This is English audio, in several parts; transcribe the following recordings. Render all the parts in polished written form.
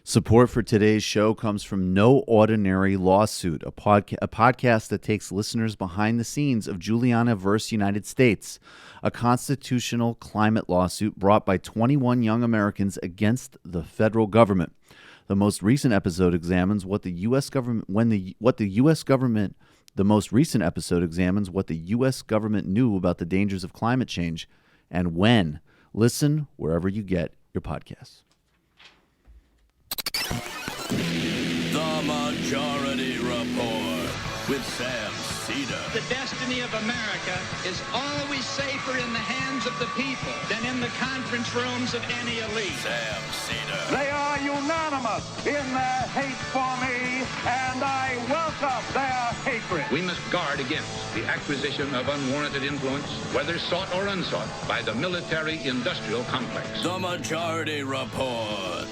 Support for today's show comes from No Ordinary Lawsuit, a podcast that takes listeners behind the scenes of Juliana vs. United States, a constitutional climate lawsuit brought by 21 young Americans against the federal government. The most recent episode examines what the U.S. government knew about the dangers of climate change and when. Listen wherever you get your podcasts. The Majority Report with Sam Seder. The destiny of America is always safer in the hands of the people than in the conference rooms of any elite. Sam Seder. They are unanimous in their hate for me, and I welcome their hatred. We must guard against the acquisition of unwarranted influence, whether sought or unsought, by the military-industrial complex. The Majority Report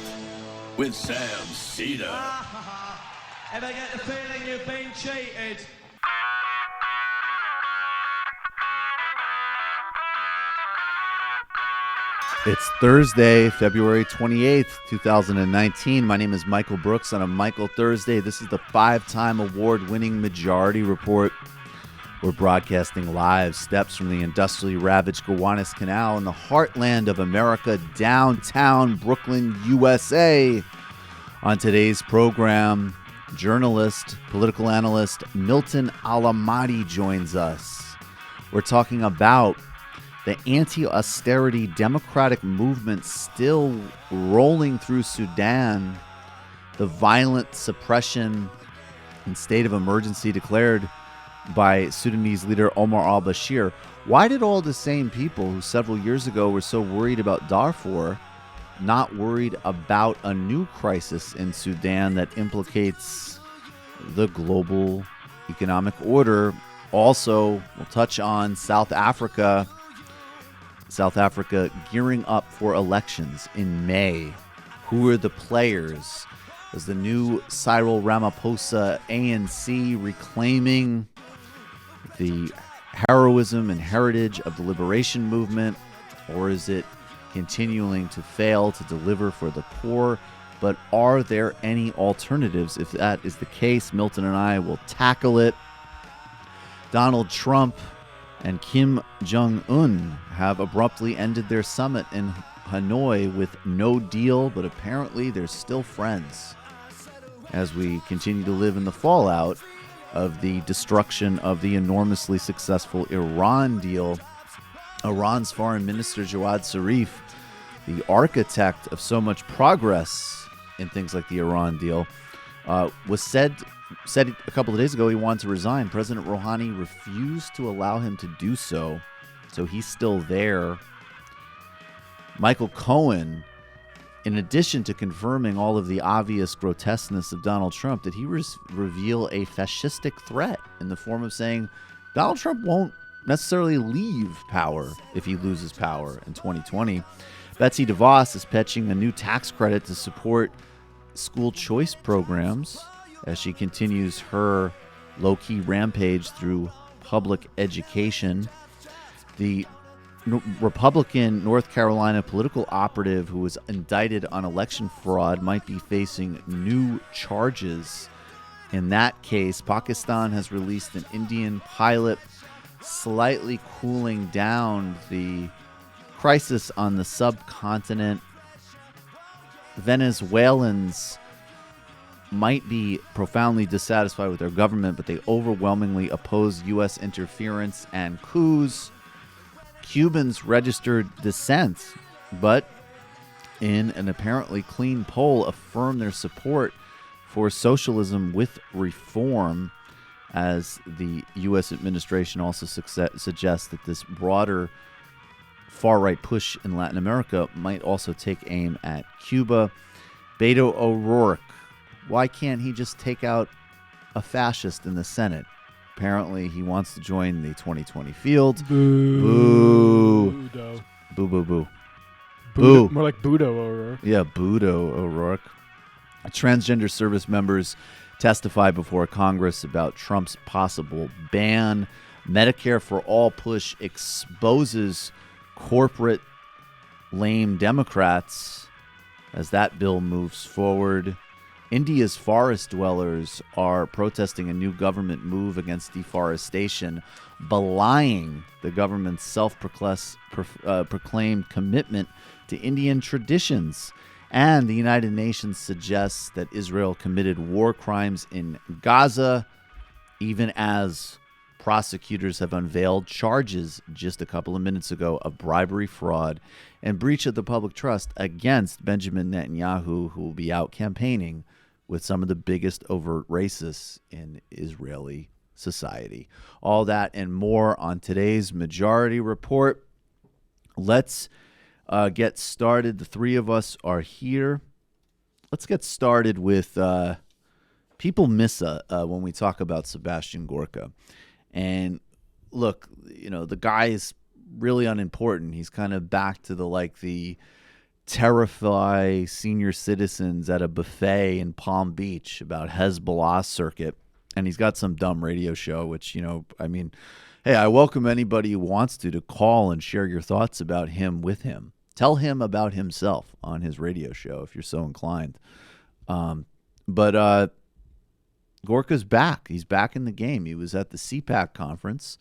with Sam Seder. Ever get the feeling you've been cheated? It's Thursday, February 28th, 2019. My name is Michael Brooks on a Michael Thursday. This is the 5-time award-winning Majority Report. We're broadcasting live steps from the industrially ravaged Gowanus Canal in the heartland of America, downtown Brooklyn, USA. On today's program, journalist, political analyst Milton Allimadi joins us. We're talking about the anti-austerity democratic movement still rolling through Sudan, the violent suppression and state of emergency declared by Sudanese leader Omar al-Bashir. Why did all the same people who several years ago were so worried about Darfur not worried about a new crisis in Sudan that implicates the global economic order? Also, we'll touch on South Africa gearing up for elections in May. Who are the players? Is the new Cyril Ramaphosa ANC reclaiming the heroism and heritage of the liberation movement, or is it continuing to fail to deliver for the poor? But are there any alternatives? If that is the case, Milton and I will tackle it. Donald Trump and Kim Jong-un have abruptly ended their summit in Hanoi with no deal, but apparently they're still friends as we continue to live in the fallout of the destruction of the enormously successful Iran deal. Iran's foreign minister Jawad Zarif, the architect of so much progress in things like the Iran deal, was said a couple of days ago he wanted to resign. President Rouhani refused to allow him to do so, so he's still there. Michael Cohen, in addition to confirming all of the obvious grotesqueness of Donald Trump, did he reveal a fascistic threat in the form of saying Donald Trump won't necessarily leave power if he loses power in 2020. Betsy DeVos is pitching a new tax credit to support school choice programs as she continues her low-key rampage through public education. The Republican North Carolina political operative who was indicted on election fraud might be facing new charges. In that case, Pakistan has released an Indian pilot, slightly cooling down the crisis on the subcontinent. Venezuelans might be profoundly dissatisfied with their government, but they overwhelmingly oppose U.S. interference and coups. Cubans registered dissent, but in an apparently clean poll affirmed their support for socialism with reform, as the U.S. administration also suggests that this broader far-right push in Latin America might also take aim at Cuba. Beto O'Rourke, why can't he just take out a fascist in the Senate? Apparently, he wants to join the 2020 field. Boo. Budo. Boo, boo, boo. Budo. Boo. More like Budo O'Rourke. Yeah, Budo O'Rourke. Transgender service members testify before Congress about Trump's possible ban. Medicare for All push exposes corporate lame Democrats as that bill moves forward. India's forest dwellers are protesting a new government move against deforestation, belying the government's self-proclaimed commitment to Indian traditions. And the United Nations suggests that Israel committed war crimes in Gaza, even as prosecutors have unveiled charges just a couple of minutes ago of bribery, fraud, and breach of the public trust against Benjamin Netanyahu, who will be out campaigning with some of the biggest overt racists in Israeli society. All that and more on today's Majority Report. Let's get started. The three of us are here. Let's get started with people miss when we talk about Sebastian Gorka. And look, you know, the guy is really unimportant. He's kind of back to the terrify senior citizens at a buffet in Palm Beach about Hezbollah circuit. And he's got some dumb radio show, which, you know, I mean, hey, I welcome anybody who wants to call and share your thoughts about him with him. Tell him about himself on his radio show if you're so inclined. But Gorka's back. He's back in the game. He was at the CPAC conference.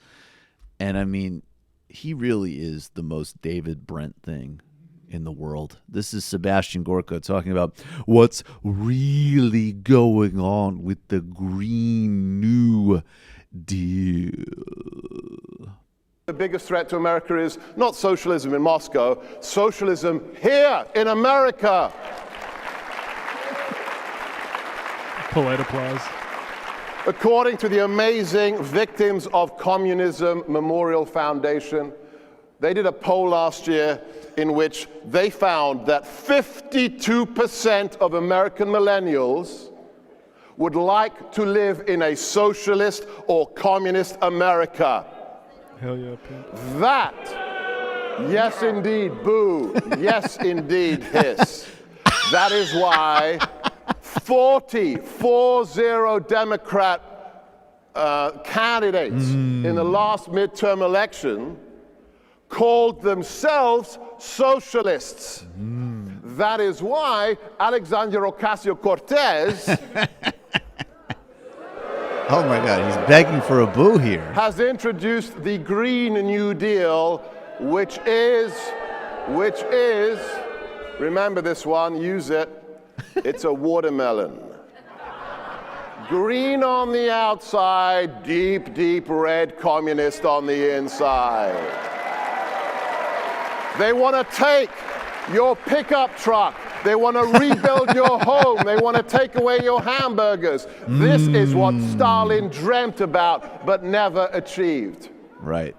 And I mean, he really is the most David Brent thing in the world. This is Sebastian Gorka talking about what's really going on with the Green New Deal. The biggest threat to America is not socialism in Moscow, socialism here in America. Polite applause. According to the amazing Victims of Communism Memorial Foundation, they did a poll last year in which they found that 52% of American millennials would like to live in a socialist or communist America. Hell yeah, Pete. That, yes indeed, boo, yes indeed, hiss. That is why 40 Democrat candidates in the last midterm election called themselves socialists. That is why Alexandria Ocasio-Cortez Oh my God, he's begging for a boo here. has introduced the Green New Deal, which is, remember this one, use it, it's a watermelon. Green on the outside, deep, deep red communist on the inside. They want to take your pickup truck. They want to rebuild your home. They want to take away your hamburgers. This is what Stalin dreamt about but never achieved. Right.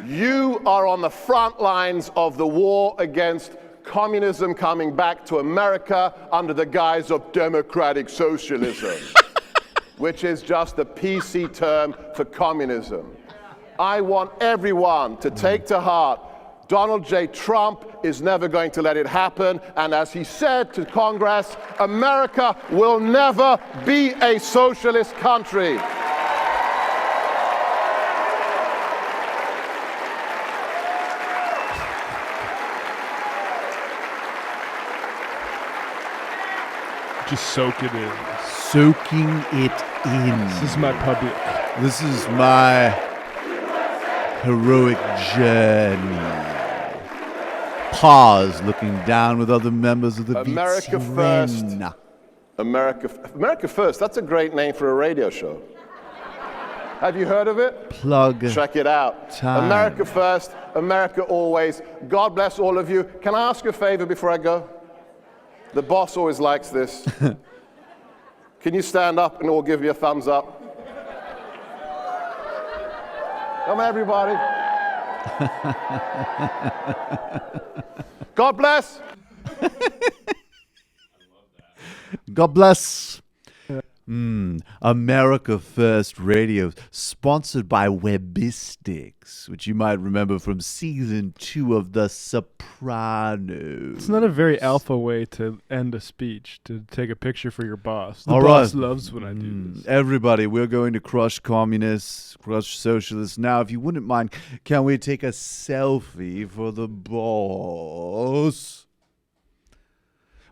You are on the front lines of the war against communism coming back to America under the guise of democratic socialism, which is just a PC term for communism. I want everyone to take to heart Donald J. Trump is never going to let it happen. And as he said to Congress, America will never be a socialist country. Just soak it in. Soaking it in. This is my public. This is my heroic journey. Pause, looking down with other members of the America First. America First, that's a great name for a radio show. Have you heard of it? Plug. Check it out. Time. America First, America Always. God bless all of you. Can I ask you a favor before I go? The boss always likes this. Can you stand up and all give me a thumbs up? Come on, everybody. God bless. God bless. America First Radio, sponsored by Webistics, which you might remember from season 2 of The Sopranos. It's not a very alpha way to end a speech, to take a picture for your boss. The All boss right. loves when I do this. Everybody, we're going to crush communists, crush socialists. Now, if you wouldn't mind, can we take a selfie for the boss?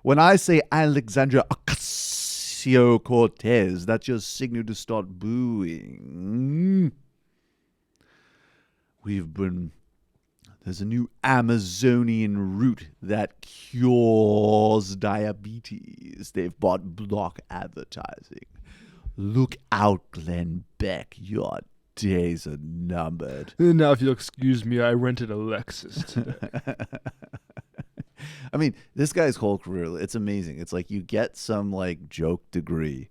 When I say Alexandria Ocasio-Cortez, that's your signal to start booing. There's a new Amazonian root that cures diabetes. They've bought block advertising. Look out, Glenn Beck. Your days are numbered. Now, if you'll excuse me, I rented a Lexus today. I mean, this guy's whole career, it's amazing. It's like you get some like joke degree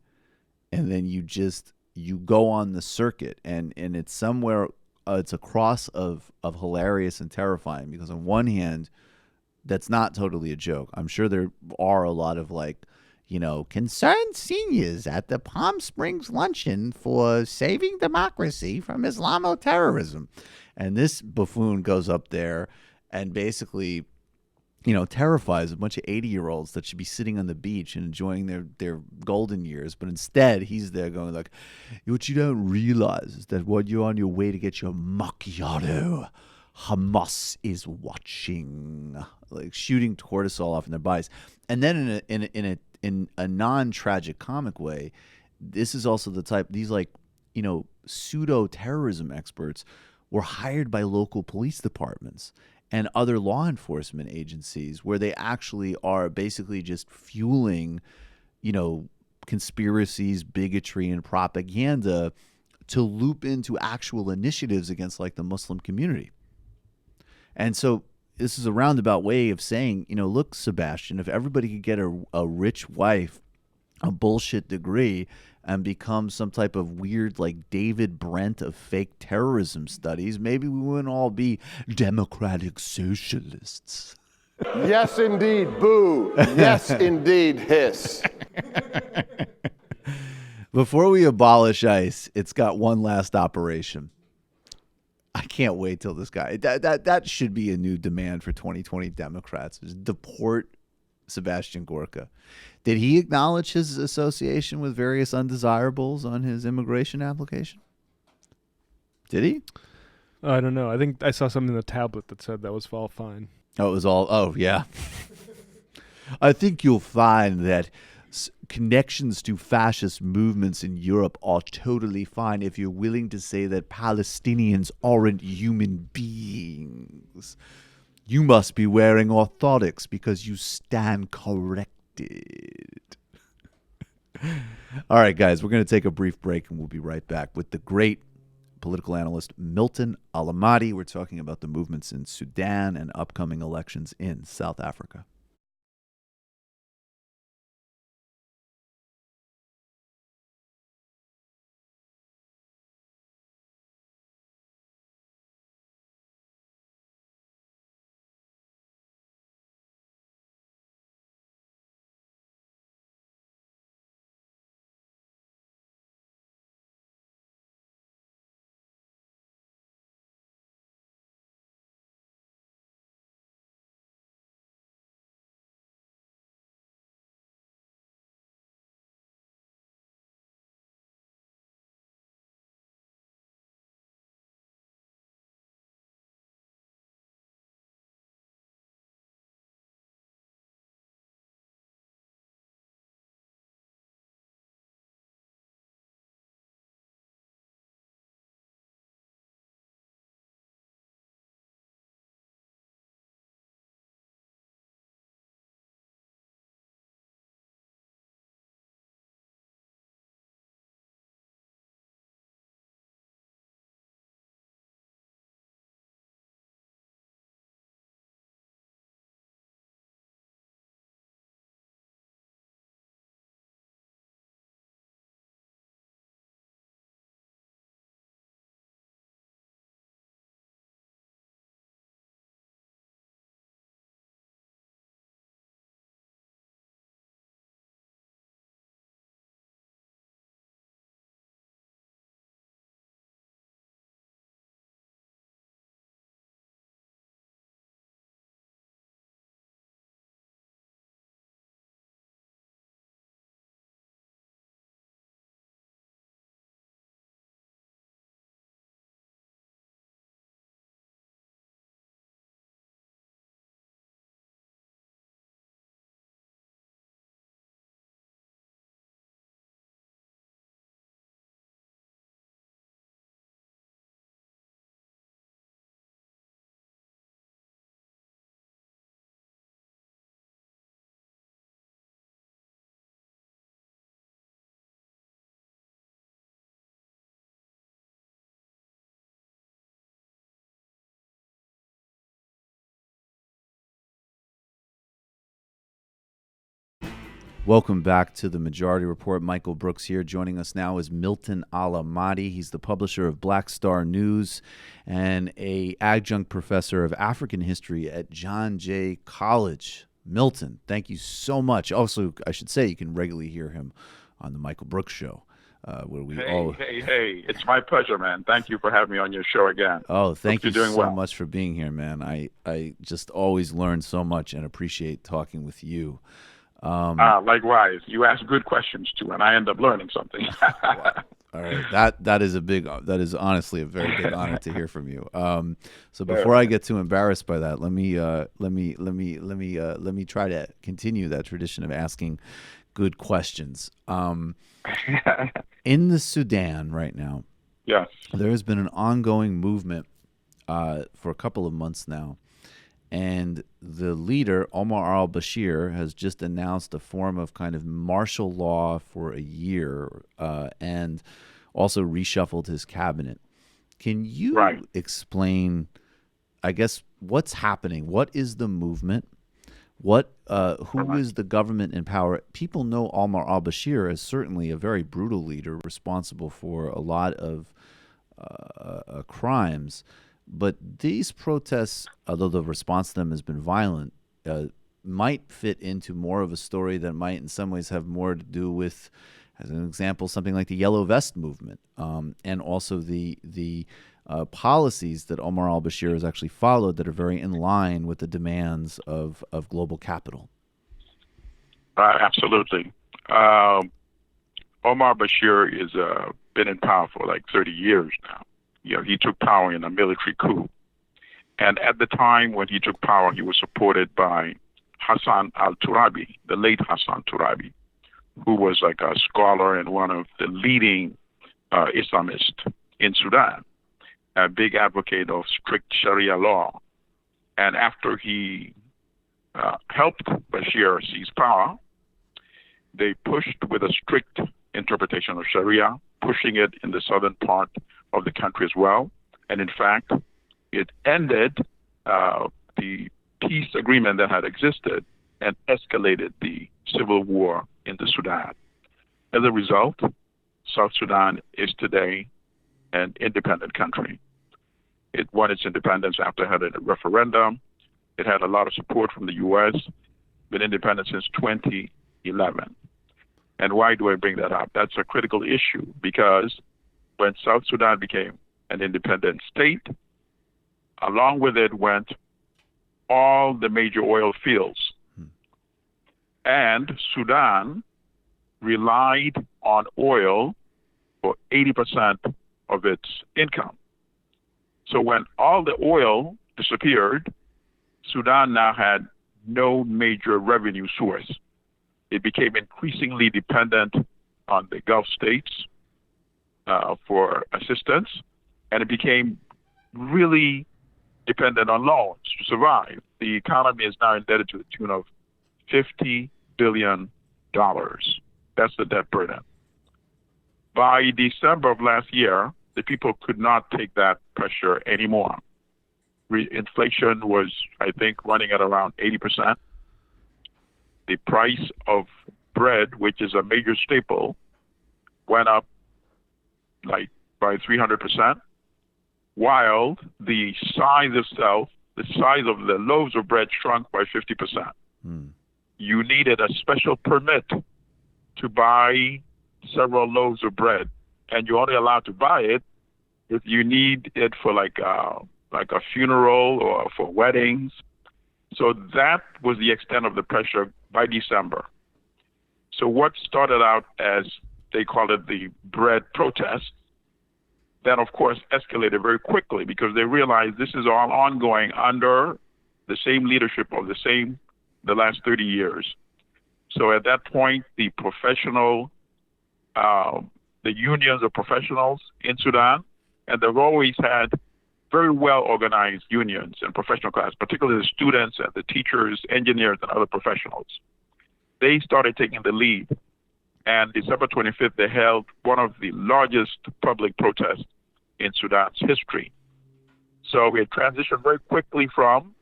and then you go on the circuit and it's somewhere, it's a cross of hilarious and terrifying, because on one hand, that's not totally a joke. I'm sure there are a lot of like, concerned seniors at the Palm Springs luncheon for saving democracy from Islamo-terrorism. And this buffoon goes up there and basically terrifies a bunch of 80-year-olds that should be sitting on the beach and enjoying their golden years. But instead, he's there going like, what you don't realize is that when you're on your way to get your macchiato, Hamas is watching, like shooting cortisol off in their bodies. And then in a non-tragic comic way, this is also the type, these like, pseudo-terrorism experts were hired by local police departments and other law enforcement agencies, where they actually are basically just fueling, conspiracies, bigotry, and propaganda to loop into actual initiatives against like the Muslim community. And so this is a roundabout way of saying, look, Sebastian, if everybody could get a rich wife, a bullshit degree, and become some type of weird like David Brent of fake terrorism studies, maybe we wouldn't all be democratic socialists. Yes, indeed, boo. Yes, indeed, hiss. Before we abolish ICE, it's got one last operation. I can't wait till this guy. That should be a new demand for 2020 Democrats. Is deport Sebastian Gorka. Did he acknowledge his association with various undesirables on his immigration application? Did he? I don't know. I think I saw something in the tablet that said that was all fine. Oh, it was all. Oh, yeah. I think you'll find that connections to fascist movements in Europe are totally fine if you're willing to say that Palestinians aren't human beings. You must be wearing orthotics because you stand corrected. All right, guys, we're going to take a brief break and we'll be right back with the great political analyst Milton Allimadi. We're talking about the movements in Sudan and upcoming elections in South Africa. Welcome back to the Majority Report. Michael Brooks here. Joining us now is Milton Allimadi. He's the publisher of Black Star News and a adjunct professor of African history at John Jay College. Milton, thank you so much. Also, I should say you can regularly hear him on the Michael Brooks Show. Where we Hey, it's my pleasure, man. Thank you for having me on your show again. Oh, thank you so well. much for being here, man. I just always learn so much and appreciate talking with you. Likewise. You ask good questions, too, and I end up learning something. All right, that is honestly a very big honor to hear from you. So before I get too embarrassed by that, let me try to continue that tradition of asking good questions. In the Sudan right now, yes, there has been an ongoing movement for a couple of months now, and the leader, Omar al-Bashir, has just announced a form of kind of martial law for a year and also reshuffled his cabinet. Can you explain, I guess, what's happening? What is the movement? Who is the government in power? People know Omar al-Bashir as certainly a very brutal leader responsible for a lot of crimes. But these protests, although the response to them has been violent, might fit into more of a story that might in some ways have more to do with, as an example, something like the Yellow Vest movement, and also the policies that Omar al-Bashir has actually followed that are very in line with the demands of global capital. Absolutely. Omar Bashir is been in power for like 30 years now. You know, he took power in a military coup. And at the time when he took power, he was supported by Hassan al-Turabi, the late Hassan Turabi, who was like a scholar and one of the leading Islamists in Sudan, a big advocate of strict Sharia law. And after he helped Bashir seize power, they pushed with a strict interpretation of Sharia, pushing it in the southern part of the country as well. And in fact, it ended the peace agreement that had existed and escalated the civil war in the Sudan. As a result, South Sudan is today an independent country. It won its independence after it had a referendum. It had a lot of support from the U.S., been independent since 2011. And why do I bring that up? That's a critical issue because when South Sudan became an independent state, along with it went all the major oil fields. And Sudan relied on oil for 80% of its income. So when all the oil disappeared, Sudan now had no major revenue source. It became increasingly dependent on the Gulf states for assistance, and it became really dependent on loans to survive. The economy is now indebted to the tune of $50 billion. That's the debt burden. By December of last year, the people could not take that pressure anymore. Inflation was, I think, running at around 80%. The price of bread, which is a major staple, went up like by 300%, while the size itself, the size of the loaves of bread shrunk by 50%. You needed a special permit to buy several loaves of bread, and you're only allowed to buy it if you need it for like a funeral or for weddings. So that was the extent of the pressure by December. So what started out as, they called it the bread protest, then of course escalated very quickly because they realized this is all ongoing under the same leadership of the last 30 years. So at that point, the unions of professionals in Sudan, and they've always had very well organized unions and professional class, particularly the students and the teachers, engineers, and other professionals. They started taking the lead. And December 25th, they held one of the largest public protests in Sudan's history. So we had transitioned very quickly from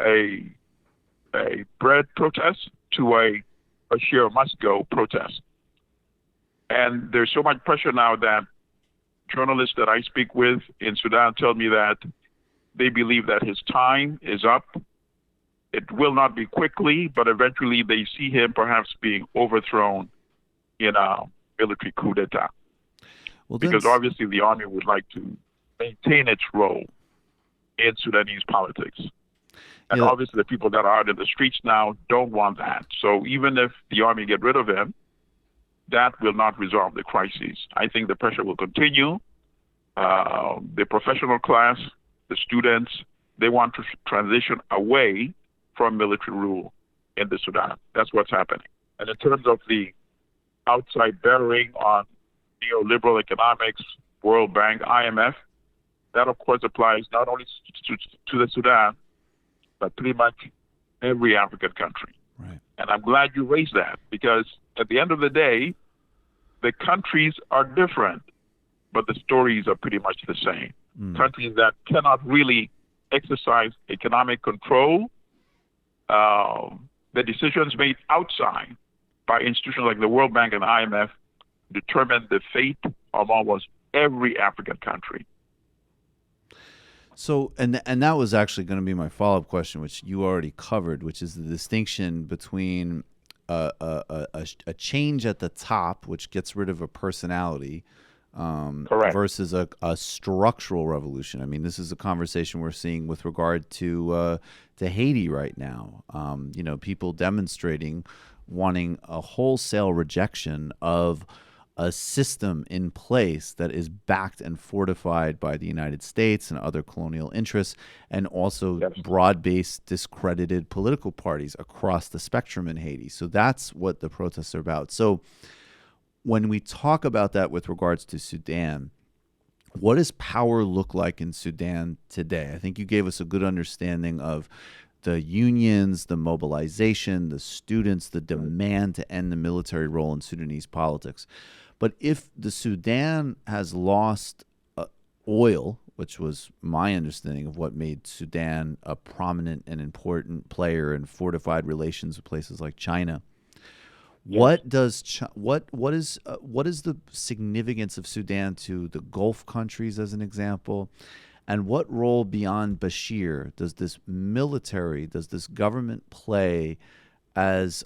a bread protest to a Bashir must go protest. And there's so much pressure now that journalists that I speak with in Sudan tell me that they believe that his time is up. It will not be quickly, but eventually they see him perhaps being overthrown in a military coup d'etat. Well, because obviously the army would like to maintain its role in Sudanese politics. And obviously the people that are out in the streets now don't want that. So even if the army get rid of him, that will not resolve the crisis. I think the pressure will continue. The professional class, the students, they want to transition away from military rule in the Sudan. That's what's happening. And in terms of the outside bearing on neoliberal economics, World Bank, IMF, that of course applies not only to the Sudan, but pretty much every African country. Right. And I'm glad you raised that, because at the end of the day, the countries are different, but the stories are pretty much the same. Countries that cannot really exercise economic control, the decisions made outside by institutions like the World Bank and IMF determine the fate of almost every African country. So, and that was actually going to be my follow-up question, which you already covered, which is the distinction between a change at the top, which gets rid of a personality, versus a structural revolution. I mean, this is a conversation we're seeing with regard to Haiti right now. People demonstrating, wanting a wholesale rejection of a system in place that is backed and fortified by the United States and other colonial interests, and also broad-based discredited political parties across the spectrum in Haiti. So that's what the protests are about. So when we talk about that with regards to Sudan, what does power look like in Sudan today? I think you gave us a good understanding of the unions, the mobilization, the students, the demand to end the military role in Sudanese politics. But if the Sudan has lost oil, which was my understanding of what made Sudan a prominent and important player in fortified relations with places like China, what is the significance of Sudan to the Gulf countries, as an example? And what role beyond Bashir does this government play as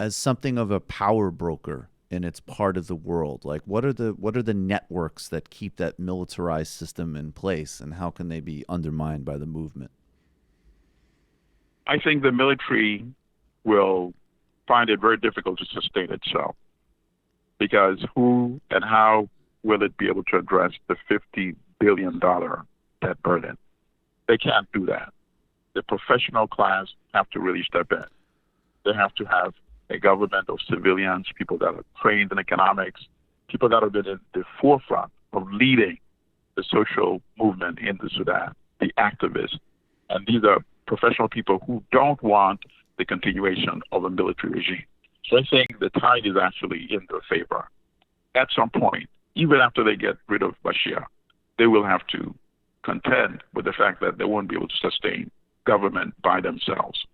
something of a power broker in its part of the world? Like, what are the networks that keep that militarized system in place, and how can they be undermined by the movement? I think the military will find it very difficult to sustain itself, because who and how will it be able to address the $50 billion debt burden? They can't do that. The professional class have to really step in. They have to have a government of civilians, people that are trained in economics, people that have been in the forefront of leading the social movement in the Sudan, the activists. And these are professional people who don't want the continuation of a military regime. So I think the tide is actually in their favor. At some point, even after they get rid of Bashir, they will have to contend with the fact that they won't be able to sustain government by themselves.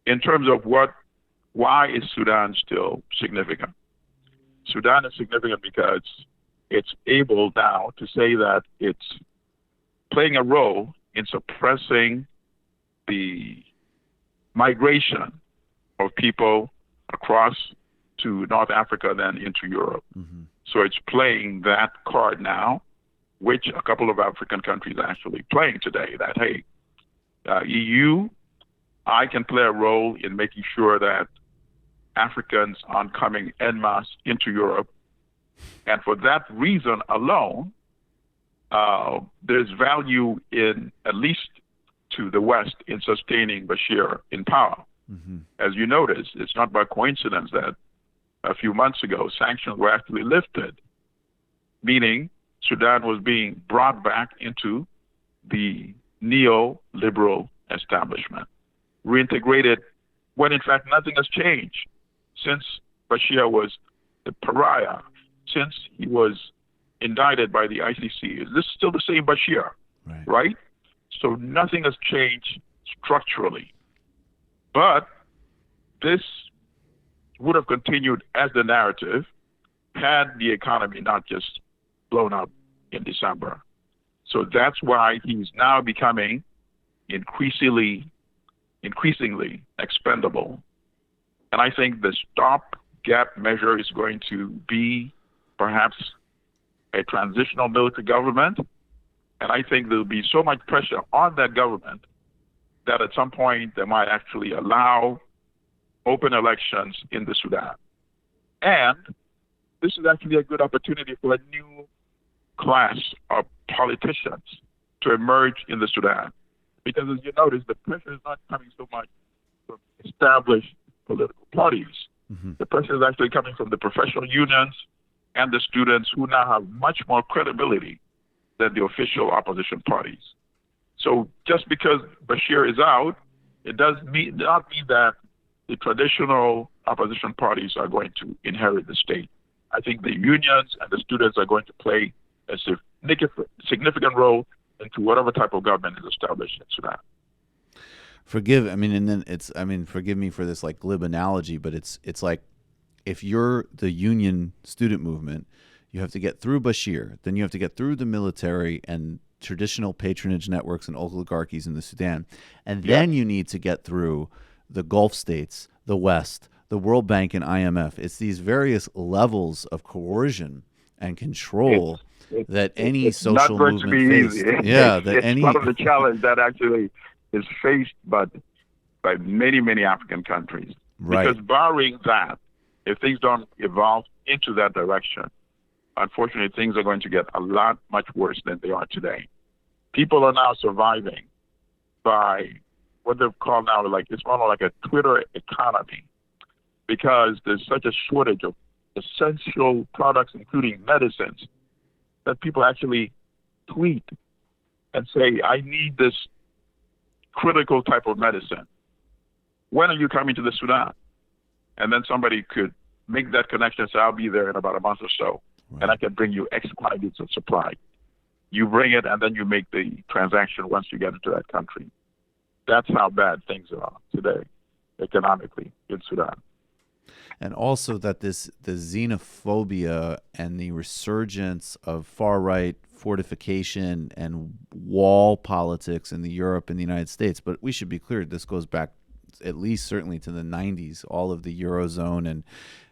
In terms of why is Sudan still significant? Sudan is significant because it's able now to say that it's playing a role in suppressing the migration of people across to North Africa, then into Europe. Mm-hmm. So it's playing that card now, which a couple of African countries are actually playing today, that, hey, EU, I can play a role in making sure that Africans aren't coming en masse into Europe. And for that reason alone, there's value in, at least to the West, in sustaining Bashir in power. Mm-hmm. As you notice, it's not by coincidence that a few months ago, sanctions were actually lifted, meaning Sudan was being brought back into the neoliberal establishment, reintegrated, when in fact nothing has changed since Bashir was the pariah, since he was indicted by the ICC. This is still the same Bashir, right? So nothing has changed structurally. But this would have continued as the narrative had the economy not just blown up in December. So that's why he's now becoming increasingly expendable. And I think the stopgap measure is going to be perhaps a transitional military government. And I think there'll be so much pressure on that government that at some point they might actually allow open elections in the Sudan. And this is actually a good opportunity for a new class of politicians to emerge in the Sudan. Because as you notice, the pressure is not coming so much from established political parties. Mm-hmm. The pressure is actually coming from the professional unions and the students, who now have much more credibility than the official opposition parties. So just because Bashir is out, it does not mean that the traditional opposition parties are going to inherit the state. I think the unions and the students are going to play a significant role into whatever type of government is established in Sudan. Forgive me for this like glib analogy, but it's like, if you're the union student movement, you have to get through Bashir, then you have to get through the military and traditional patronage networks and oligarchies in the Sudan, and then you need to get through the Gulf states, the West, the World Bank and IMF. It's these various levels of coercion and control that any social movement faced. It's part of the challenge that actually is faced by many African countries. Right. Because barring that, if things don't evolve into that direction, unfortunately, things are going to get much worse than they are today. People are now surviving by what they've called now, it's more like a Twitter economy, because there's such a shortage of essential products, including medicines, that people actually tweet and say, I need this critical type of medicine. When are you coming to the Sudan? And then somebody could make that connection and say, I'll be there in about a month or so, and I can bring you X quantities of supply. You bring it, and then you make the transaction once you get into that country. That's how bad things are today, economically, in Sudan. And also that the xenophobia and the resurgence of far-right fortification and wall politics in Europe and the United States. But we should be clear, this goes back at least certainly to the 90s. All of the Eurozone and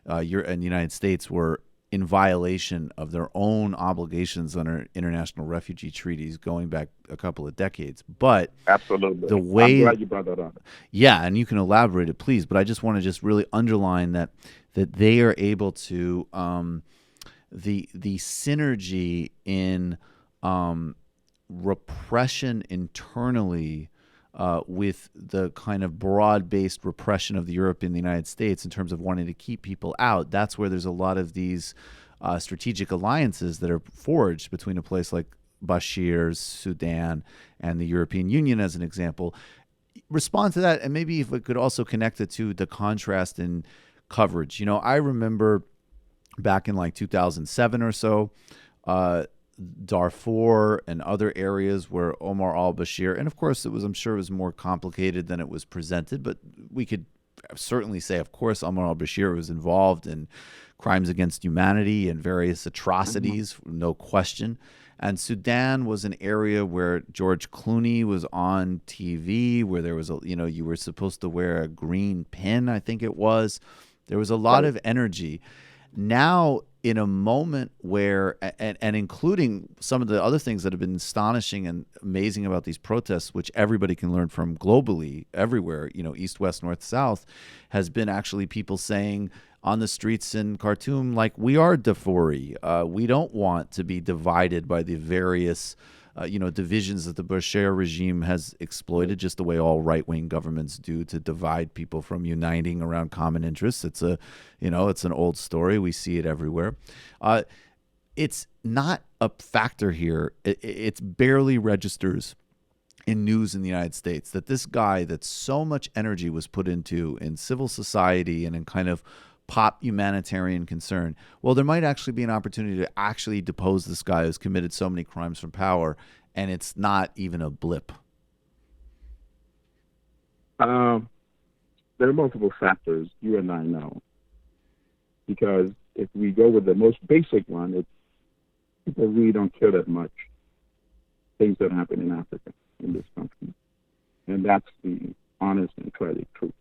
the United States were in violation of their own obligations under international refugee treaties going back a couple of decades. But absolutely, the way, I'm glad you brought that up. Yeah, and you can elaborate it, please. But I just want to just really underline that they are able to the synergy in repression internally. With the kind of broad-based repression of the Europe and the United States in terms of wanting to keep people out, that's where there's a lot of these strategic alliances that are forged between a place like Bashir's Sudan and the European Union, as an example. Respond to that, and maybe if we could also connect it to the contrast in coverage. I remember back in 2007 or so, Darfur and other areas where Omar al-Bashir, and of course I'm sure it was more complicated than it was presented, but we could certainly say, of course, Omar al-Bashir was involved in crimes against humanity and various atrocities, no question. And Sudan was an area where George Clooney was on TV, where there was you were supposed to wear a green pin, I think it was. There was a lot of energy. Now, in a moment where, and including some of the other things that have been astonishing and amazing about these protests, which everybody can learn from globally, everywhere, east, west, north, south, has been actually people saying on the streets in Khartoum, we are Darfuri. We don't want to be divided by the various divisions that the Bashir regime has exploited, just the way all right-wing governments do, to divide people from uniting around common interests. It's it's an old story. We see it everywhere. It's not a factor here. It barely registers in news in the United States that this guy that so much energy was put into in civil society and in kind of pop humanitarian concern, well, there might actually be an opportunity to actually depose this guy who's committed so many crimes from power, and it's not even a blip. There are multiple factors, you and I know. because if we go with the most basic one, people really don't care that much things that happen in Africa, in this country. And that's the honest and tragic truth.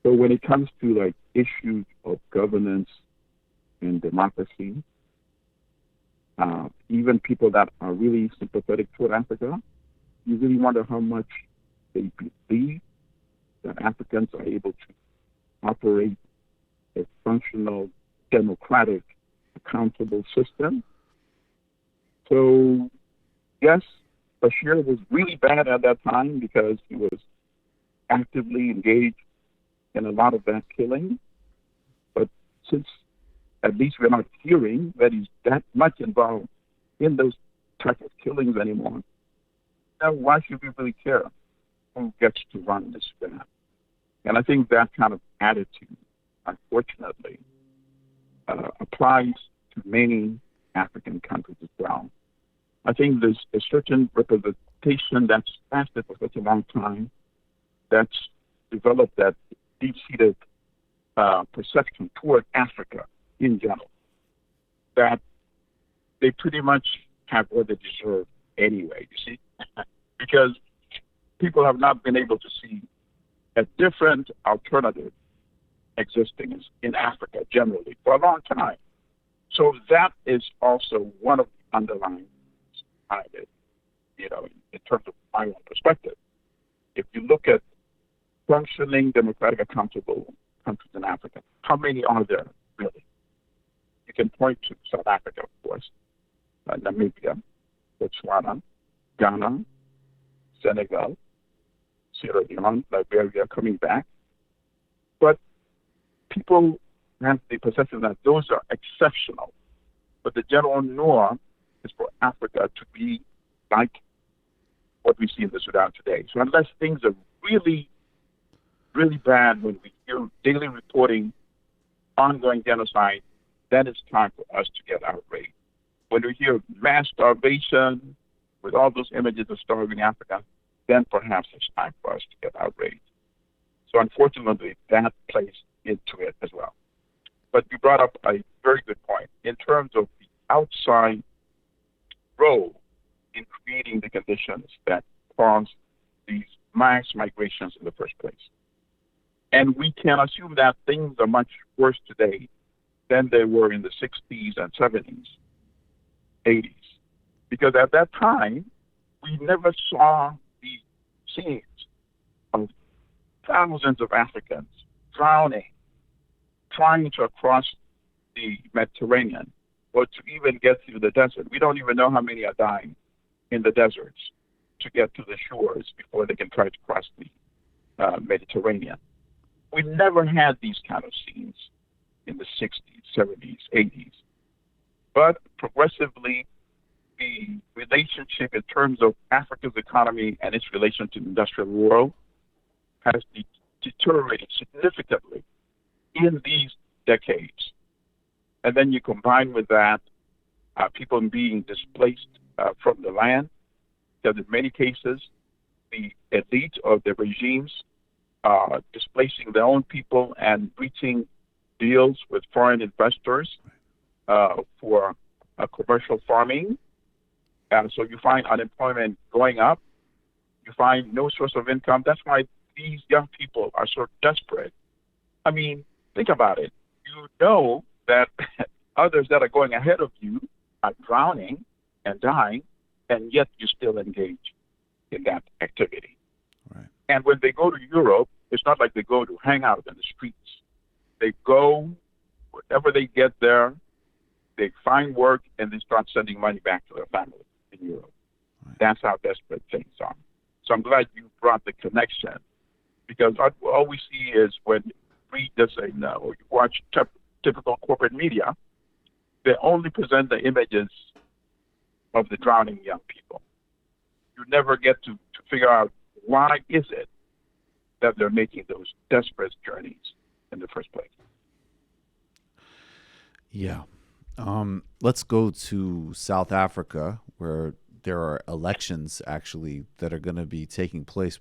So when it comes to like issues of governance and democracy, even people that are really sympathetic toward Africa, you really wonder how much they believe that Africans are able to operate a functional, democratic, accountable system. So, yes, Bashir was really bad at that time because he was actively engaged in a lot of that killing. But since at least we're not hearing that he's that much involved in those type of killings anymore, now why should we really care who gets to run this Sudan? And I think that kind of attitude, unfortunately, applies to many African countries as well. I think there's a certain representation that's lasted for such a long time that's developed that deep-seated perception toward Africa in general, that they pretty much have what they deserve anyway, you see? Because people have not been able to see a different alternative existing in Africa generally for a long time. So that is also one of the underlying behind it, you know, in terms of my own perspective. If you look at functioning, democratic, accountable countries in Africa, how many are there really? You can point to South Africa, of course, Namibia, Botswana, Ghana, Senegal, Sierra Leone, Liberia coming back. But people have the perception that those are exceptional. But the general norm is for Africa to be like what we see in the Sudan today. So unless things are really, really bad, when we hear daily reporting, ongoing genocide, then it's time for us to get outraged. When we hear mass starvation, with all those images of starving Africa, then perhaps it's time for us to get outraged. So unfortunately, that plays into it as well. But you brought up a very good point in terms of the outside role in creating the conditions that cause these mass migrations in the first place. And we can assume that things are much worse today than they were in the 60s and 70s, 80s. Because at that time, we never saw the scenes of thousands of Africans drowning, trying to cross the Mediterranean or to even get through the desert. We don't even know how many are dying in the deserts to get to the shores before they can try to cross the Mediterranean. We never had these kind of scenes in the 60s, 70s, 80s. But progressively, the relationship in terms of Africa's economy and its relation to the industrial world has deteriorated significantly in these decades. And then you combine with that people being displaced from the land, because in many cases, the elite of the regimes are displacing their own people and reaching deals with foreign investors for commercial farming. And so you find unemployment going up. You find no source of income. That's why these young people are so desperate. I mean, think about it. You know that others that are going ahead of you are drowning and dying, and yet you still engage in that activity. Right. And when they go to Europe, it's not like they go to hang out in the streets. They go, wherever they get there, they find work, and they start sending money back to their family in Europe. Right. That's how desperate things are. So I'm glad you brought the connection, because all we see is when you read this or you watch typical corporate media, they only present the images of the drowning young people. You never get to figure out why is it that they're making those desperate journeys in the first place. Yeah. Let's go to South Africa, where there are elections actually that are going to be taking place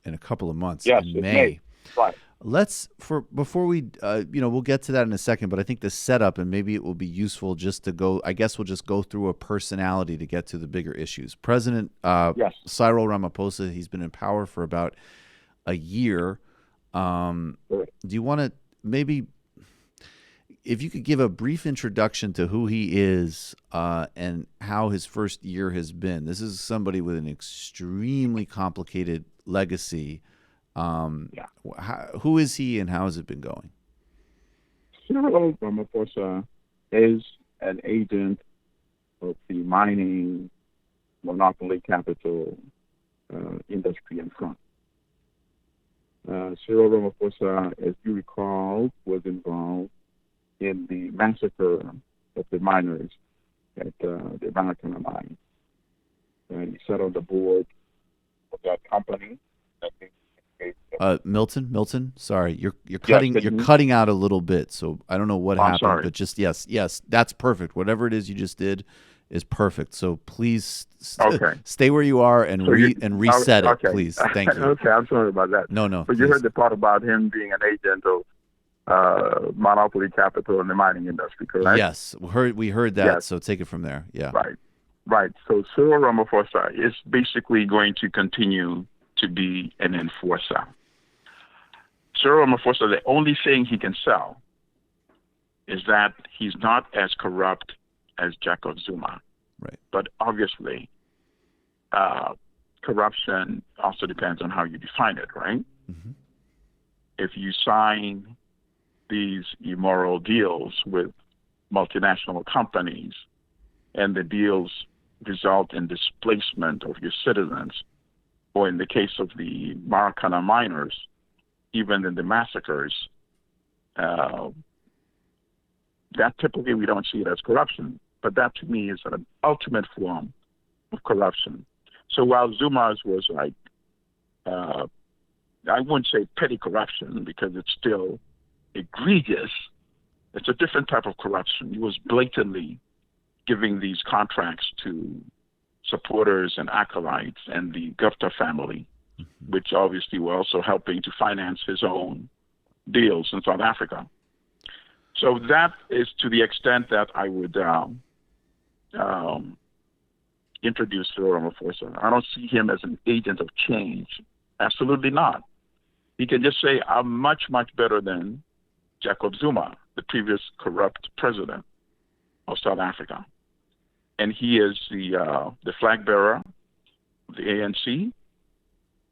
in a couple of months in May. Right. Before we we'll get to that in a second, but I think the setup, and maybe it will be useful just to go. I guess we'll just go through a personality to get to the bigger issues. President Cyril Ramaphosa, he's been in power for about a year. Do you want to maybe, if you could give a brief introduction to who he is and how his first year has been? This is somebody with an extremely complicated legacy. Who is he and how has it been going? Cyril Ramaphosa is an agent of the mining monopoly capital industry and front. Cyril Ramaphosa, as you recall, was involved in the massacre of the miners at the Maracana mine. He sat on the board of that company. Milton, sorry, you're cutting out a little bit, so I don't know what happened, sorry. but just yes, that's perfect. Whatever it is you just did is perfect. So please stay where you are and reset it, please. Thank you. Okay, I'm sorry about that. No, But please. you heard the part about him being an agent of monopoly capital in the mining industry, correct? Yes, we heard that. Yes. So take it from there. Yeah. Right. So Cyril Ramaphosa is basically going to continue to be an enforcer. Cyril Ramaphosa, the only thing he can sell is that he's not as corrupt as Jacob Zuma. Right. But obviously, corruption also depends on how you define it, right? Mm-hmm. If you sign these immoral deals with multinational companies and the deals result in displacement of your citizens, or in the case of the Maracana miners, even in the massacres, that typically we don't see it as corruption. But that to me is an ultimate form of corruption. So while Zuma's was like, I wouldn't say petty corruption because it's still egregious, it's a different type of corruption. He was blatantly giving these contracts to supporters and acolytes and the Gupta family, which obviously were also helping to finance his own deals in South Africa. So that is to the extent that I would introduce Cyril Ramaphosa. I don't see him as an agent of change. Absolutely not. He can just say, I'm much, much better than Jacob Zuma, the previous corrupt president of South Africa. And he is the flag bearer of the ANC,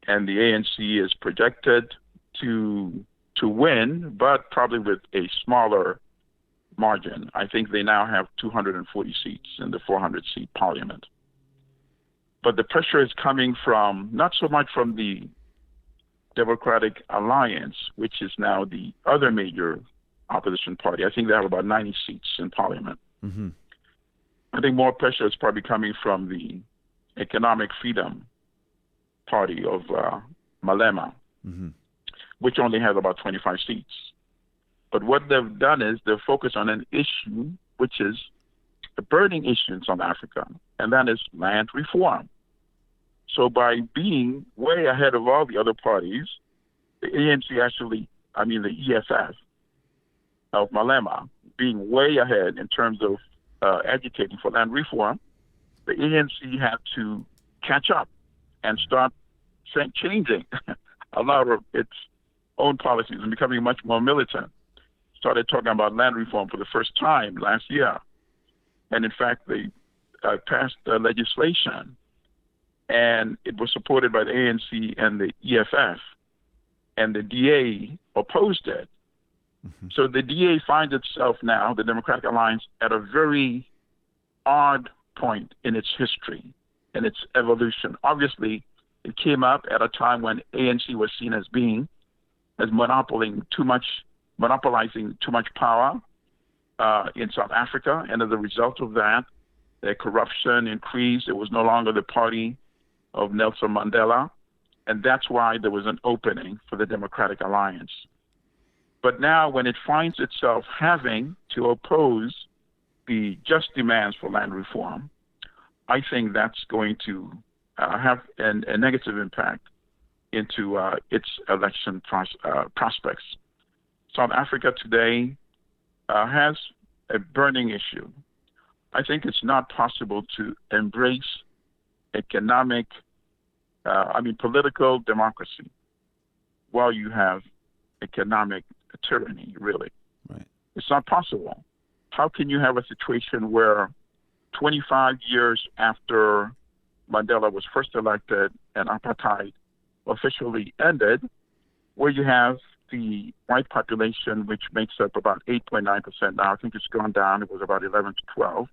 and the ANC is projected to win, but probably with a smaller margin. I think they now have 240 seats in the 400-seat parliament. But the pressure is coming from, not so much from the Democratic Alliance, which is now the other major opposition party. I think they have about 90 seats in parliament. Mm-hmm. I think more pressure is probably coming from the Economic Freedom Party of Malema, mm-hmm. which only has about 25 seats. But what they've done is they've focused on an issue which is a burning issue in South Africa, and that is land reform. So by being way ahead of all the other parties, the ANC the EFF of Malema being way ahead in terms of agitating for land reform, the ANC had to catch up and start changing a lot of its own policies and becoming much more militant. Started talking about land reform for the first time last year. And in fact, they passed legislation, and it was supported by the ANC and the EFF, and the DA opposed it. Mm-hmm. So the DA finds itself now, the Democratic Alliance, at a very odd point in its history, in its evolution. Obviously, it came up at a time when ANC was seen as monopolizing too much power in South Africa, and as a result of that, the corruption increased. It was no longer the party of Nelson Mandela, and that's why there was an opening for the Democratic Alliance. But now when it finds itself having to oppose the just demands for land reform, I think that's going to have a negative impact into its election prospects. South Africa today has a burning issue. I think it's not possible to embrace political democracy while you have economic tyranny, really. Right. It's not possible. How can you have a situation where 25 years after Mandela was first elected and apartheid officially ended, where you have the white population, which makes up about 8.9% now, I think it's gone down, it was about 11 to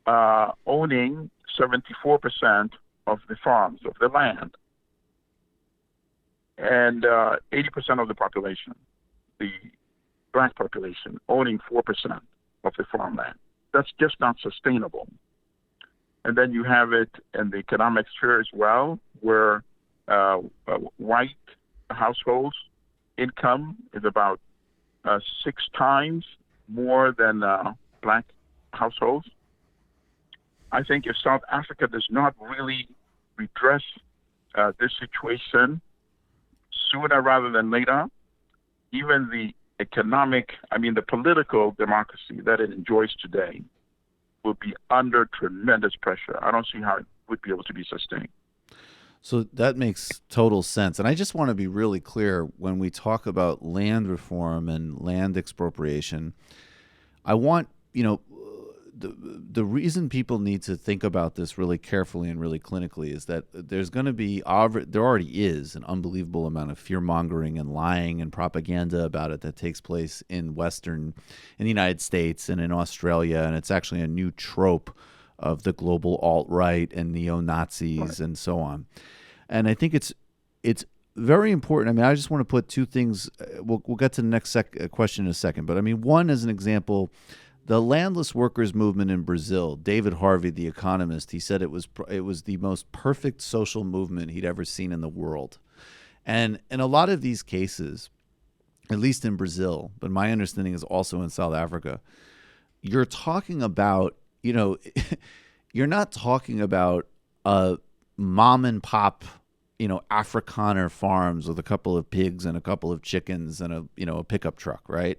12, owning 74% of the farms, of the land, and 80% of the population, the black population, owning 4% of the farmland. That's just not sustainable. And then you have it in the economic sphere as well, where white households' income is about 6 times more than black households. I think if South Africa does not really redress this situation sooner rather than later, even the the political democracy that it enjoys today will be under tremendous pressure. I don't see how it would be able to be sustained. So that makes total sense. And I just want to be really clear when we talk about land reform and land expropriation. I want, the reason people need to think about this really carefully and really clinically is that there's going to be, there already is an unbelievable amount of fear-mongering and lying and propaganda about it that takes place in the United States and in Australia. And it's actually a new trope of the global alt-right and neo-Nazis and so on. And I think it's very important. I mean, I just want to put two things. We'll get to the next question in a second. But I mean, one as an example, the landless workers movement in Brazil. David Harvey, the economist, he said it was the most perfect social movement he'd ever seen in the world. And in a lot of these cases, at least in Brazil, but my understanding is also in South Africa, you're talking about, you're not talking about a mom and pop, Afrikaner farms with a couple of pigs and a couple of chickens and a pickup truck, right?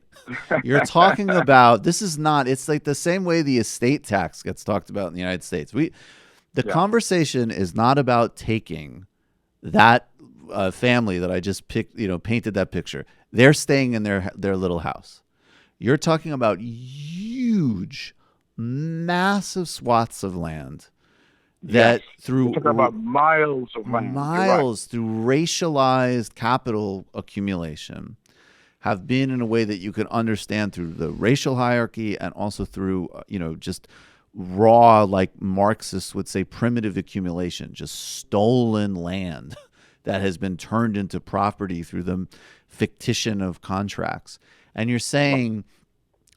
You're talking about, it's like the same way the estate tax gets talked about in the United States. The conversation is not about taking that family that I just painted that picture. They're staying in their little house. You're talking about huge, massive swaths of land that through about miles of land, through racialized capital accumulation have been in a way that you can understand through the racial hierarchy and also through just raw, like Marxists would say, primitive accumulation, just stolen land that has been turned into property through the fictition of contracts. And you're saying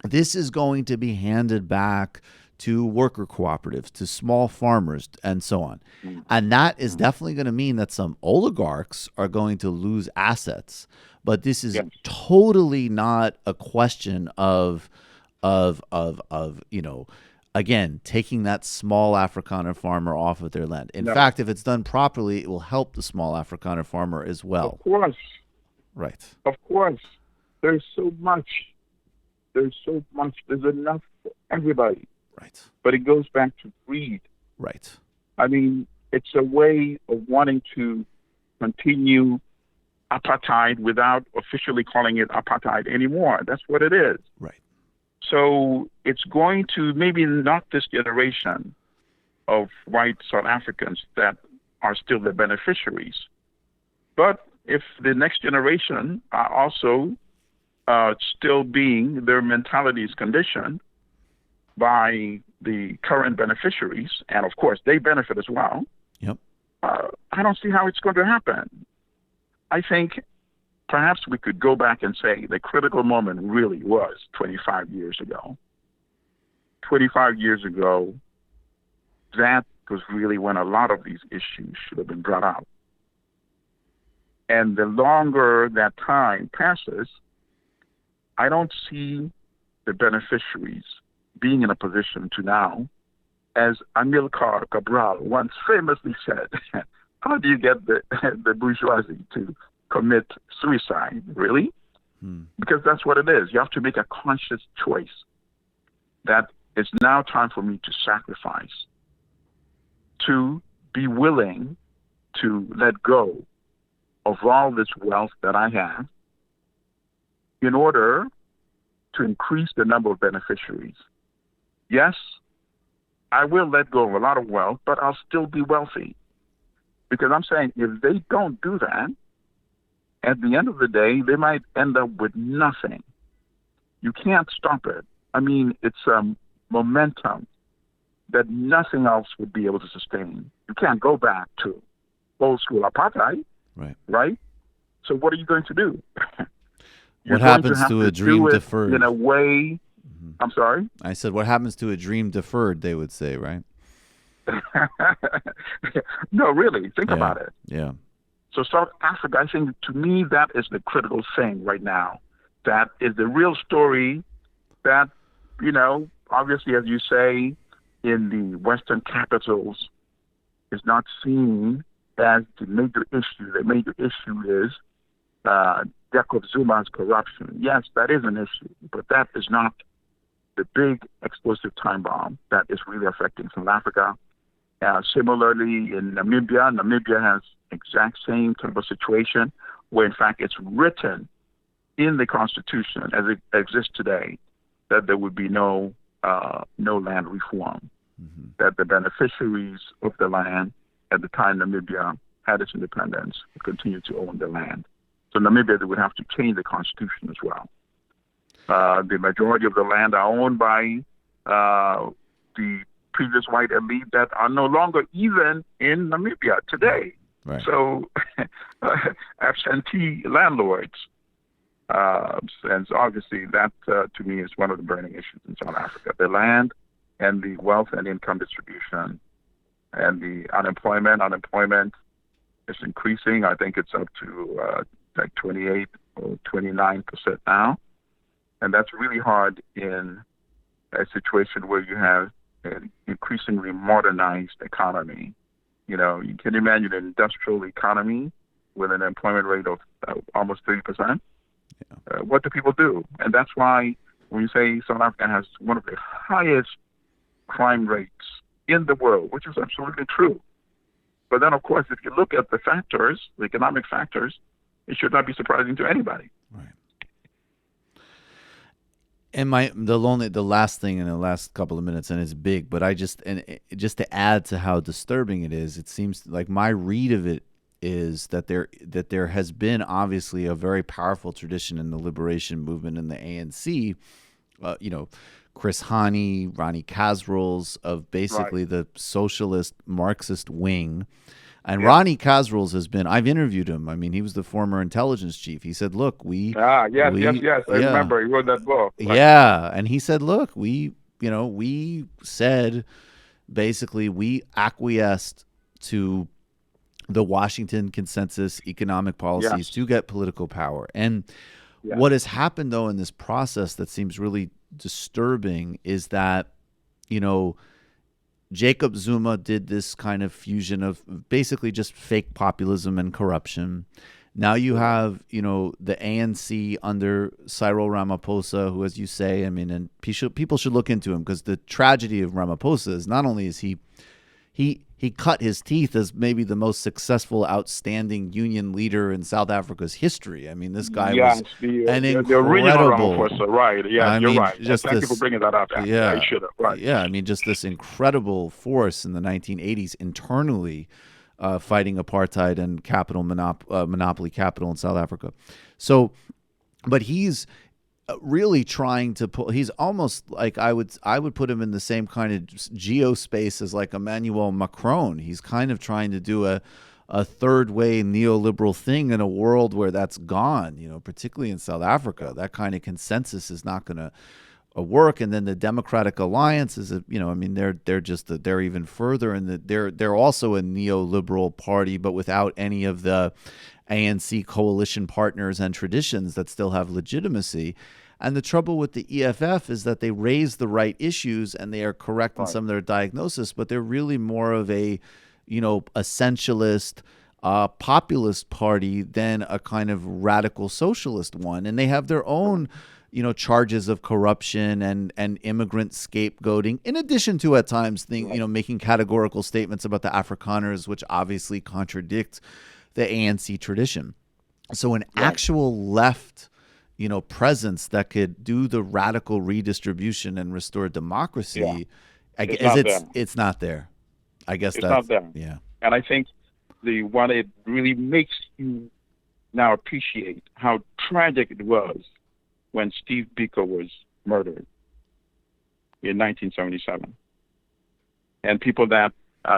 this is going to be handed back to worker cooperatives, to small farmers, and so on. And that is definitely going to mean that some oligarchs are going to lose assets. But this is totally not a question of again, taking that small Afrikaner farmer off of their land. In fact, if it's done properly, it will help the small Afrikaner farmer as well. Of course. Right. Of course. There's so much. There's enough for everybody. Right. But it goes back to greed. Right. I mean, it's a way of wanting to continue apartheid without officially calling it apartheid anymore. That's what it is. Right. So it's going to maybe not this generation of white South Africans that are still the beneficiaries, but if the next generation are also still being, their mentality is conditioned by the current beneficiaries, and of course they benefit as well. Yep. I don't see how it's going to happen. I think perhaps we could go back and say the critical moment really was 25 years ago. 25 years ago, that was really when a lot of these issues should have been brought out. And the longer that time passes, I don't see the beneficiaries being in a position to now, as Amilcar Cabral once famously said, how do you get the the bourgeoisie to commit suicide? Really? Because that's what it is. You have to make a conscious choice that it's now time for me to sacrifice, to be willing to let go of all this wealth that I have in order to increase the number of beneficiaries. Yes, I will let go of a lot of wealth, but I'll still be wealthy. Because I'm saying if they don't do that, at the end of the day, they might end up with nothing. You can't stop it. I mean, it's momentum that nothing else would be able to sustain. You can't go back to old school apartheid, right? So what are you going to do? What happens to a dream deferred? In a way, I'm sorry? I said, what happens to a dream deferred, they would say, right? No, really, think about it. Yeah. So South Africa, I think, to me, that is the critical thing right now. That is the real story that, you know, obviously, as you say, in the Western capitals, is not seen as the major issue. The major issue is Jacob Zuma's corruption. Yes, that is an issue, but that is not the big explosive time bomb that is really affecting South Africa. Similarly, in Namibia has exact same type of situation where, in fact, it's written in the Constitution as it exists today that there would be no land reform, that the beneficiaries of the land at the time Namibia had its independence would continue to own the land. So Namibia, they would have to change the Constitution as well. The majority of the land are owned by the previous white elite that are no longer even in Namibia today. Right. So absentee landlords. And so obviously that, to me, is one of the burning issues in South Africa. The land and the wealth and income distribution and the unemployment. Unemployment is increasing. I think it's up to like 28 or 29% now. And that's really hard in a situation where you have an increasingly modernized economy. You know, you can imagine an industrial economy with an employment rate of almost 30%. What do people do? And that's why when you say South Africa has one of the highest crime rates in the world, which is absolutely true. But then, of course, if you look at the factors, the economic factors, it should not be surprising to anybody. Right. And the last thing in the last couple of minutes, and it's big, but just to add to how disturbing it is, it seems like my read of it is that there has been obviously a very powerful tradition in the liberation movement in the ANC, Chris Hani, Ronnie Kasrils, of basically the socialist Marxist wing. And Ronnie Kasrils has been, I've interviewed him. I mean, he was the former intelligence chief. He said, look, yes. I remember he wrote that book. Right? Yeah. And he said, look, we said basically we acquiesced to the Washington consensus economic policies to get political power. And what has happened, though, in this process that seems really disturbing is that, Jacob Zuma did this kind of fusion of basically just fake populism and corruption. Now you have, the ANC under Cyril Ramaphosa, who, as you say, I mean, and people should look into him, because the tragedy of Ramaphosa is not only is he cut his teeth as maybe the most successful, outstanding union leader in South Africa's history. I mean, this guy was an incredible. The original Ramaphosa, right? Yeah, you're right. Thank you for bringing that up. Yeah, I should have. Right. Yeah, I mean, just this incredible force in the 1980s internally fighting apartheid and capital monopoly capital in South Africa. So, but he's really trying to pull. He's almost like I would put him in the same kind of geospace as like Emmanuel Macron. He's kind of trying to do a third way neoliberal thing in a world where that's gone. Particularly in South Africa, that kind of consensus is not going to work. And then the Democratic Alliance is they're even further, and they're also a neoliberal party, but without any of the ANC coalition partners and traditions that still have legitimacy. And the trouble with the EFF is that they raise the right issues and they are correct in some of their diagnosis, but they're really more of a essentialist, populist party than a kind of radical socialist one. And they have their own, charges of corruption and immigrant scapegoating, in addition to at times making categorical statements about the Afrikaners, which obviously contradict the ANC tradition. So an actual left, presence that could do the radical redistribution and restore democracy, it's not there. I guess it's that's not there. Yeah. And I think what it really makes you now appreciate how tragic it was when Steve Biko was murdered in 1977. And people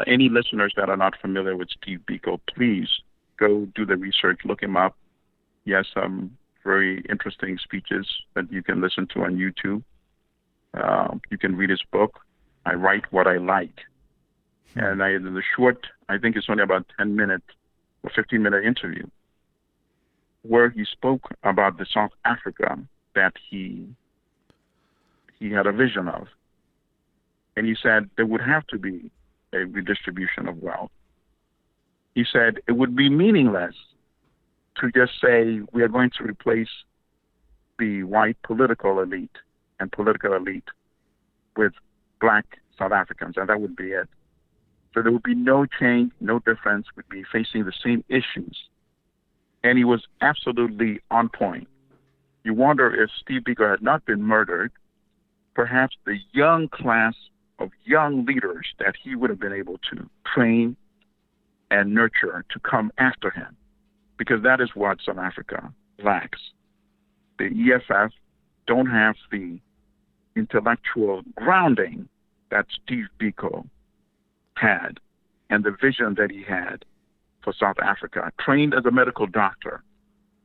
any listeners that are not familiar with Steve Biko, please go do the research, look him up. He has some very interesting speeches that you can listen to on YouTube. You can read his book, I Write What I Like. And the short, I think it's only about 10-minute or 15-minute interview where he spoke about the South Africa that he had a vision of. And he said there would have to be a redistribution of wealth. He said it would be meaningless to just say we are going to replace the white political elite with black South Africans, and that would be it. So there would be no change, no difference. We'd be facing the same issues. And he was absolutely on point. You wonder if Steve Biko had not been murdered, perhaps the young class of young leaders that he would have been able to train and nurture to come after him, because that is what South Africa lacks. The EFF don't have the intellectual grounding that Steve Biko had and the vision that he had for South Africa. Trained as a medical doctor,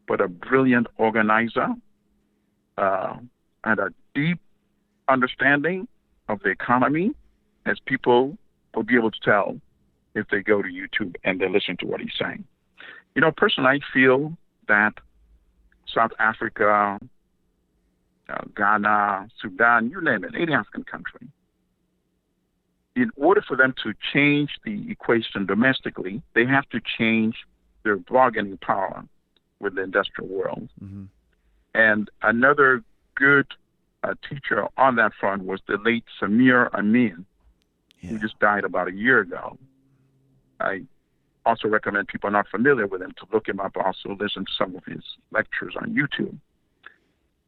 but a brilliant organizer, had a deep understanding of the economy, as people will be able to tell if they go to YouTube and they listen to what he's saying. Personally, I feel that South Africa, Ghana, Sudan, you name it, any African country, in order for them to change the equation domestically, they have to change their bargaining power with the industrial world. Mm-hmm. And another good teacher on that front was the late Samir Amin, who just died about a year ago. I also recommend people not familiar with him to look him up, also listen to some of his lectures on YouTube.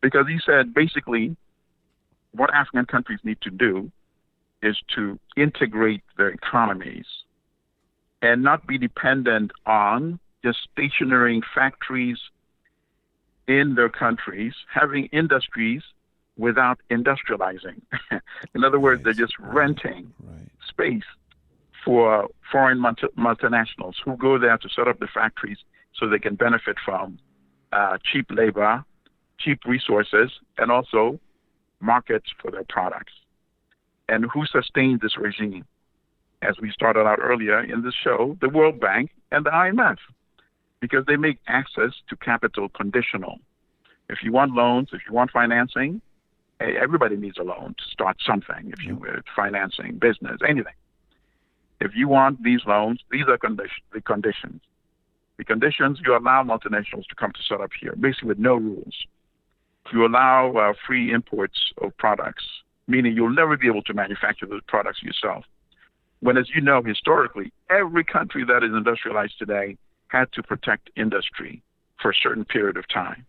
Because he said basically what African countries need to do is to integrate their economies and not be dependent on just stationary factories in their countries, having industries without industrializing. In other words, they're just renting space for foreign multinationals who go there to set up the factories so they can benefit from cheap labor, cheap resources, and also markets for their products. And who sustains this regime? As we started out earlier in this show, the World Bank and the IMF, because they make access to capital conditional. If you want loans, if you want financing, everybody needs a loan to start something. If you were financing business, anything. If you want these loans, these are the conditions. The conditions, you allow multinationals to come to set up here, basically with no rules. You allow free imports of products, meaning you'll never be able to manufacture those products yourself. When, as you know, historically, every country that is industrialized today had to protect industry for a certain period of time.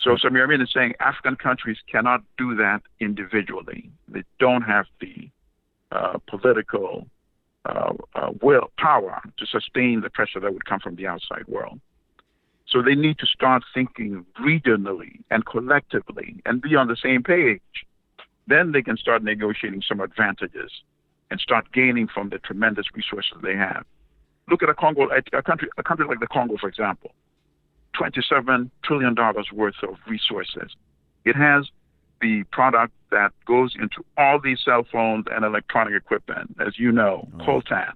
So Samir Amin is saying African countries cannot do that individually. They don't have the political power to sustain the pressure that would come from the outside world. So they need to start thinking regionally and collectively and be on the same page. Then they can start negotiating some advantages and start gaining from the tremendous resources they have. Look at a country like the Congo, for example. $27 trillion worth of resources. It has the product that goes into all these cell phones and electronic equipment, as you know, coltan.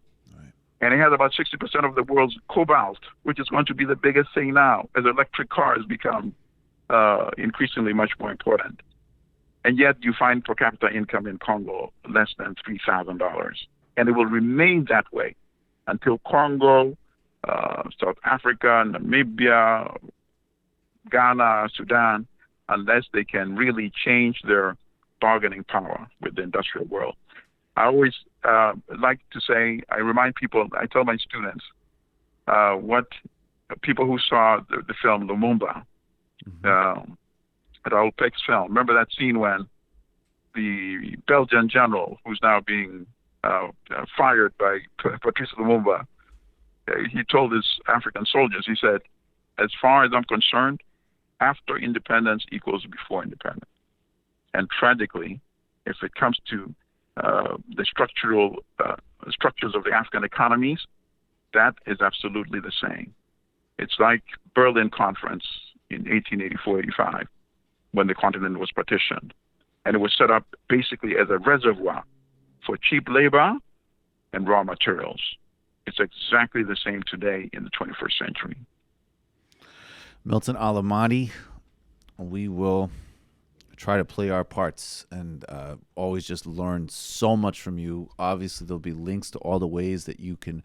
And it has about 60% of the world's cobalt, which is going to be the biggest thing now as electric cars become increasingly much more important. And yet you find per capita income in Congo less than $3,000. And it will remain that way until Congo, South Africa, Namibia, Ghana, Sudan, unless they can really change their bargaining power with the industrial world. I always like to say, I remind people, I tell my students, what people who saw the film Lumumba, Raoul Peck's film, remember that scene when the Belgian general, who's now being fired by Patrice Lumumba, he told his African soldiers, he said, as far as I'm concerned, after independence equals before independence. And tragically, if it comes to the structural structures of the African economies, that is absolutely the same. It's like Berlin Conference in 1884-85, when the continent was partitioned. And it was set up basically as a reservoir for cheap labor and raw materials. It's exactly the same today in the 21st century. Milton Allimadi, we will try to play our parts and always just learn so much from you. Obviously, there'll be links to all the ways that you can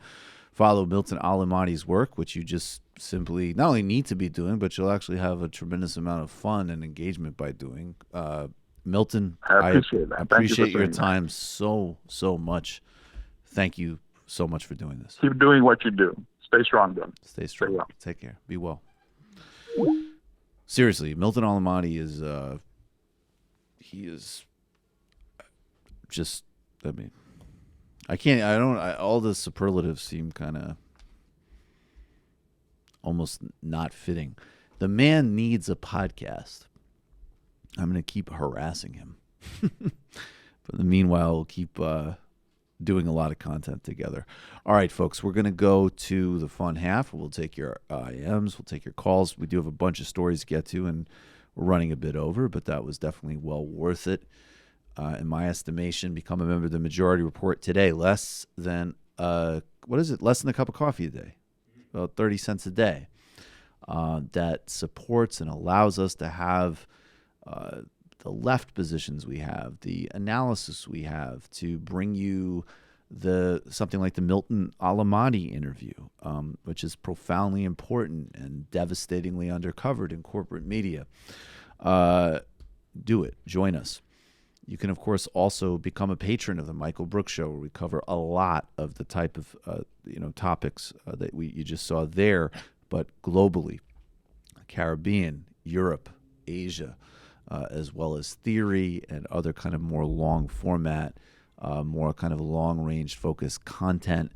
follow Milton Allimadi's work, which you just simply not only need to be doing, but you'll actually have a tremendous amount of fun and engagement by doing. Milton, I appreciate your time so much. Thank you so much for doing this. Keep doing what you do. Stay strong, then. Stay strong. Well. Take care. Be well. Seriously, Milton Allimadi is he is just, I mean, all the superlatives seem kind of almost not fitting. The man needs a podcast. I'm going to keep harassing him. But in the meanwhile, we'll keep doing a lot of content together. All right, folks, we're going to go to the fun half. We'll take your IMs. We'll take your calls. We do have a bunch of stories to get to, and we're running a bit over, but that was definitely well worth it. In my estimation, become a member of the Majority Report today. Less than, less than a cup of coffee a day. About 30 cents a day. That supports and allows us to have the left positions we have, the analysis we have, to bring you something like the Milton Allimadi interview, which is profoundly important and devastatingly undercovered in corporate media. Do it. Join us. You can, of course, also become a patron of the Michael Brooks Show, where we cover a lot of the type of topics that you just saw there, but globally, Caribbean, Europe, Asia, as well as theory and other kind of more long format, more kind of long-range focused content.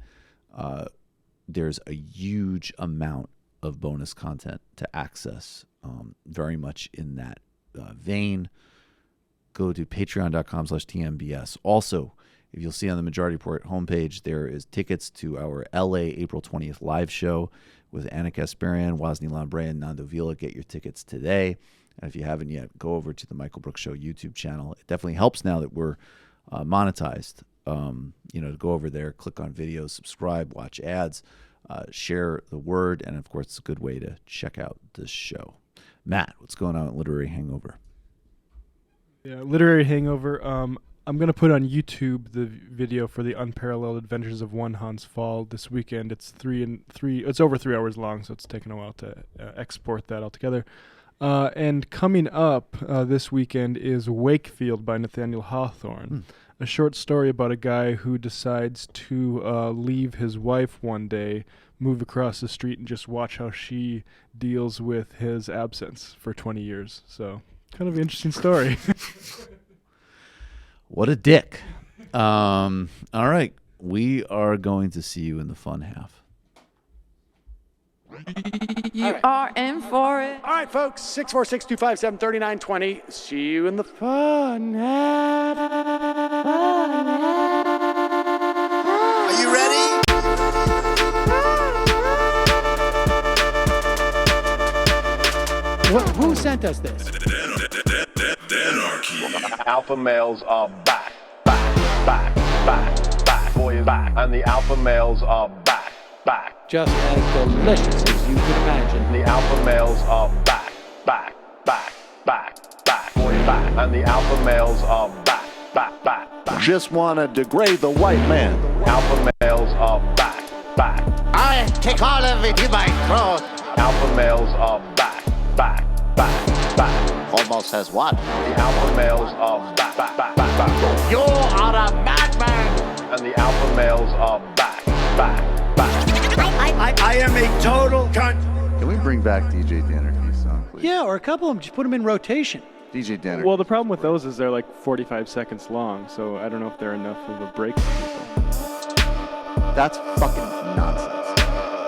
There's a huge amount of bonus content to access, very much in that vein. Go to patreon.com/TMBS. Also, if you'll see on the Majority Report homepage, there is tickets to our LA April 20th live show with Ana Kasparian, Wosny, Lambre, and Nando, Vila. Get your tickets today. And if you haven't yet, go over to the Michael Brooks Show YouTube channel. It definitely helps now that we're monetized. To go over there, click on videos, subscribe, watch ads, share the word, and of course, it's a good way to check out this show. Matt, what's going on at Literary Hangover? Yeah, Literary Hangover. I'm going to put on YouTube the video for the Unparalleled Adventures of One Hans Fall this weekend. It's It's over 3 hours long, so it's taken a while to export that all together. And coming up this weekend is Wakefield by Nathaniel Hawthorne, a short story about a guy who decides to leave his wife one day, move across the street, and just watch how she deals with his absence for 20 years. So, kind of an interesting story. What a dick. All right. We are going to see you in the fun half. You are in for it. All right, folks, 646-257-3920. See you in the fun half. Are you ready? Who sent us this? Alpha males are back, boy is back, and the alpha males are back. Just as delicious as you could imagine. The alpha males are back, boy is back, and the alpha males are back. Just wanna degrade the white man. Alpha males are back, back. I take all of it in my throat. Alpha males are back. Almost has what? The alpha males are back. You are a madman. And the alpha males are back. I am a total cunt. Can we bring back DJ Danerky's song, please? Yeah, or a couple of them. Just put them in rotation. DJ Danerky. Well, the problem with those is they're like 45 seconds long, so I don't know if they're enough of a break for people. That's fucking nonsense.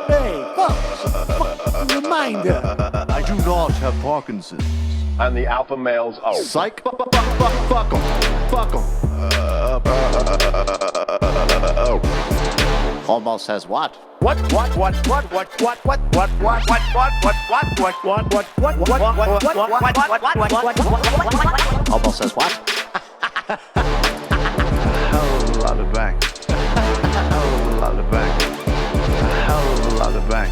Hey, folks, reminder. I do not have Parkinson's. And the alpha males are Psych. Fuck 'em. Almost has what? Almost has what? Hell of a lot of bank. Hell of a lot of bank. Hell of a lot of bank.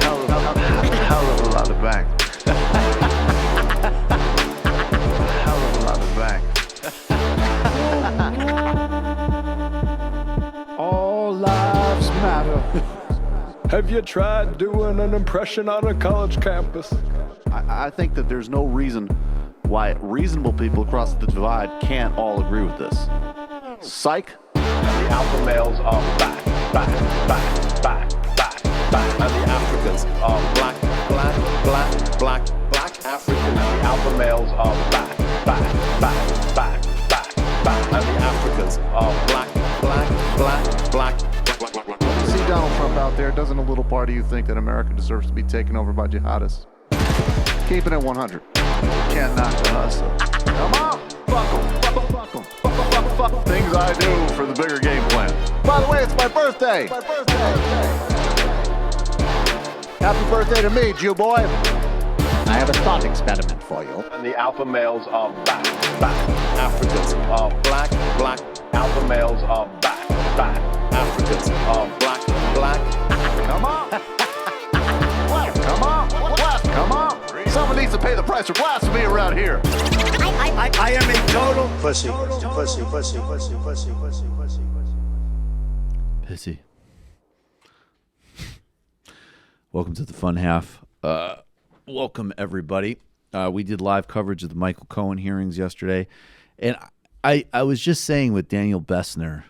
Hell of a lot of bank. Hell of a lot of bank. All lives matter. Have you tried doing an impression on a college campus? I think that there's no reason why reasonable people across the divide can't all agree with this. Psych. And the alpha males are back. And the Africans are black African. And the alpha males are back. And the Africans are black. You see Donald Trump out there, doesn't a little part of you think that America deserves to be taken over by jihadists? Keeping it 100. Can't knock the hustle. Come on! Fuck 'em. Fuck things I do for the bigger game plan. By the way, it's my birthday! Happy birthday to me, Jew boy! I have a thought experiment for you. And the alpha males are back. Africans are black. Alpha males are back. Africans are black. Come on! Come on! Someone needs to pay the price for blasphemy around here. I am a total pussy. Pissy. Welcome to the fun half. Welcome, everybody. We did live coverage of the Michael Cohen hearings yesterday. And I was just saying with Daniel Bessner,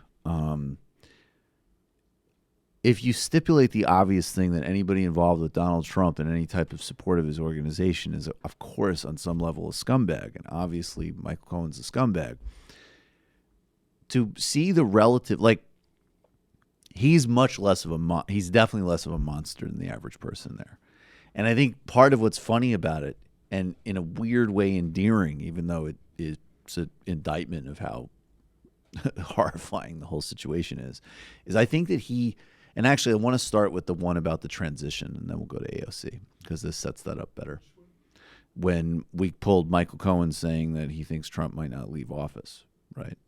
if you stipulate the obvious thing that anybody involved with Donald Trump and any type of support of his organization is, of course, on some level a scumbag, and obviously Michael Cohen's a scumbag, to see the relative, like, he's much less of he's definitely less of a monster than the average person there. And I think part of what's funny about it, and in a weird way endearing, even though it is an indictment of how horrifying the whole situation is I think that he, and actually I want to start with the one about the transition, and then we'll go to AOC, because this sets that up better. When we pulled Michael Cohen saying that he thinks Trump might not leave office, right?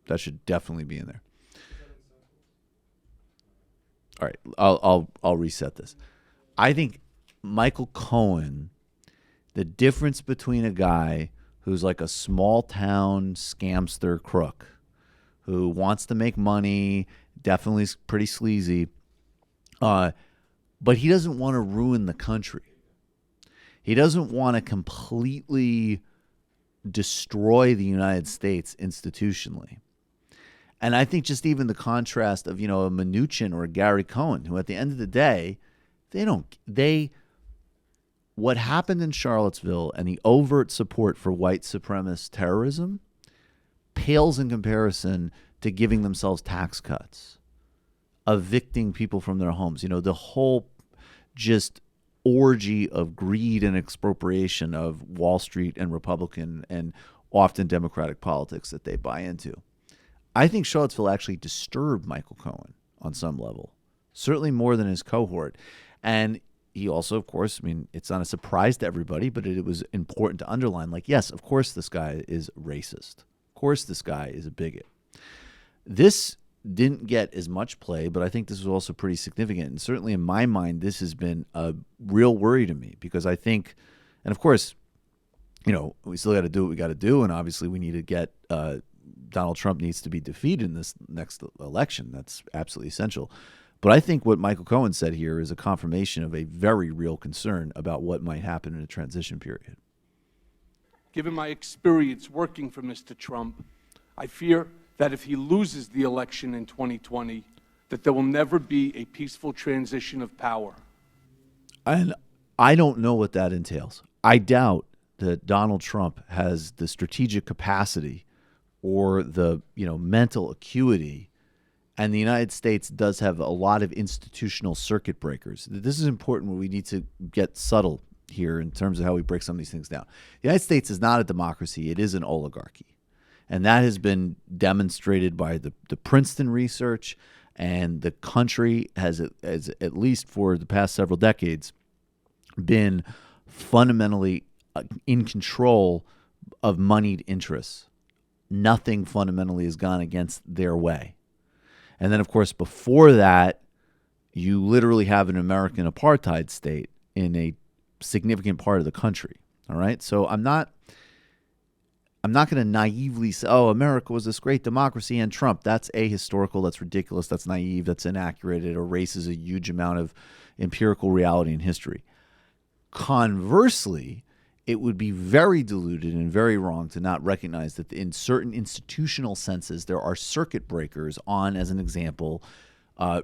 That should definitely be in there. All right, I'll reset this. I think Michael Cohen, the difference between a guy who's like a small town scamster crook who wants to make money, definitely pretty sleazy, but he doesn't want to ruin the country. He doesn't want to completely destroy the United States institutionally. And I think just even the contrast of, a Mnuchin or a Gary Cohen, who at the end of the day, what happened in Charlottesville and the overt support for white supremacist terrorism pales in comparison to giving themselves tax cuts, evicting people from their homes. The whole just orgy of greed and expropriation of Wall Street and Republican and often Democratic politics that they buy into. I think Charlottesville actually disturbed Michael Cohen on some level, certainly more than his cohort. And he also, of course, it's not a surprise to everybody, but it was important to underline, yes, of course this guy is racist. Of course this guy is a bigot. This didn't get as much play, but I think this was also pretty significant. And certainly in my mind, this has been a real worry to me, because I think, and of course, we still got to do what we got to do. And obviously we need to get Donald Trump needs to be defeated in this next election. That's absolutely essential. But I think what Michael Cohen said here is a confirmation of a very real concern about what might happen in a transition period. Given my experience working for Mr. Trump, I fear that if he loses the election in 2020, that there will never be a peaceful transition of power. And I don't know what that entails. I doubt that Donald Trump has the strategic capacity or the mental acuity. And the United States does have a lot of institutional circuit breakers. This is important. We need to get subtle here in terms of how we break some of these things down. The United States is not a democracy. It is an oligarchy. And that has been demonstrated by the Princeton research. And the country has, at least for the past several decades, been fundamentally in control of moneyed interests. Nothing fundamentally has gone against their way. And then, of course, before that, you literally have an American apartheid state in a significant part of the country. All right. So I'm not going to naively say, oh, America was this great democracy and Trump. That's ahistorical. That's ridiculous. That's naive. That's inaccurate. It erases a huge amount of empirical reality and history. Conversely, it would be very diluted and very wrong to not recognize that in certain institutional senses, there are circuit breakers on, as an example,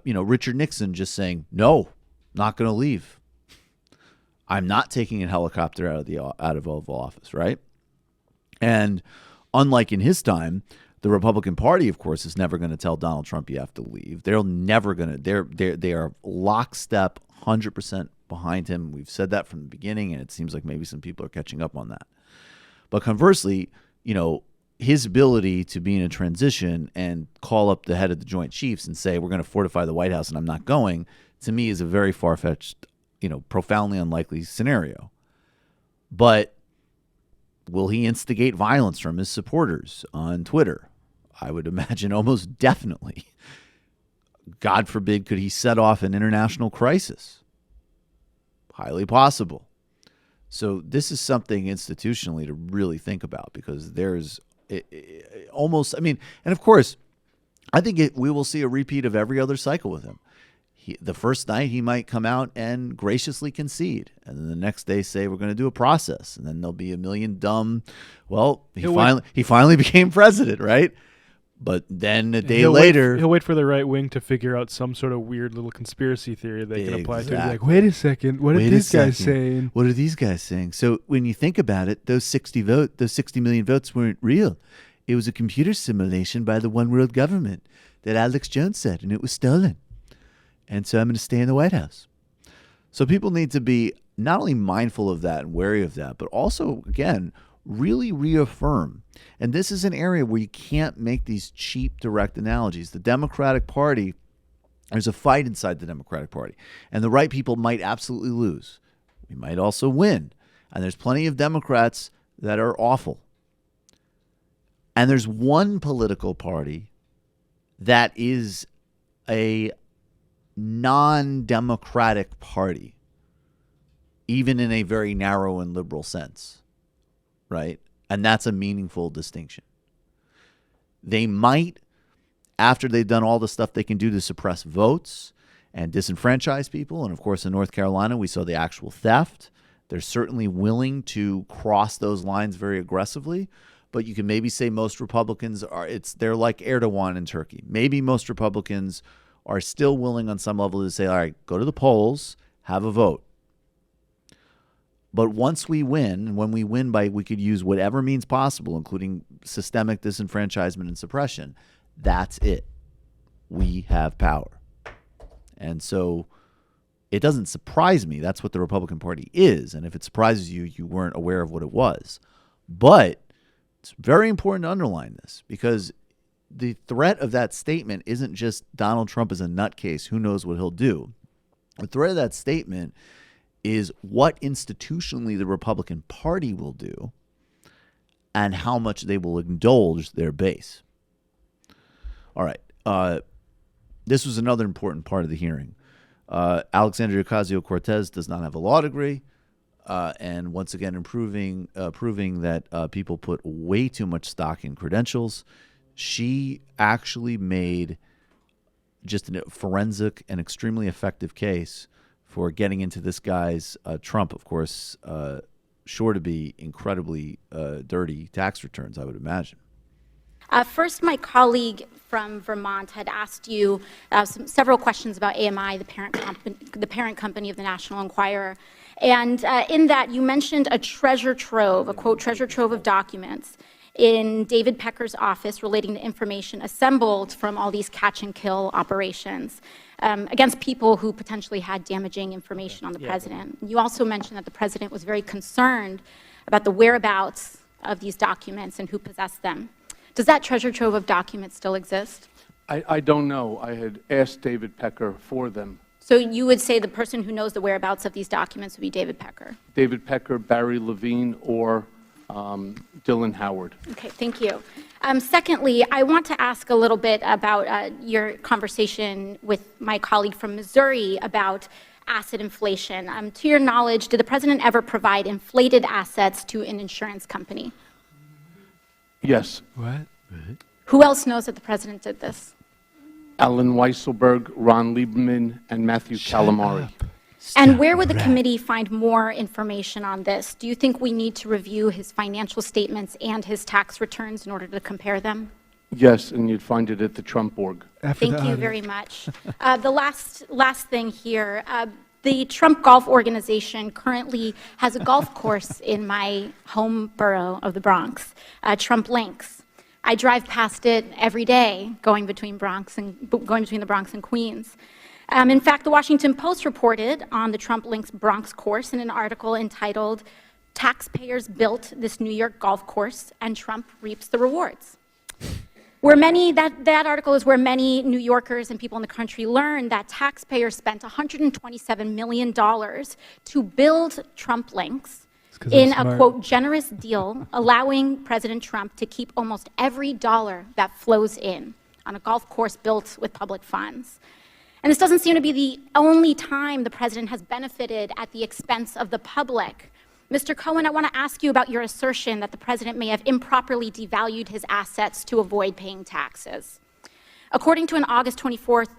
Richard Nixon just saying, no, not going to leave. I'm not taking a helicopter out of Oval Office, right? And unlike in his time, the Republican Party, of course, is never going to tell Donald Trump you have to leave. They're never going to. They are lockstep, 100% behind him. We've said that from the beginning, and it seems like maybe some people are catching up on that. But conversely, his ability to be in a transition and call up the head of the Joint Chiefs and say, we're going to fortify the White House and I'm not going, to me is a very far-fetched, profoundly unlikely scenario. But will he instigate violence from his supporters on Twitter? I would imagine almost definitely. God forbid, could he set off an international crisis? Highly possible. So this is something institutionally to really think about, because there's almost, and of course, I think we will see a repeat of every other cycle with him. The first night he might come out and graciously concede, and then the next day say we're going to do a process, and then there'll be a million dumb. Well, he finally became president, right? But then a day later, he'll wait for the right wing to figure out some sort of weird little conspiracy theory they can apply to it. He's like, wait a second, what are these guys saying? What are these guys saying? So when you think about it, those 60 million votes weren't real. It was a computer simulation by the one world government that Alex Jones said, and it was stolen. And so I'm going to stay in the White House. So people need to be not only mindful of that and wary of that, but also, again, really reaffirm. And this is an area where you can't make these cheap, direct analogies. The Democratic Party, there's a fight inside the Democratic Party, and the right people might absolutely lose. We might also win. And there's plenty of Democrats that are awful. And there's one political party that is a non-democratic party, even in a very narrow and liberal sense, right? And that's a meaningful distinction. They might, after they've done all the stuff they can do to suppress votes and disenfranchise people, and of course in North Carolina we saw the actual theft, they're certainly willing to cross those lines very aggressively. But you can maybe say most Republicans they're like Erdogan in Turkey. Maybe most Republicans are still willing on some level to say, all right, go to the polls, have a vote. But once we win, and when we win we could use whatever means possible, including systemic disenfranchisement and suppression, that's it. We have power. And so it doesn't surprise me. That's what the Republican Party is. And if it surprises you, you weren't aware of what it was. But it's very important to underline this, because the threat of that statement isn't just Donald Trump is a nutcase, who knows what he'll do. The threat of that statement is what institutionally the Republican Party will do and how much they will indulge their base. All right. This was another important part of the hearing. Alexandria Ocasio-Cortez does not have a law degree. And once again, proving that people put way too much stock in credentials. she actually made just a forensic and extremely effective case for getting into this guy's Trump, of course, sure to be incredibly dirty tax returns, I would imagine. First, my colleague from Vermont had asked you several questions about AMI, the parent company of the National Enquirer. And in that, you mentioned a treasure trove, a quote, treasure trove of documents in David Pecker's office relating to information assembled from all these catch and kill operations against people who potentially had damaging information on the president. You also mentioned that the president was very concerned about the whereabouts of these documents and who possessed them. Does that treasure trove of documents still exist? I don't know. I had asked David Pecker for them. So you would say the person who knows the whereabouts of these documents would be David Pecker? David Pecker, Barry Levine, or Dylan Howard. Okay, thank you. Secondly, I want to ask a little bit about your conversation with my colleague from Missouri about asset inflation. To your knowledge, did the president ever provide inflated assets to an insurance company? Yes. What? Who else knows that the president did this? Alan Weisselberg, Ron Lieberman, and Matthew Calamari. And where would the committee find more information on this? Do you think we need to review his financial statements and his tax returns in order to compare them? Yes, and you'd find it at the Trump org. Thank you very much. The last thing here, the Trump Golf Organization currently has a golf course in my home borough of the Bronx, Trump Links. I drive past it every day, going between the Bronx and Queens. In fact, the Washington Post reported on the Trump Links Bronx course in an article entitled, "Taxpayers Built This New York Golf Course and Trump Reaps the Rewards." That article is where many New Yorkers and people in the country learned that taxpayers spent $127 million to build Trump Links in a, quote, generous deal, allowing President Trump to keep almost every dollar that flows in on a golf course built with public funds. And this doesn't seem to be the only time the president has benefited at the expense of the public. Mr. Cohen, I want to ask you about your assertion that the president may have improperly devalued his assets to avoid paying taxes. According to an August 21st,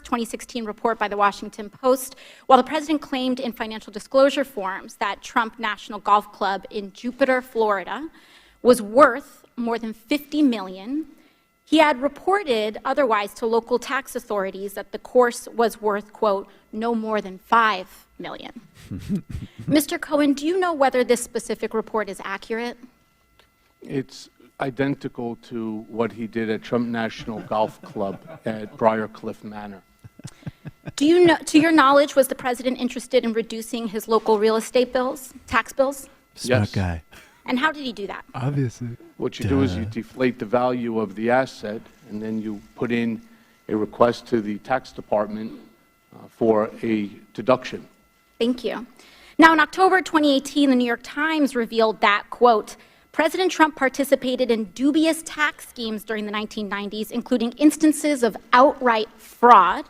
2016 report by the Washington Post, while the president claimed in financial disclosure forms that Trump National Golf Club in Jupiter, Florida, was worth more than $50 million, he had reported otherwise to local tax authorities that the course was worth, quote, no more than $5 million. Mr. Cohen, do you know whether this specific report is accurate? It's identical to what he did at Trump National Golf Club at Briarcliff Manor. Do you know, to your knowledge, was the president interested in reducing his local real estate bills, tax bills? Smart guy. And how did he do that? Obviously. What you do is you deflate the value of the asset, and then you put in a request to the tax department for a deduction. Thank you. Now, in October 2018, the New York Times revealed that, quote, President Trump participated in dubious tax schemes during the 1990s, including instances of outright fraud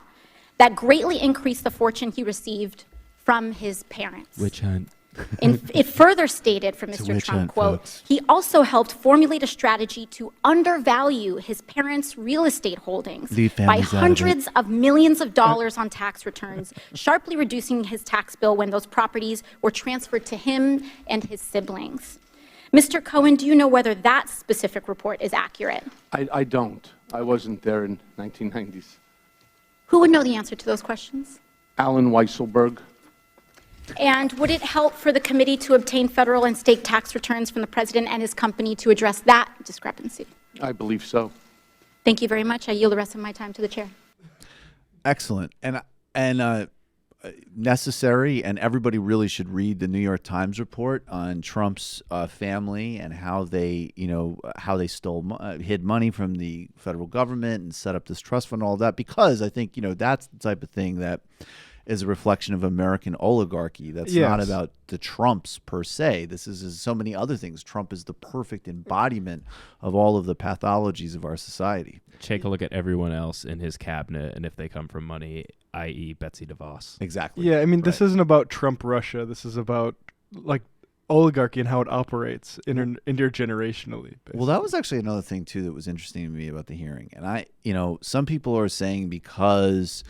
that greatly increased the fortune he received from his parents. Witch hunt. It further stated from Mr. Trump, quote, folks. He also helped formulate a strategy to undervalue his parents' real estate holdings by hundreds of millions of dollars on tax returns, sharply reducing his tax bill when those properties were transferred to him and his siblings. Mr. Cohen, do you know whether that specific report is accurate? I don't. I wasn't there in 1990s. Who would know the answer to those questions? Alan Weisselberg. And would it help for the committee to obtain federal and state tax returns from the president and his company to address that discrepancy? I believe so. Thank you very much. I yield the rest of my time to the chair. Excellent. And necessary, and everybody really should read the New York Times report on Trump's family and how they, how they hid money from the federal government and set up this trust fund and all that, because I think, that's the type of thing that is a reflection of American oligarchy. That's not about the Trumps per se. This is so many other things. Trump is the perfect embodiment of all of the pathologies of our society. Take a look at everyone else in his cabinet, and if they come from money, i.e. Betsy DeVos. Exactly. Yeah, I mean, this isn't about Trump Russia. This is about, oligarchy and how it operates intergenerationally. Basically. Well, that was actually another thing too that was interesting to me about the hearing. And some people are saying because,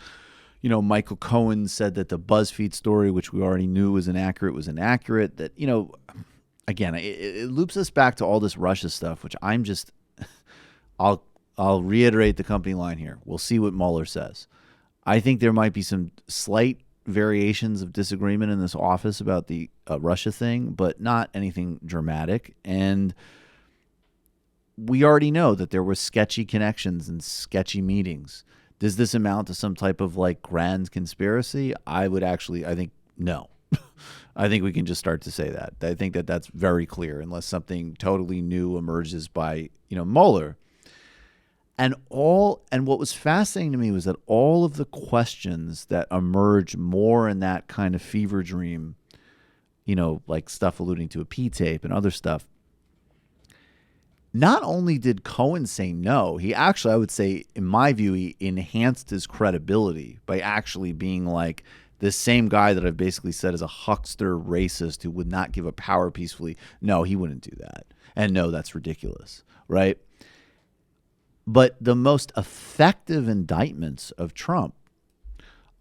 Michael Cohen said that the BuzzFeed story, which we already knew was inaccurate, that, again, it loops us back to all this Russia stuff, which I'll reiterate the company line here. We'll see what Mueller says. I think there might be some slight variations of disagreement in this office about the Russia thing, but not anything dramatic. And we already know that there were sketchy connections and sketchy meetings. Does this amount to some type of grand conspiracy? I think no. I think we can just start to say that. I think that that's very clear unless something totally new emerges by, Mueller. And what was fascinating to me was that all of the questions that emerged more in that kind of fever dream, like stuff alluding to a P-tape and other stuff, not only did Cohen say no, he actually, I would say, in my view, he enhanced his credibility by actually being like this same guy that I've basically said is a huckster racist who would not give a power peacefully. No, he wouldn't do that. And no, that's ridiculous, right? But the most effective indictments of Trump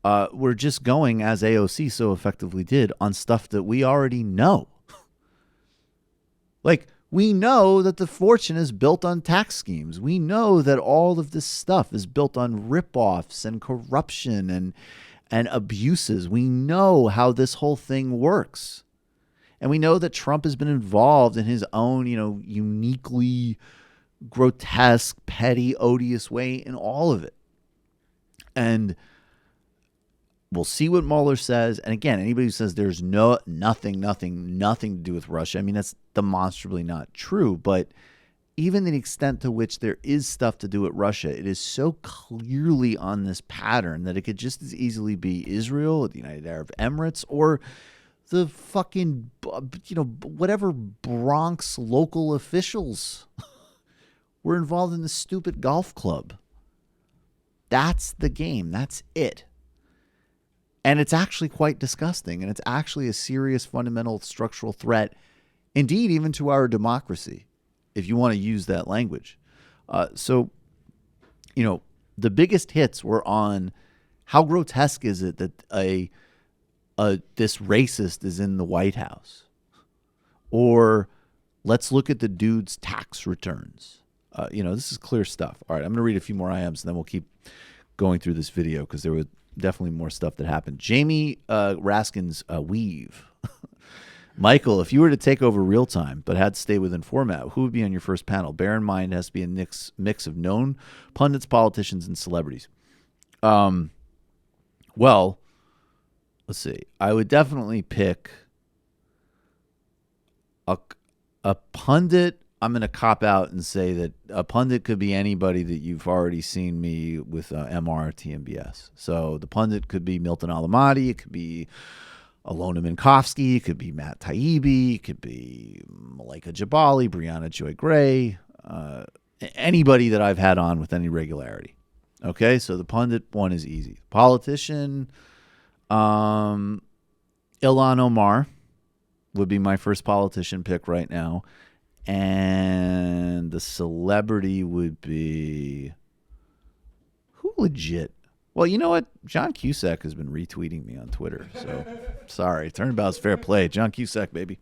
were just going, as AOC so effectively did, on stuff that we already know. We know that the fortune is built on tax schemes. We know that all of this stuff is built on ripoffs and corruption and abuses. We know how this whole thing works. And we know that Trump has been involved in his own, uniquely grotesque, petty, odious way in all of it. And we'll see what Mueller says. And again, anybody who says there's nothing to do with Russia, that's demonstrably not true. But even the extent to which there is stuff to do with Russia, it is so clearly on this pattern that it could just as easily be Israel, the United Arab Emirates, or the fucking, whatever Bronx local officials were involved in the stupid golf club. That's the game. That's it. And it's actually quite disgusting. And it's actually a serious fundamental structural threat, indeed, even to our democracy, if you want to use that language. So, the biggest hits were on how grotesque is it that this racist is in the White House? Or let's look at the dude's tax returns. This is clear stuff. All right, I'm going to read a few more IMs, and then we'll keep going through this video because there was definitely more stuff that happened. Jamie Raskin's Weave. Michael, if you were to take over Real Time but had to stay within format, who would be on your first panel? Bear in mind, it has to be a mix of known pundits, politicians, and celebrities. Well, let's see. I would definitely pick a pundit. I'm going to cop out and say that a pundit could be anybody that you've already seen me with MR TMBS. So the pundit could be Milton Allimadi. It could be Alona Minkowski. It could be Matt Taibbi. It could be Malika Jabali, Brianna Joy Gray, anybody that I've had on with any regularity. Okay, so the pundit one is easy. Politician, Ilhan Omar would be my first politician pick right now. And the celebrity would be who legit? Well, you know what? John Cusack has been retweeting me on Twitter. So sorry. Turnabout's fair play. John Cusack, baby.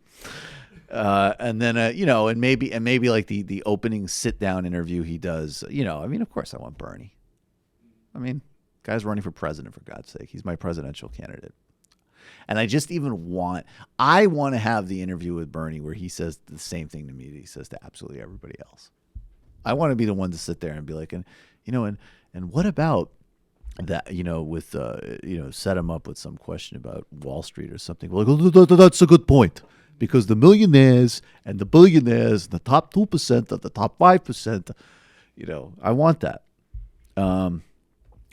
And then, and maybe like the opening sit down interview he does, of course I want Bernie. Guy's running for president, for God's sake. He's my presidential candidate. And I just want to have the interview with Bernie where he says the same thing to me that he says to absolutely everybody else. I want to be the one to sit there and be like, and what about that, with, set him up with some question about Wall Street or something. Like, that's a good point. Because the millionaires and the billionaires, the top 2% of the top 5%, I want that.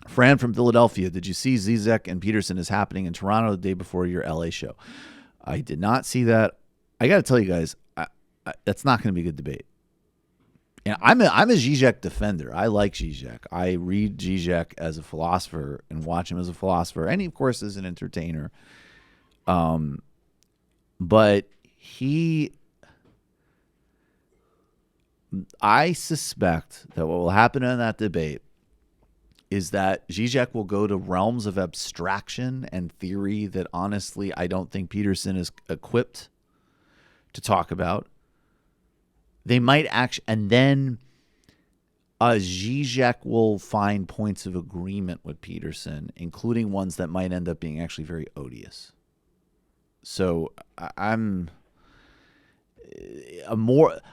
Fran from Philadelphia, did you see Zizek and Peterson is happening in Toronto the day before your LA show? I did not see that. I got to tell you guys, that's not going to be a good debate. And I'm a Zizek defender. I like Zizek. I read Zizek as a philosopher and watch him as a philosopher, and he, of course, is an entertainer. But I suspect that what will happen in that debate is that Zizek will go to realms of abstraction and theory that honestly I don't think Peterson is equipped to talk about. They might actually, and then Zizek will find points of agreement with Peterson, including ones that might end up being actually very odious. So I'm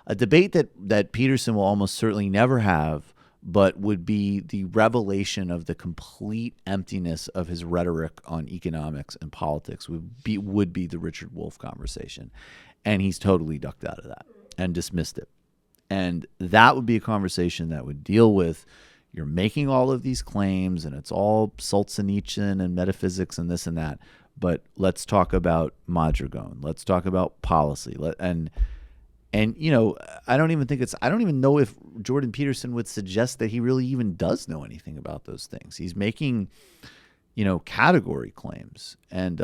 a debate that Peterson will almost certainly never have, but would be the revelation of the complete emptiness of his rhetoric on economics and politics would be the Richard Wolff conversation. And he's totally ducked out of that and dismissed it. And that would be a conversation that would deal with, you're making all of these claims and it's all Solzhenitsyn and metaphysics and this and that, but let's talk about Madragon. Let's talk about policy. And you know, I don't even know if Jordan Peterson would suggest that he really even does know anything about those things. He's making, you know, category claims. And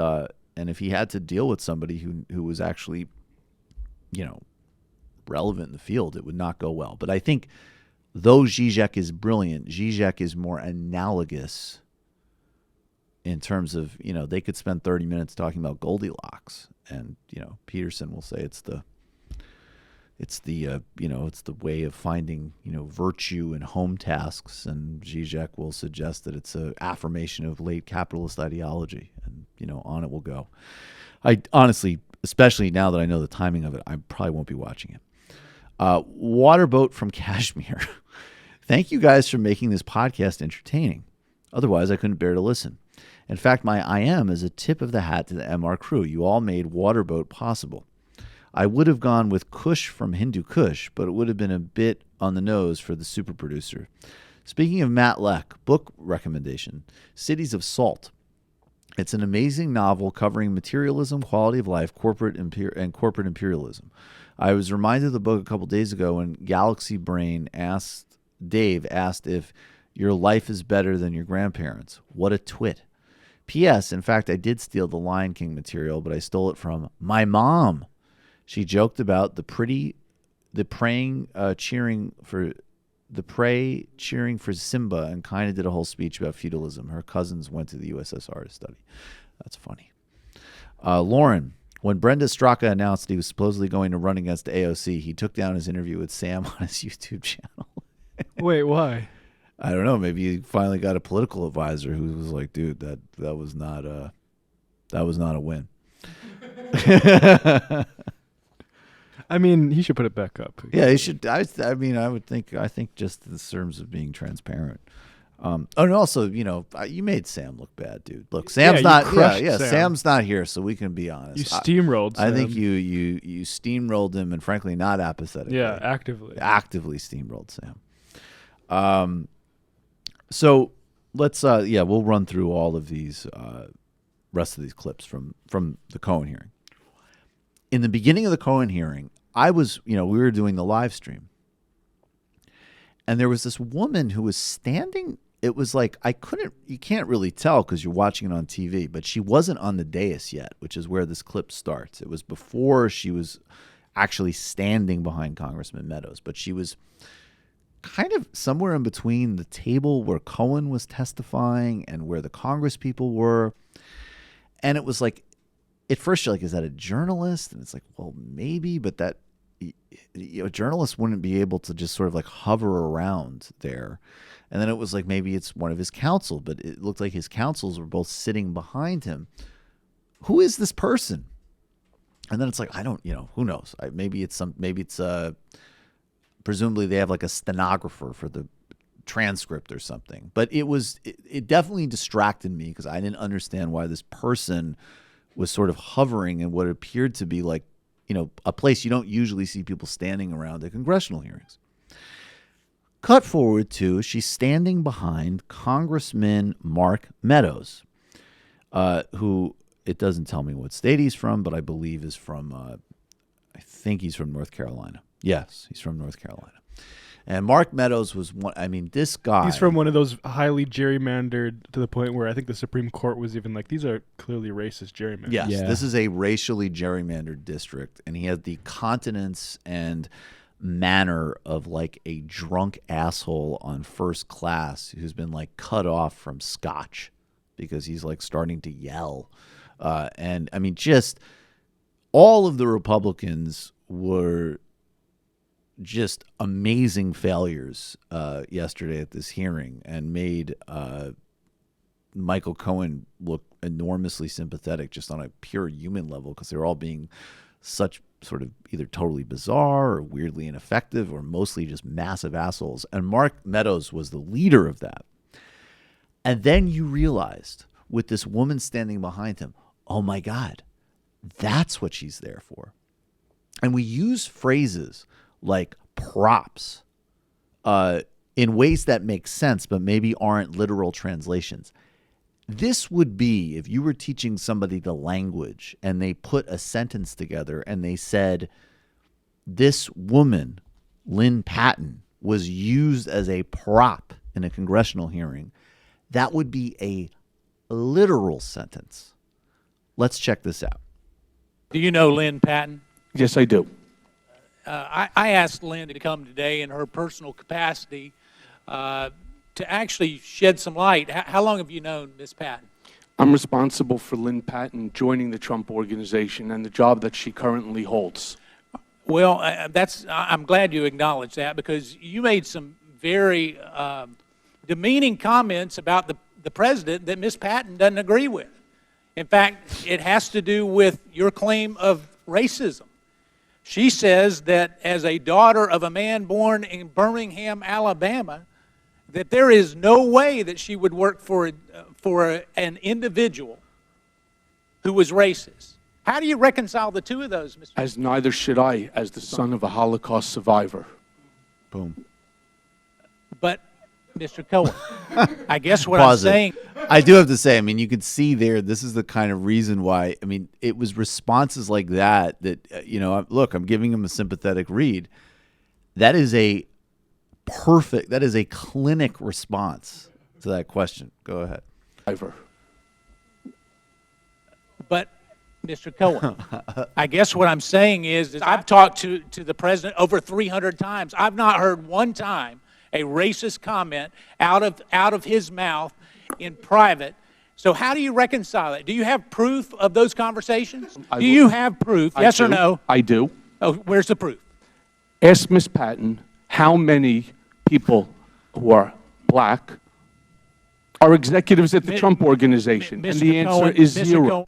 if he had to deal with somebody who was actually, you know, relevant in the field, it would not go well. But I think though Zizek is brilliant, Zizek is more analogous in terms of, you know, they could spend 30 minutes talking about Goldilocks, and, you know, Peterson will say it's the way of finding, you know, virtue in home tasks, and Zizek will suggest that it's an affirmation of late capitalist ideology, and, you know, on it will go. I honestly, especially now that I know the timing of it, I probably won't be watching it. Waterboat from Kashmir. Thank you guys for making this podcast entertaining. Otherwise, I couldn't bear to listen. In fact, my I am is a tip of the hat to the MR crew. You all made Waterboat possible. I would have gone with Kush from Hindu Kush, but it would have been a bit on the nose for the super producer. Speaking of Matt Leck, book recommendation, Cities of Salt. It's an amazing novel covering materialism, quality of life, corporate imperialism. I was reminded of the book a couple days ago when Galaxy Brain Dave asked if your life is better than your grandparents. What a twit. P.S. In fact, I did steal the Lion King material, but I stole it from my mom. She joked about the prey cheering for Simba, and kind of did a whole speech about feudalism. Her cousins went to the USSR to study. That's funny. Lauren, when Brenda Straka announced he was supposedly going to run against AOC, he took down his interview with Sam on his YouTube channel. Wait, why? I don't know. Maybe he finally got a political advisor who was like, "Dude, that was not a win." I mean, he should put it back up. Yeah, he should. I think just in terms of being transparent. And also, you know, you made Sam look bad, dude. Look, Sam's not. Yeah, Sam. Sam's not here, so we can be honest. You steamrolled Sam. I think you steamrolled him, and frankly, not apathetically. Yeah, actively steamrolled Sam. So let's we'll run through all of these rest of these clips from the Cohen hearing. In the beginning of the Cohen hearing, we were doing the live stream, and there was this woman who was standing. It was like you can't really tell because you're watching it on TV, but she wasn't on the dais yet, which is where this clip starts. It was before she was actually standing behind Congressman Meadows, but she was kind of somewhere in between the table where Cohen was testifying and where the Congress people were. And it was like, at first you're like, is that a journalist? And it's like, well, maybe, but that, you know, journalists wouldn't be able to just sort of like hover around there. And then it was like, maybe it's one of his counsel, but it looked like his counsels were both sitting behind him. Who is this person? And then it's like, who knows? Presumably they have like a stenographer for the transcript or something. But it definitely distracted me because I didn't understand why this person was sort of hovering in what appeared to be like, you know, a place you don't usually see people standing around at congressional hearings. Cut forward to, she's standing behind Congressman Mark Meadows, who, it doesn't tell me what state he's from, but I believe is from, I think he's from North Carolina. Yes, he's from North Carolina. And Mark Meadows was one. I mean, this guy. He's from one of those highly gerrymandered to the point where I think the Supreme Court was even like, these are clearly racist gerrymanders. Yes, this is a racially gerrymandered district, and he had the continence and manner of like a drunk asshole on first class who's been like cut off from scotch because he's like starting to yell. And I mean, just all of the Republicans were just amazing failures yesterday at this hearing, and made Michael Cohen look enormously sympathetic just on a pure human level, because they're all being such sort of either totally bizarre or weirdly ineffective or mostly just massive assholes. And Mark Meadows was the leader of that. And then you realized, with this woman standing behind him, oh my God, that's what she's there for. And we use phrases like props in ways that make sense, but maybe aren't literal translations. This would be if you were teaching somebody the language and they put a sentence together and they said, this woman, Lynn Patton, was used as a prop in a congressional hearing. That would be a literal sentence. Let's check this out. Do you know Lynn Patton? Yes, I do. I asked Lynn to come today in her personal capacity to actually shed some light. How long have you known Ms. Patton? I'm responsible for Lynn Patton joining the Trump Organization and the job that she currently holds. Well, I'm glad you acknowledged that, because you made some very demeaning comments about the president that Ms. Patton doesn't agree with. In fact, it has to do with your claim of racism. She says that as a daughter of a man born in Birmingham, Alabama, that there is no way that she would work for an individual who was racist. How do you reconcile the two of those, Mr. As neither should I, as the son of a Holocaust survivor. Boom. But, Mr. Cohen, I guess what I'm saying... I do have to say, I mean, you could see there, this is the kind of reason why, I mean, it was responses like that, look, I'm giving him a sympathetic read. That is a clinic response to that question. Go ahead. But, Mr. Cohen, I guess what I'm saying is I've talked to the president over 300 times. I've not heard one time a racist comment out of his mouth in private. So how do you reconcile it? Do you have proof of those conversations? Do you have proof? Yes or no? I do. Oh, where's the proof? Ask Ms. Patton how many people who are black are executives at the Trump Organization, and the answer is zero.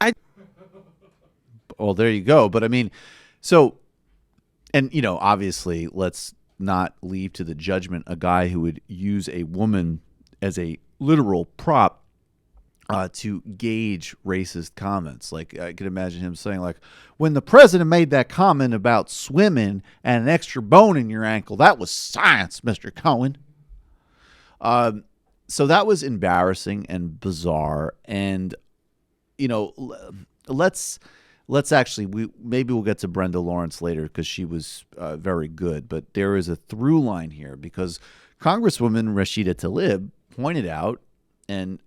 Well, there you go. But I mean, so, and obviously, let's not leave to the judgment a guy who would use a woman as a literal prop to gauge racist comments. Like, I could imagine him saying, like, when the president made that comment about swimming and an extra bone in your ankle, that was science, Mr. Cohen. So that was embarrassing and bizarre. And, let's actually, maybe we'll get to Brenda Lawrence later, because she was very good. But there is a through line here, because Congresswoman Rashida Tlaib pointed out, and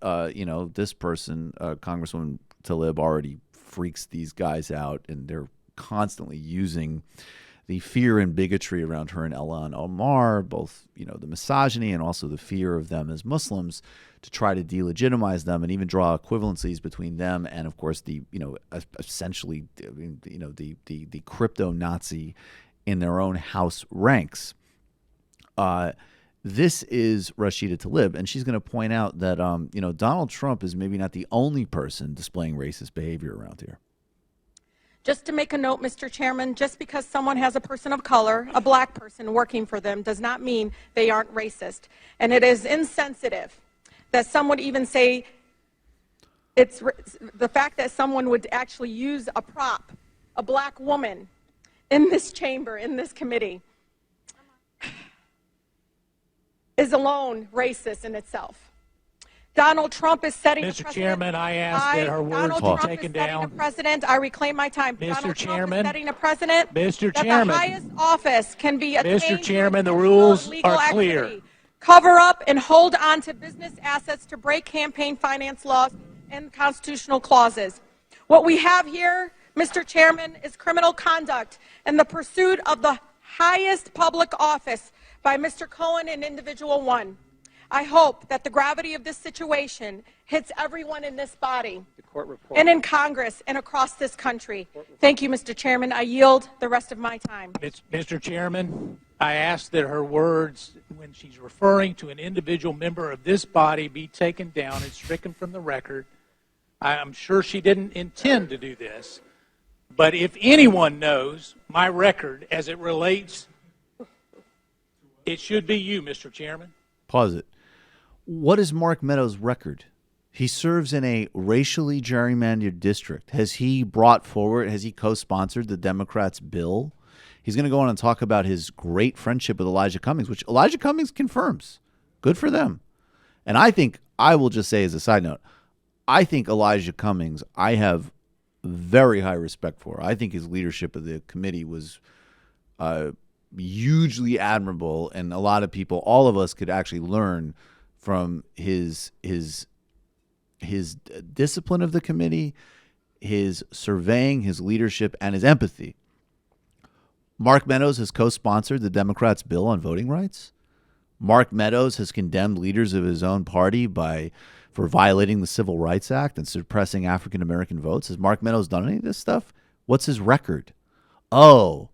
this person, Congresswoman Tlaib, already freaks these guys out, and they're constantly using the fear and bigotry around her and Ilhan Omar, both the misogyny and also the fear of them as Muslims, to try to delegitimize them and even draw equivalencies between them and, of course, the essentially the crypto Nazi in their own house ranks. This is Rashida Tlaib, and she's going to point out that Donald Trump is maybe not the only person displaying racist behavior around here. Just to make a note, Mr. Chairman, just because someone has a person of color, a black person working for them, does not mean they aren't racist. And it is insensitive that some would even say it's the fact that someone would actually use a prop, a black woman, in this chamber, in this committee, is alone racist in itself. Donald Trump is setting a Mr. precedent. Chairman, I ask that her words Donald be Trump taken is setting down. a precedent. I reclaim my time. Mr. Donald Chairman. Trump is setting a precedent. Mr. That Chairman. the highest office can be attained Mr. Chairman, the through rules illegal are clear. activity. Cover up and hold on to business assets to break campaign finance laws and constitutional clauses. What we have here, Mr. Chairman, is criminal conduct in the pursuit of the highest public office by Mr. Cohen and Individual 1. I hope that the gravity of this situation hits everyone in this body and in Congress and across this country. Thank you, Mr. Chairman. I yield the rest of my time. Mr. Chairman, I ask that her words, when she's referring to an individual member of this body, be taken down and stricken from the record. I'm sure she didn't intend to do this, but if anyone knows my record as it relates, it should be you, Mr. Chairman. Pause it. What is Mark Meadows' record? He serves in a racially gerrymandered district. Has he brought forward, has he co-sponsored the Democrats' bill? He's going to go on and talk about his great friendship with Elijah Cummings, which Elijah Cummings confirms. Good for them. And I think, I will just say as a side note, I think Elijah Cummings, I have very high respect for. I think his leadership of the committee was hugely admirable, and a lot of people, all of us, could actually learn from his discipline of the committee, his surveying, his leadership, and his empathy. Mark Meadows has co-sponsored the Democrats' bill on voting rights. Mark Meadows has condemned leaders of his own party for violating the Civil Rights Act and suppressing African-American votes. Has Mark Meadows done any of this stuff? What's his record? Oh,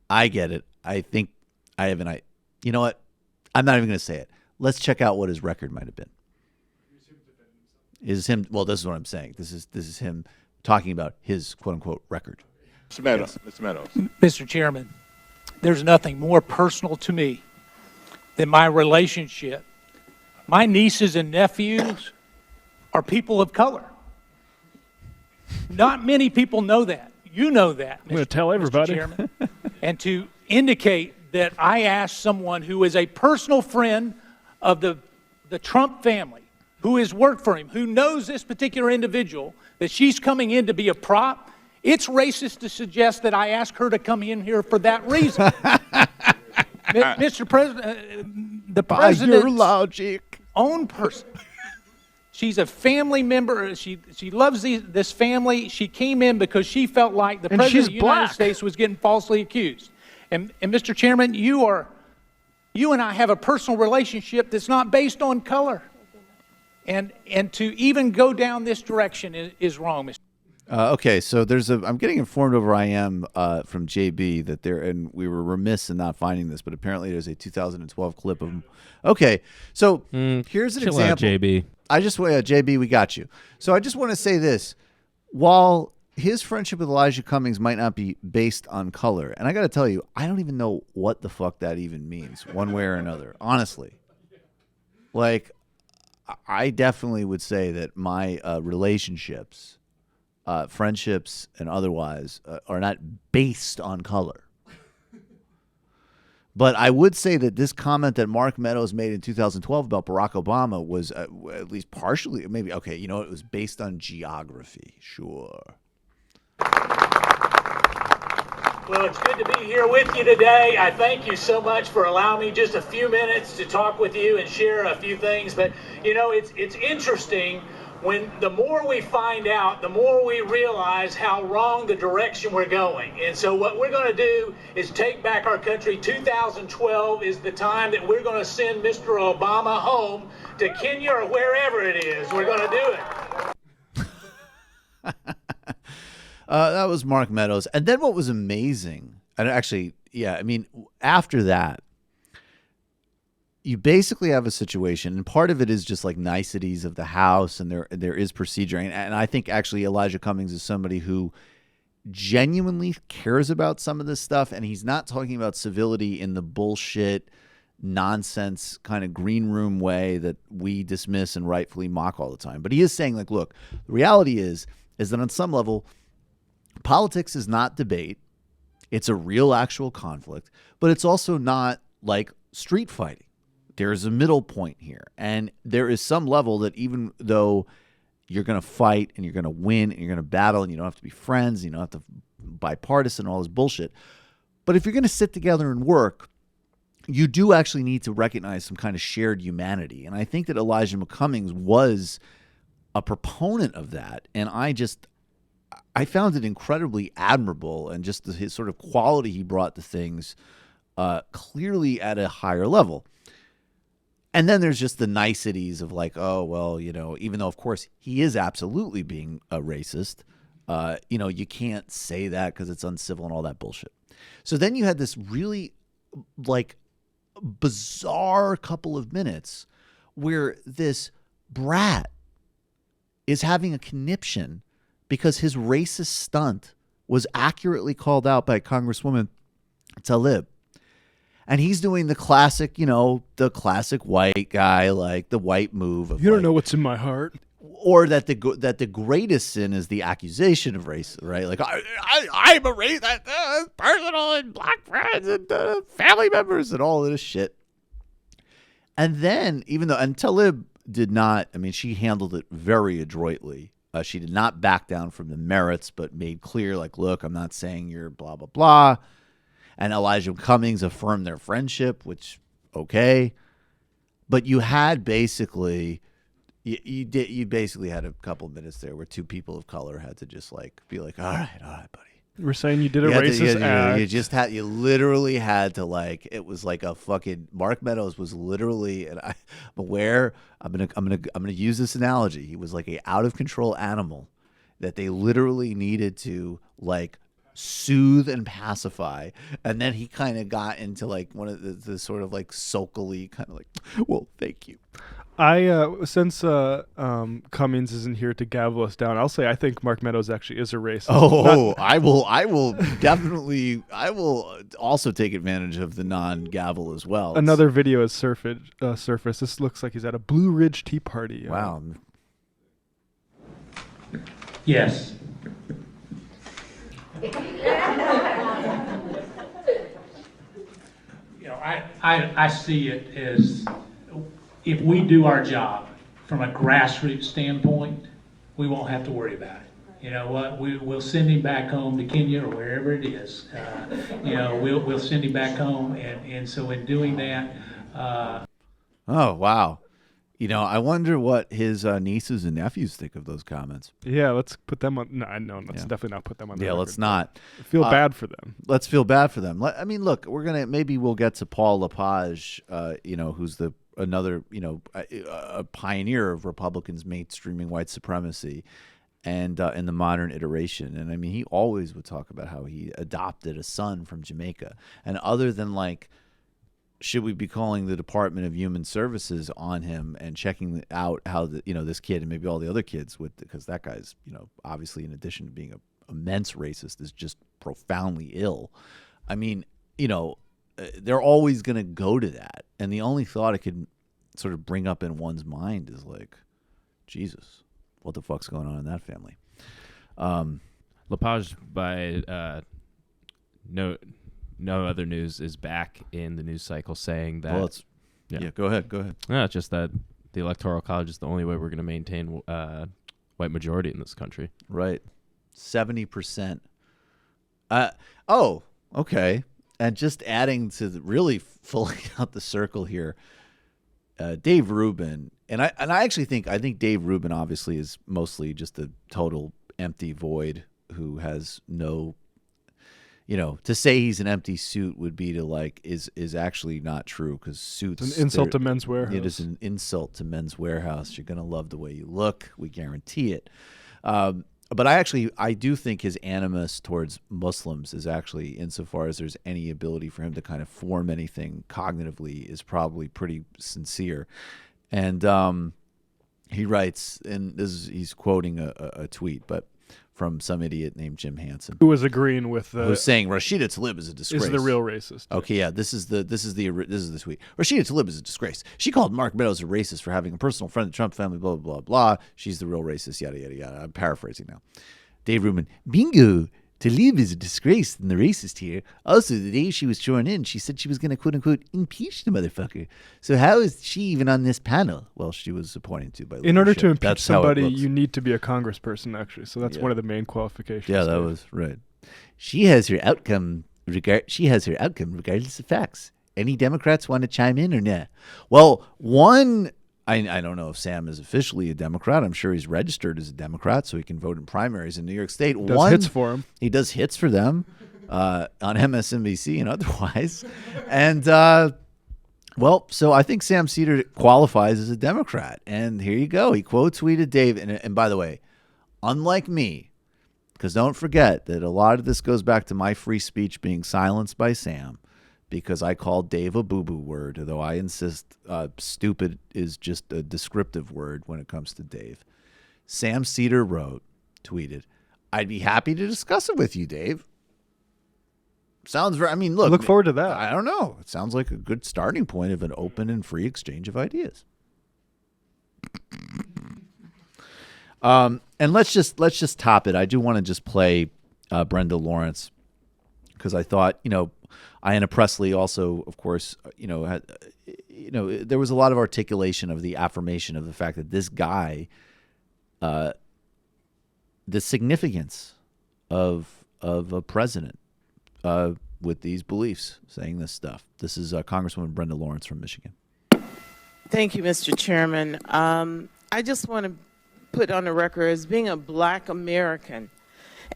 I get it. I think I have an idea. You know what? I'm not even going to say it. Let's check out what his record might have been. Is him? Well, this is what I'm saying. This is him talking about his quote unquote record. Mr. Meadows. Mr. Meadows. Mr. Chairman, there's nothing more personal to me than my relationship. My nieces and nephews are people of color. Not many people know that. You know that. I'm going to tell everybody. Mr. Chairman. And to indicate that I asked someone who is a personal friend of the Trump family, who has worked for him, who knows this particular individual, that she's coming in to be a prop, it's racist to suggest that I asked her to come in here for that reason. Mr. President, the president's own person. She's a family member. She loves this family. She came in because she felt like the president of the United States was getting falsely accused. And Mr. Chairman, you and I have a personal relationship that's not based on color. And to even go down this direction is wrong, Mr. Okay, so I'm getting informed over IM from JB that and we were remiss in not finding this, but apparently there's a 2012 clip of him. Okay, so here's an chill example. Out, JB. JB, we got you. So I just want to say this. While his friendship with Elijah Cummings might not be based on color, and I got to tell you, I don't even know what the fuck that even means, one way or another, honestly. Like, I definitely would say that my relationships, friendships and otherwise, are not based on color. But I would say that this comment that Mark Meadows made in 2012 about Barack Obama was at least partially, maybe, okay, you know, it was based on geography. Sure. Well, it's good to be here with you today. I thank you so much for allowing me just a few minutes to talk with you and share a few things. But, you know, it's interesting when the more we find out, the more we realize how wrong the direction we're going. And so what we're going to do is take back our country. 2012 is the time that we're going to send Mr. Obama home to Kenya or wherever it is. We're going to do it. That was Mark Meadows. And then what was amazing, and actually, yeah, I mean, after that, you basically have a situation, and part of it is just like niceties of the House, and there is procedure. And I think actually Elijah Cummings is somebody who genuinely cares about some of this stuff, and he's not talking about civility in the bullshit, nonsense kind of green room way that we dismiss and rightfully mock all the time. But he is saying, like, look, the reality is that on some level, politics is not debate. It's a real actual conflict, but it's also not like street fighting. there's a middle point here. And there is some level that even though you're going to fight and you're going to win and you're going to battle and you don't have to be friends, you don't have to bipartisan, all this bullshit. But if you're going to sit together and work, you do actually need to recognize some kind of shared humanity. And I think that Elijah McCummings was a proponent of that. And I found it incredibly admirable, and just his sort of quality he brought to things clearly at a higher level. And then there's just the niceties of like, oh, well, even though, of course, he is absolutely being a racist, you can't say that because it's uncivil and all that bullshit. So then you had this really like bizarre couple of minutes where this brat is having a conniption because his racist stunt was accurately called out by Congresswoman Tlaib. And he's doing the classic, the classic white guy, like the white move. Of you don't know what's in my heart. Or that the greatest sin is the accusation of race, right? Like, I'm a racist, personal and black friends and family members and all of this shit. And then, and Tlaib did not, she handled it very adroitly. She did not back down from the merits, but made clear, like, look, I'm not saying you're blah, blah, blah. And Elijah Cummings affirmed their friendship, which, okay. But you had basically, you basically had a couple of minutes there where two people of color had to just like be like, all right, buddy. We're saying you did a racist act. You literally had to like, it was like a fucking, Mark Meadows was literally, and I'm aware, I'm gonna use this analogy. He was like a out of control animal that they literally needed to like soothe and pacify, and then he kind of got into like one of the sort of like sulkily kind of like, well, thank you. Since Cummings isn't here to gavel us down, I'll say I think Mark Meadows actually is a racist. I will definitely. I will also take advantage of the non-gavel as well. Another video has surfaced. This looks like he's at a Blue Ridge Tea Party. Wow. Yes. I see it as, if we do our job from a grassroots standpoint, we won't have to worry about it. You know what? We'll send him back home to Kenya or wherever it is. We'll send him back home, and so in doing that. Oh wow! I wonder what his nieces and nephews think of those comments. Yeah, let's put them on. No, let's definitely not put them on. Yeah, let's not. Feel bad for them. Let's feel bad for them. Look, maybe we'll get to Paul Lepage, who's another a pioneer of Republicans mainstreaming white supremacy, and in the modern iteration. And he always would talk about how he adopted a son from Jamaica, and other than like, should we be calling the Department of Human Services on him and checking out how this kid and maybe all the other kids because that guy's obviously, in addition to being an immense racist, is just profoundly ill. They're always going to go to that, and the only thought it could sort of bring up in one's mind is like, Jesus, what the fuck's going on in that family? Lepage, by no other news, is back in the news cycle saying that. Well, go ahead. No, it's just that the Electoral College is the only way we're going to maintain white majority in this country. Right, 70%. Okay. And just adding to really filling out the circle here, Dave Rubin, and I actually think Dave Rubin obviously is mostly just a total empty void who has no. To say he's an empty suit would be to like is actually not true, because suits. It's an insult to Men's Wearhouse. It is an insult to Men's Wearhouse. You're gonna love the way you look. We guarantee it. But I do think his animus towards Muslims is actually, insofar as there's any ability for him to kind of form anything cognitively, is probably pretty sincere. And he writes, and he's quoting a tweet, but from some idiot named Jim Hansen, who was agreeing with who's saying Rashida Tlaib is a disgrace. Is the real racist. Okay, yeah, this is the tweet. Rashida Tlaib is a disgrace. She called Mark Meadows a racist for having a personal friend of the Trump family, blah, blah, blah, blah. She's the real racist, yada, yada, yada. I'm paraphrasing now. Dave Rubin, bingo. To leave is a disgrace and the racist here. Also, the day she was sworn in, she said she was going to, quote-unquote, impeach the motherfucker. So how is she even on this panel? Well, she was appointed to by leadership. In order to impeach That's how it somebody, looks. you need to be a congressperson, actually. So that's one of the main qualifications. Yeah, that was right. She has her outcome regardless of facts. Any Democrats want to chime in or not? Well, I don't know if Sam is officially a Democrat. I'm sure he's registered as a Democrat, so he can vote in primaries in New York State. Does hits for him. He does hits for them on MSNBC and otherwise. And, so I think Sam Seder qualifies as a Democrat. And here you go. He quote-tweeted Dave. And by the way, unlike me, because don't forget that a lot of this goes back to my free speech being silenced by Sam, because I called Dave a boo-boo word, though I insist stupid is just a descriptive word when it comes to Dave. Sam Seder tweeted, I'd be happy to discuss it with you, Dave. Sounds very, look forward to that. I don't know. It sounds like a good starting point of an open and free exchange of ideas. And let's just top it. I do want to just play Brenda Lawrence, because I thought, Ayanna Pressley also, of course, there was a lot of articulation of the affirmation of the fact that this guy, the significance of a president with these beliefs, saying this stuff. This is Congresswoman Brenda Lawrence from Michigan. Thank you, Mr. Chairman. I just want to put on the record as being a Black American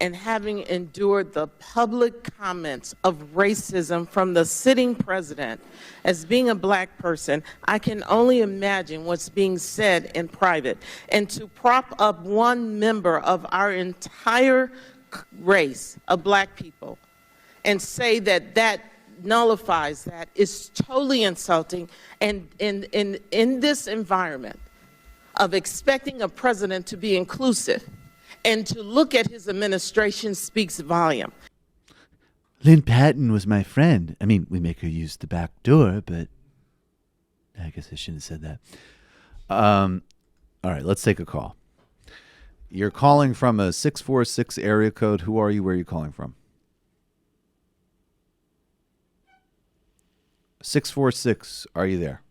and having endured the public comments of racism from the sitting president, as being a Black person, I can only imagine what's being said in private. And to prop up one member of our entire race of Black people and say that that nullifies that is totally insulting. And in this environment of expecting a president to be inclusive and to look at his administration speaks volume. Lynn Patton was my friend. We make her use the back door, but I guess I shouldn't have said that. All right, let's take a call. You're calling from a 646 area code. Who are you? Where are you calling from? 646, are you there?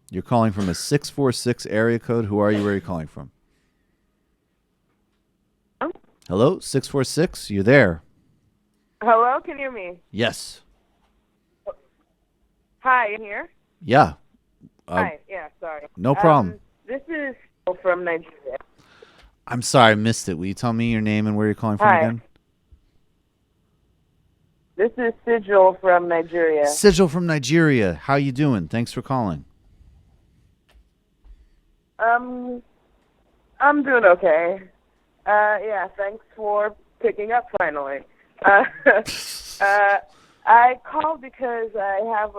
You're calling from a 646 area code. Who are you? Where are you calling from? Hello, 646. You're there. Hello, can you hear me? Yes. Hi, you here? Yeah. Hi, yeah, sorry. No problem. This is from Nigeria. I'm sorry, I missed it. Will you tell me your name and where you're calling from Hi. again? This is Sigil from Nigeria. Sigil from Nigeria. How you doing? Thanks for calling. I'm doing okay. Yeah, thanks for picking up finally. I called because I have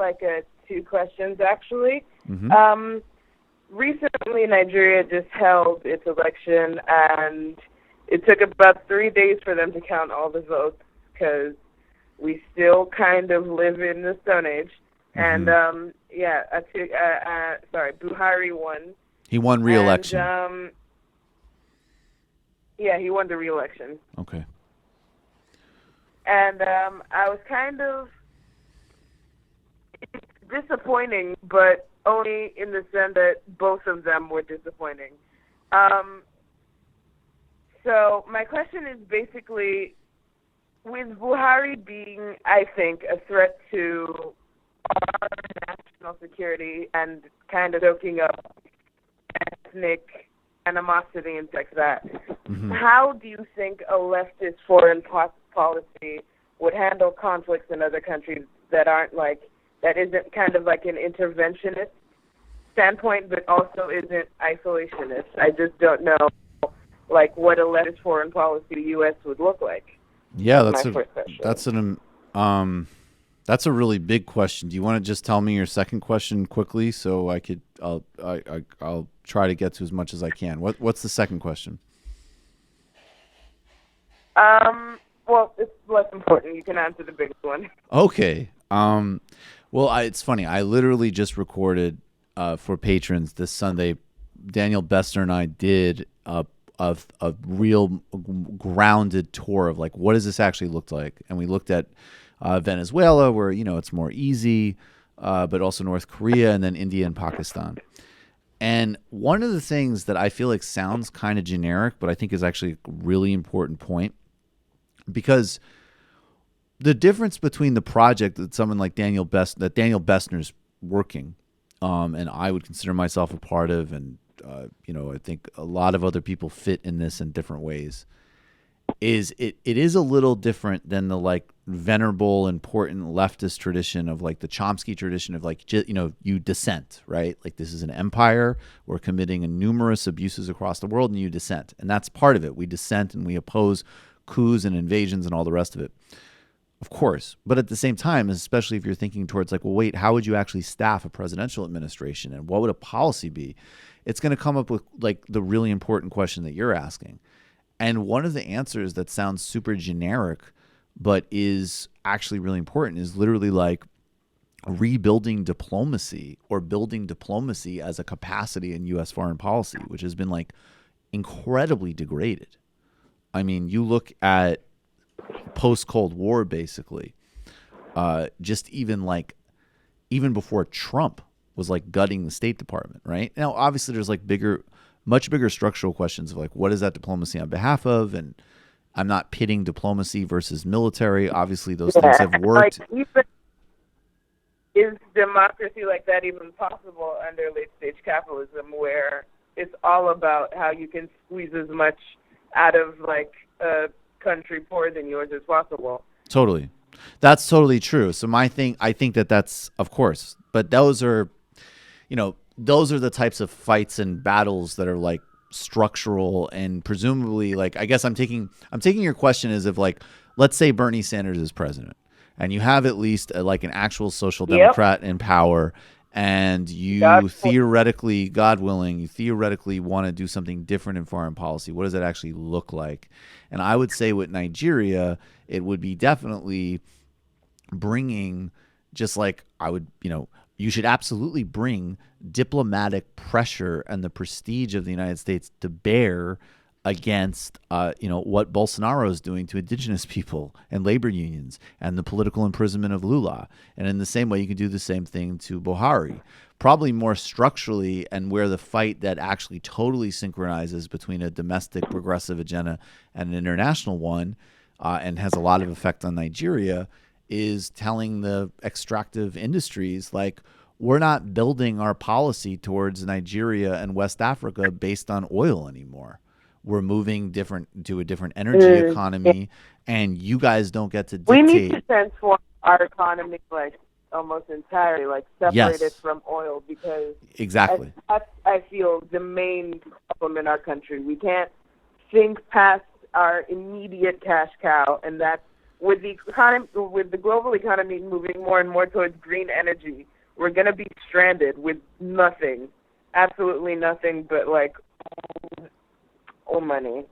two questions actually. Mm-hmm. Recently, Nigeria just held its election, and it took about 3 days for them to count all the votes because we still kind of live in the Stone Age. Mm-hmm. And Buhari won. He won re-election. And, yeah, he won the re-election. Okay. And I was kind of disappointing, but only in the sense that both of them were disappointing. So my question is basically, with Buhari being, I think, a threat to our national security and kind of stoking up ethnic animosity and things like that, how do you think a leftist foreign policy would handle conflicts in other countries that isn't kind of like an interventionist standpoint, but also isn't isolationist? I just don't know, what a leftist foreign policy the U.S. would look like. Yeah, that's a really big question. Do you want to just tell me your second question quickly so I'll try to get to as much as I can. What's the second question? Well, it's less important. You can answer the big one. Okay. Well, it's funny. I literally just recorded for patrons this Sunday. Daniel Bester and I did a a real grounded tour of like, what does this actually look like? And we looked at Venezuela, where, it's more easy, but also North Korea, and then India and Pakistan. And one of the things that I feel like sounds kind of generic, but I think is actually a really important point, because the difference between the project that someone like Daniel Bessner's working, and I would consider myself a part of, and I think a lot of other people fit in this in different ways, is it is a little different than the like venerable, important leftist tradition of like the Chomsky tradition of like, you dissent, right? Like, this is an empire. We're committing numerous abuses across the world, and you dissent. And that's part of it. We dissent and we oppose coups and invasions and all the rest of it. Of course. But at the same time, especially if you're thinking towards like, well, wait, how would you actually staff a presidential administration? And what would a policy be? It's going to come up with like the really important question that you're asking. And one of the answers that sounds super generic, but is actually really important, is literally like rebuilding diplomacy, or building diplomacy as a capacity in U.S. foreign policy, which has been like incredibly degraded. I mean, you look at post-Cold War, basically, just even before Trump was like gutting the State Department, right? Now, obviously, there's like much bigger structural questions of like, what is that diplomacy on behalf of? And I'm not pitting diplomacy versus military. Obviously, those things have worked. Like, is democracy like that even possible under late-stage capitalism, where it's all about how you can squeeze as much out of like a country poorer than yours as possible? Totally. That's totally true. So I think that's, of course, but those are the types of fights and battles that are like structural, and presumably, like, I guess I'm taking your question as if like, let's say Bernie Sanders is president, and you have at least like an actual social democrat in power, and you theoretically, God willing, want to do something different in foreign policy. What does that actually look like? And I would say with Nigeria, it would be definitely bringing, just like you should absolutely bring diplomatic pressure and the prestige of the United States to bear against, what Bolsonaro is doing to indigenous people and labor unions and the political imprisonment of Lula. And in the same way, you can do the same thing to Buhari, probably more structurally, and where the fight that actually totally synchronizes between a domestic progressive agenda and an international one, and has a lot of effect on Nigeria, is telling the extractive industries, like, we're not building our policy towards Nigeria and West Africa based on oil anymore. We're moving to a different energy economy, and you guys don't get to dictate. We need to transform our economy like almost entirely, like separate it from oil, because exactly that's, I feel, the main problem in our country. We can't think past our immediate cash cow, and that's with the global economy moving more and more towards green energy. We're going to be stranded with nothing, absolutely nothing but like old money.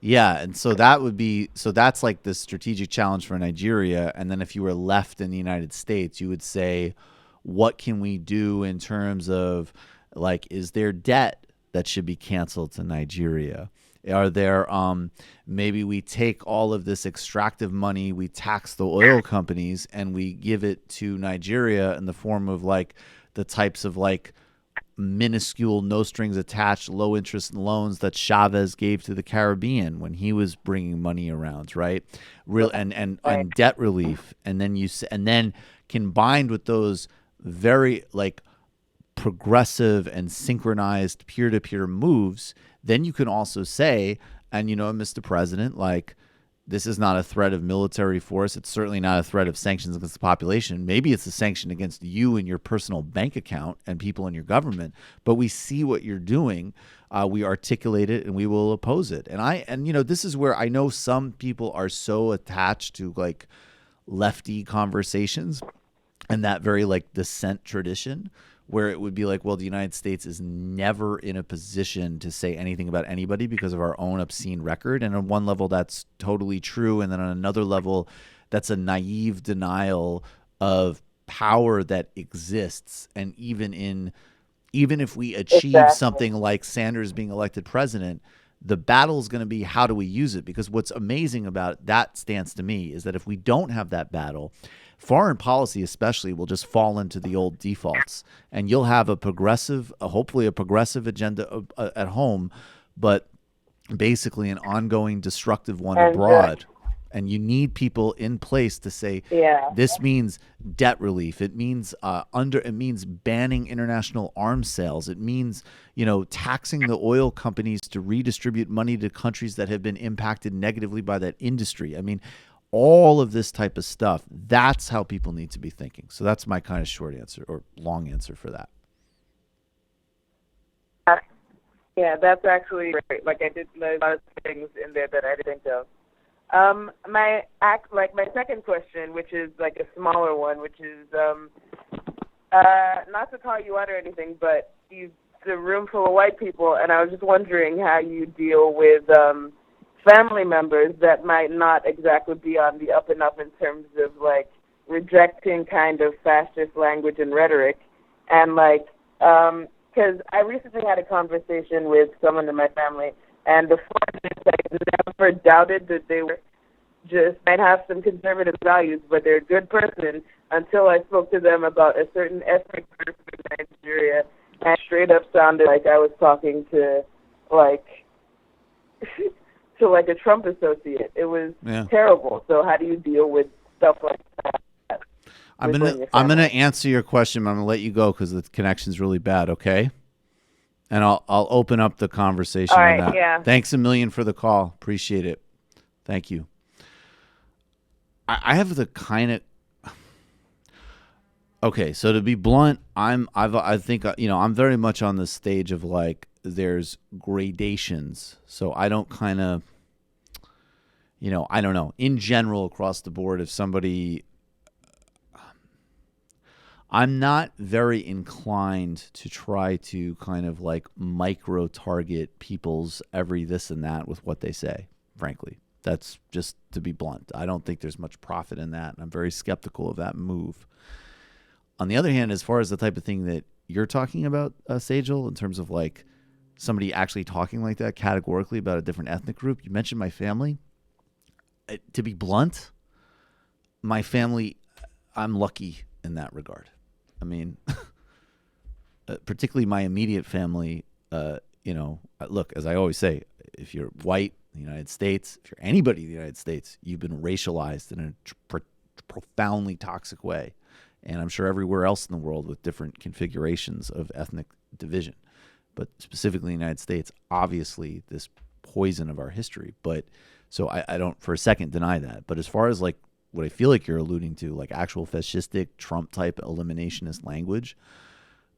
Yeah, and so that's like the strategic challenge for Nigeria. And then if you were left in the United States, you would say, what can we do in terms of, like, is there debt that should be canceled to Nigeria? Are there, maybe we take all of this extractive money, we tax the oil companies, and we give it to Nigeria in the form of like the types of like minuscule, no strings attached, low interest loans that Chavez gave to the Caribbean when he was bringing money around, right? And debt relief, and then combined with those very like progressive and synchronized peer-to-peer moves, then you can also say, and Mr. President, like, this is not a threat of military force. It's certainly not a threat of sanctions against the population. Maybe it's a sanction against you and your personal bank account and people in your government. But we see what you're doing. We articulate it, and we will oppose it. And this is where I know some people are so attached to like lefty conversations and that very like dissent tradition, where it would be like, well, the United States is never in a position to say anything about anybody because of our own obscene record. And on one level, that's totally true. And then on another level, that's a naive denial of power that exists. And even if we achieve something like Sanders being elected president, The battle is going to be, how do we use it? Because what's amazing about that stance to me is that if we don't have that battle, foreign policy especially will just fall into the old defaults, and you'll have hopefully a progressive agenda at home, but basically an ongoing destructive one abroad. And you need people in place to say, this means debt relief. It means it means banning international arms sales. It means, taxing the oil companies to redistribute money to countries that have been impacted negatively by that industry. I mean, all of this type of stuff, that's how people need to be thinking. So that's my kind of short answer or long answer for that. Yeah, that's actually great. Like, I did a lot of things in there that I didn't think of. My second question, which is like a smaller one, which is not to call you out or anything, but it's a room full of white people, and I was just wondering how you deal with family members that might not exactly be on the up and up in terms of like rejecting kind of fascist language and rhetoric, and because I recently had a conversation with someone in my family, and before this, I never doubted that they were might have some conservative values, but they're a good person, until I spoke to them about a certain ethnic group in Nigeria, and straight up sounded like I was talking to a Trump associate. It was terrible. So how do you deal with stuff like that? I'm gonna answer your question, but I'm gonna let you go because the connection's really bad. Okay. And I'll open up the conversation on that. Yeah. Thanks a million for the call. Appreciate it. Thank you. I have the kind of. Okay, so to be blunt, I think I'm very much on the stage of like there's gradations. So I don't kind of, I don't know. In general, across the board, if somebody. I'm not very inclined to try to kind of like micro target people's every this and that with what they say, frankly. That's just to be blunt. I don't think there's much profit in that, and I'm very skeptical of that move. On the other hand, as far as the type of thing that you're talking about, Sajal, in terms of like somebody actually talking like that categorically about a different ethnic group, you mentioned my family. To be blunt, my family, I'm lucky in that regard. I mean, particularly my immediate family, look, as I always say, if you're white in the United States, if you're anybody in the United States, you've been racialized in a profoundly toxic way. And I'm sure everywhere else in the world with different configurations of ethnic division. But specifically in the United States, obviously this poison of our history. But so I don't for a second deny that. But as far as like what I feel like you're alluding to, like actual fascistic Trump type eliminationist language,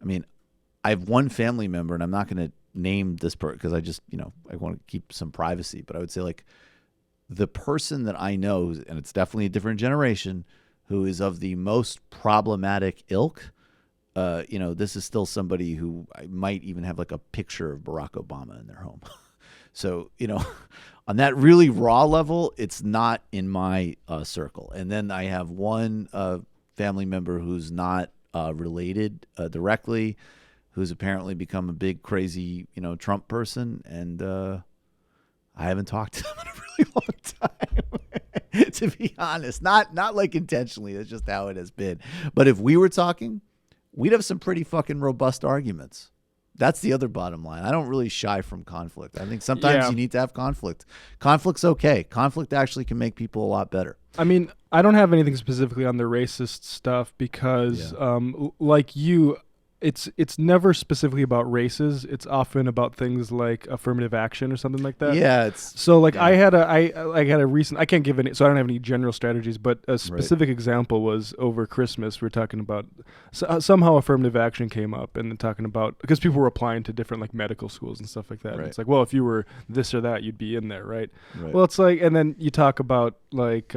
I mean, I have one family member, and I'm not going to name this person because I just, I want to keep some privacy. But I would say like the person that I know, and it's definitely a different generation, who is of the most problematic ilk. This is still somebody who I might even have like a picture of Barack Obama in their home. So, on that really raw level, it's not in my circle. And then I have one family member who's not related directly, who's apparently become a big, crazy, Trump person. And I haven't talked to him in a really long time, to be honest. Not like intentionally. That's just how it has been. But if we were talking, we'd have some pretty fucking robust arguments. That's the other bottom line. I don't really shy from conflict. I think sometimes you need to have conflict. Conflict's okay. Conflict actually can make people a lot better. I mean, I don't have anything specifically on the racist stuff because, like you, it's never specifically about races. It's often about things like affirmative action or something like that. Yeah, it's so like I had a recent. I can't give any, so I don't have any general strategies. But a specific example was over Christmas. We were talking about somehow affirmative action came up, and then talking about because people were applying to different like medical schools and stuff like that. Right. And it's like, well, if you were this or that, you'd be in there, right? Well, it's like, and then you talk about like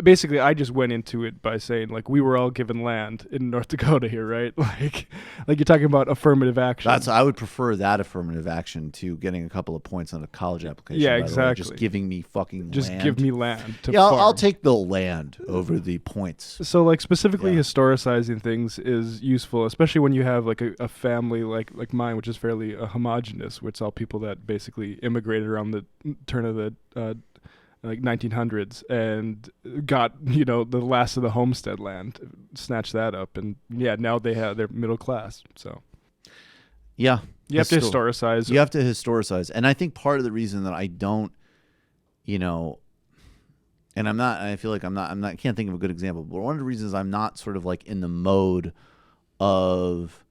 basically I just went into it by saying like we were all given land in North Dakota here, right? Like you're talking about affirmative action. I would prefer that affirmative action to getting a couple of points on a college application. Yeah, by the way. exactly. Just giving me fucking just land. give me land. To yeah, I'll farm. take the land over the points. So like specifically historicizing things is useful, especially when you have like a family like mine, which is fairly homogenous, which is all people that basically immigrated around the turn of the like 1900s and got the last of the homestead land, snatched that up, and now they're middle class. So you have to historicize. You have to historicize, and I think part of the reason that I don't, and I feel like I can't think of a good example, but one of the reasons I'm not sort of like in the mode of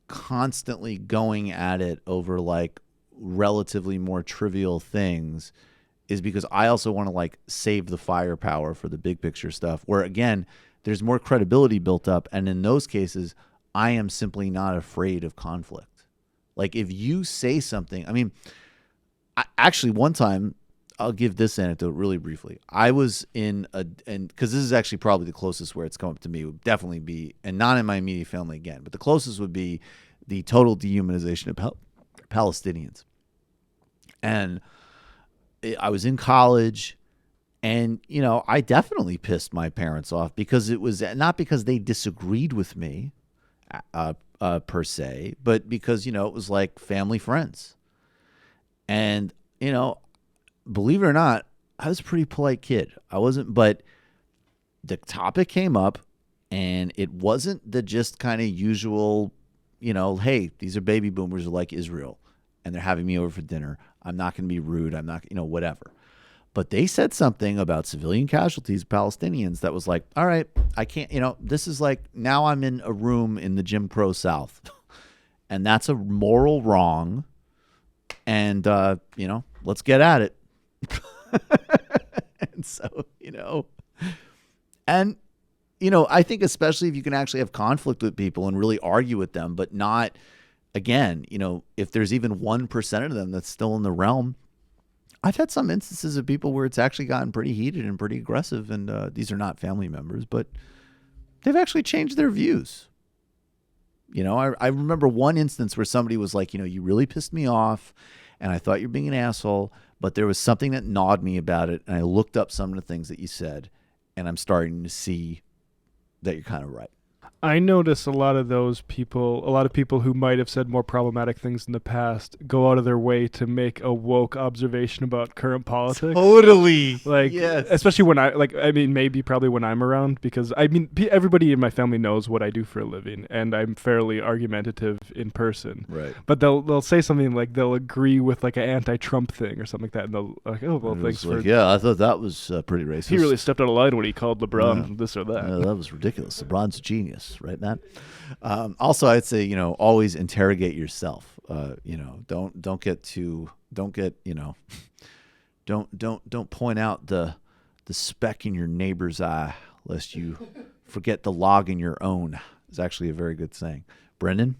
constantly going at it over like relatively more trivial things is because I also want to like save the firepower for the big picture stuff where again there's more credibility built up, and in those cases I am simply not afraid of conflict. Like if you say something, I mean, actually one time, I'll give this anecdote really briefly. I was and because this is actually probably the closest where it's come up to me, would definitely be, and not in my immediate family again, but the closest would be the total dehumanization of Palestinians. And I was in college, and I definitely pissed my parents off because it was not because they disagreed with me per se, but because it was like family friends. And believe it or not, I was a pretty polite kid. I wasn't, but the topic came up, and it wasn't the just kind of usual, hey, these are baby boomers who like Israel, and they're having me over for dinner. I'm not going to be rude. I'm not, whatever. But they said something about civilian casualties, Palestinians, that was like, all right, I can't, this is like, now I'm in a room in the Jim Crow South, and that's a moral wrong, and, let's get at it. And so, and, I think especially if you can actually have conflict with people and really argue with them, but not, again, if there's even 1% of them that's still in the realm. I've had some instances of people where it's actually gotten pretty heated and pretty aggressive, and these are not family members, but they've actually changed their views. I remember one instance where somebody was like, you really pissed me off, and I thought you're being an asshole, but there was something that gnawed me about it, and I looked up some of the things that you said, and I'm starting to see that you're kind of right. I notice a lot of people who might have said more problematic things in the past go out of their way to make a woke observation about current politics. Totally. Like, yes. Especially when probably when I'm around, because everybody in my family knows what I do for a living, and I'm fairly argumentative in person. Right. But they'll say something like they'll agree with like an anti-Trump thing or something like that, and they'll like, oh, well, thanks for. Yeah, I thought that was pretty racist. He really stepped out of line when he called LeBron this or that. That was ridiculous. LeBron's a genius. Right, Matt? Also, I'd say, always interrogate yourself. Don't point out the speck in your neighbor's eye, lest you forget the log in your own. Is actually a very good saying. Brendan,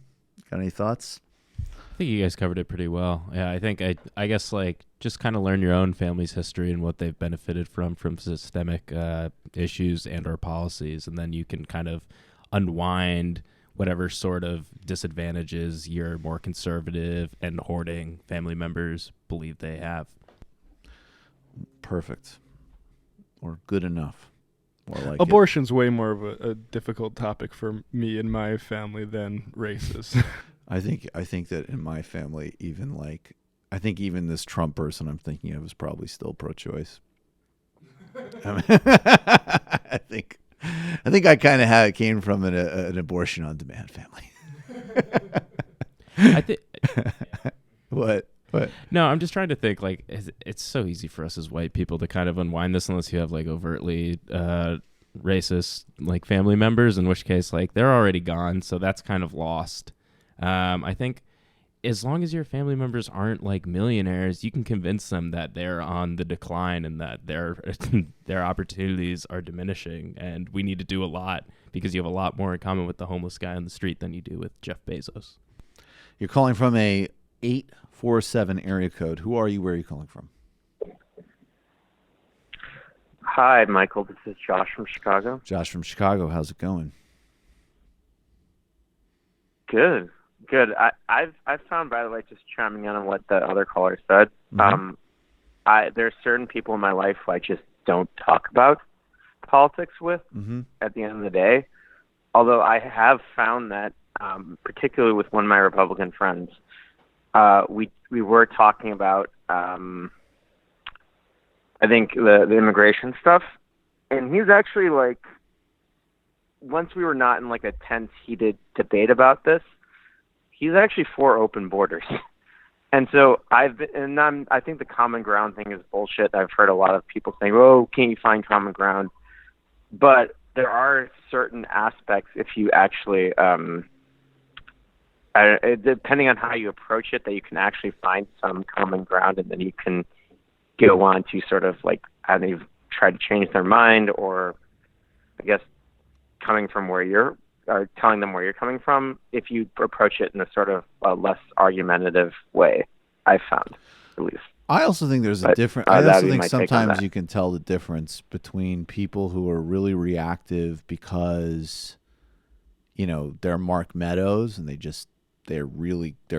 got any thoughts? I think you guys covered it pretty well. Yeah, I think I guess like just kind of learn your own family's history and what they've benefited from systemic issues and or policies, and then you can kind of unwind whatever sort of disadvantages your more conservative and hoarding family members believe they have. Perfect. Or good enough. More like abortion's way more of a difficult topic for me and my family than races. I think that in my family, even this Trump person I'm thinking of is probably still pro-choice. I think I kind of came from an abortion on demand family. I think. What? No, I'm just trying to think. Like, it's so easy for us as white people to kind of unwind this, unless you have like overtly racist like family members, in which case like they're already gone, so that's kind of lost. I think as long as your family members aren't like millionaires, you can convince them that they're on the decline and that their opportunities are diminishing, and we need to do a lot because you have a lot more in common with the homeless guy on the street than you do with Jeff Bezos. You're calling from a 847 area code. Who are you? Where are you calling from? Hi, Michael. This is Josh from Chicago. Josh from Chicago, how's it going? Good. I've found, by the way, just chiming in on what the other caller said. There's certain people in my life who I just don't talk about politics with at the end of the day. Although I have found that, particularly with one of my Republican friends, we were talking about, I think, the immigration stuff. And he's actually like, once we were not in like a tense, heated debate about this, he's actually for open borders. And so I think the common ground thing is bullshit. I've heard a lot of people saying, "Oh, can't you find common ground?" But there are certain aspects, if you actually, depending on how you approach it, that you can actually find some common ground, and then you can go on to sort of like either try to change their mind, or I guess coming from where you're, or telling them where you're coming from, if you approach it in a sort of less argumentative way, I've found, at least. I also think there's a different. I also think sometimes you can tell the difference between people who are really reactive because, you know, they're Mark Meadows and they're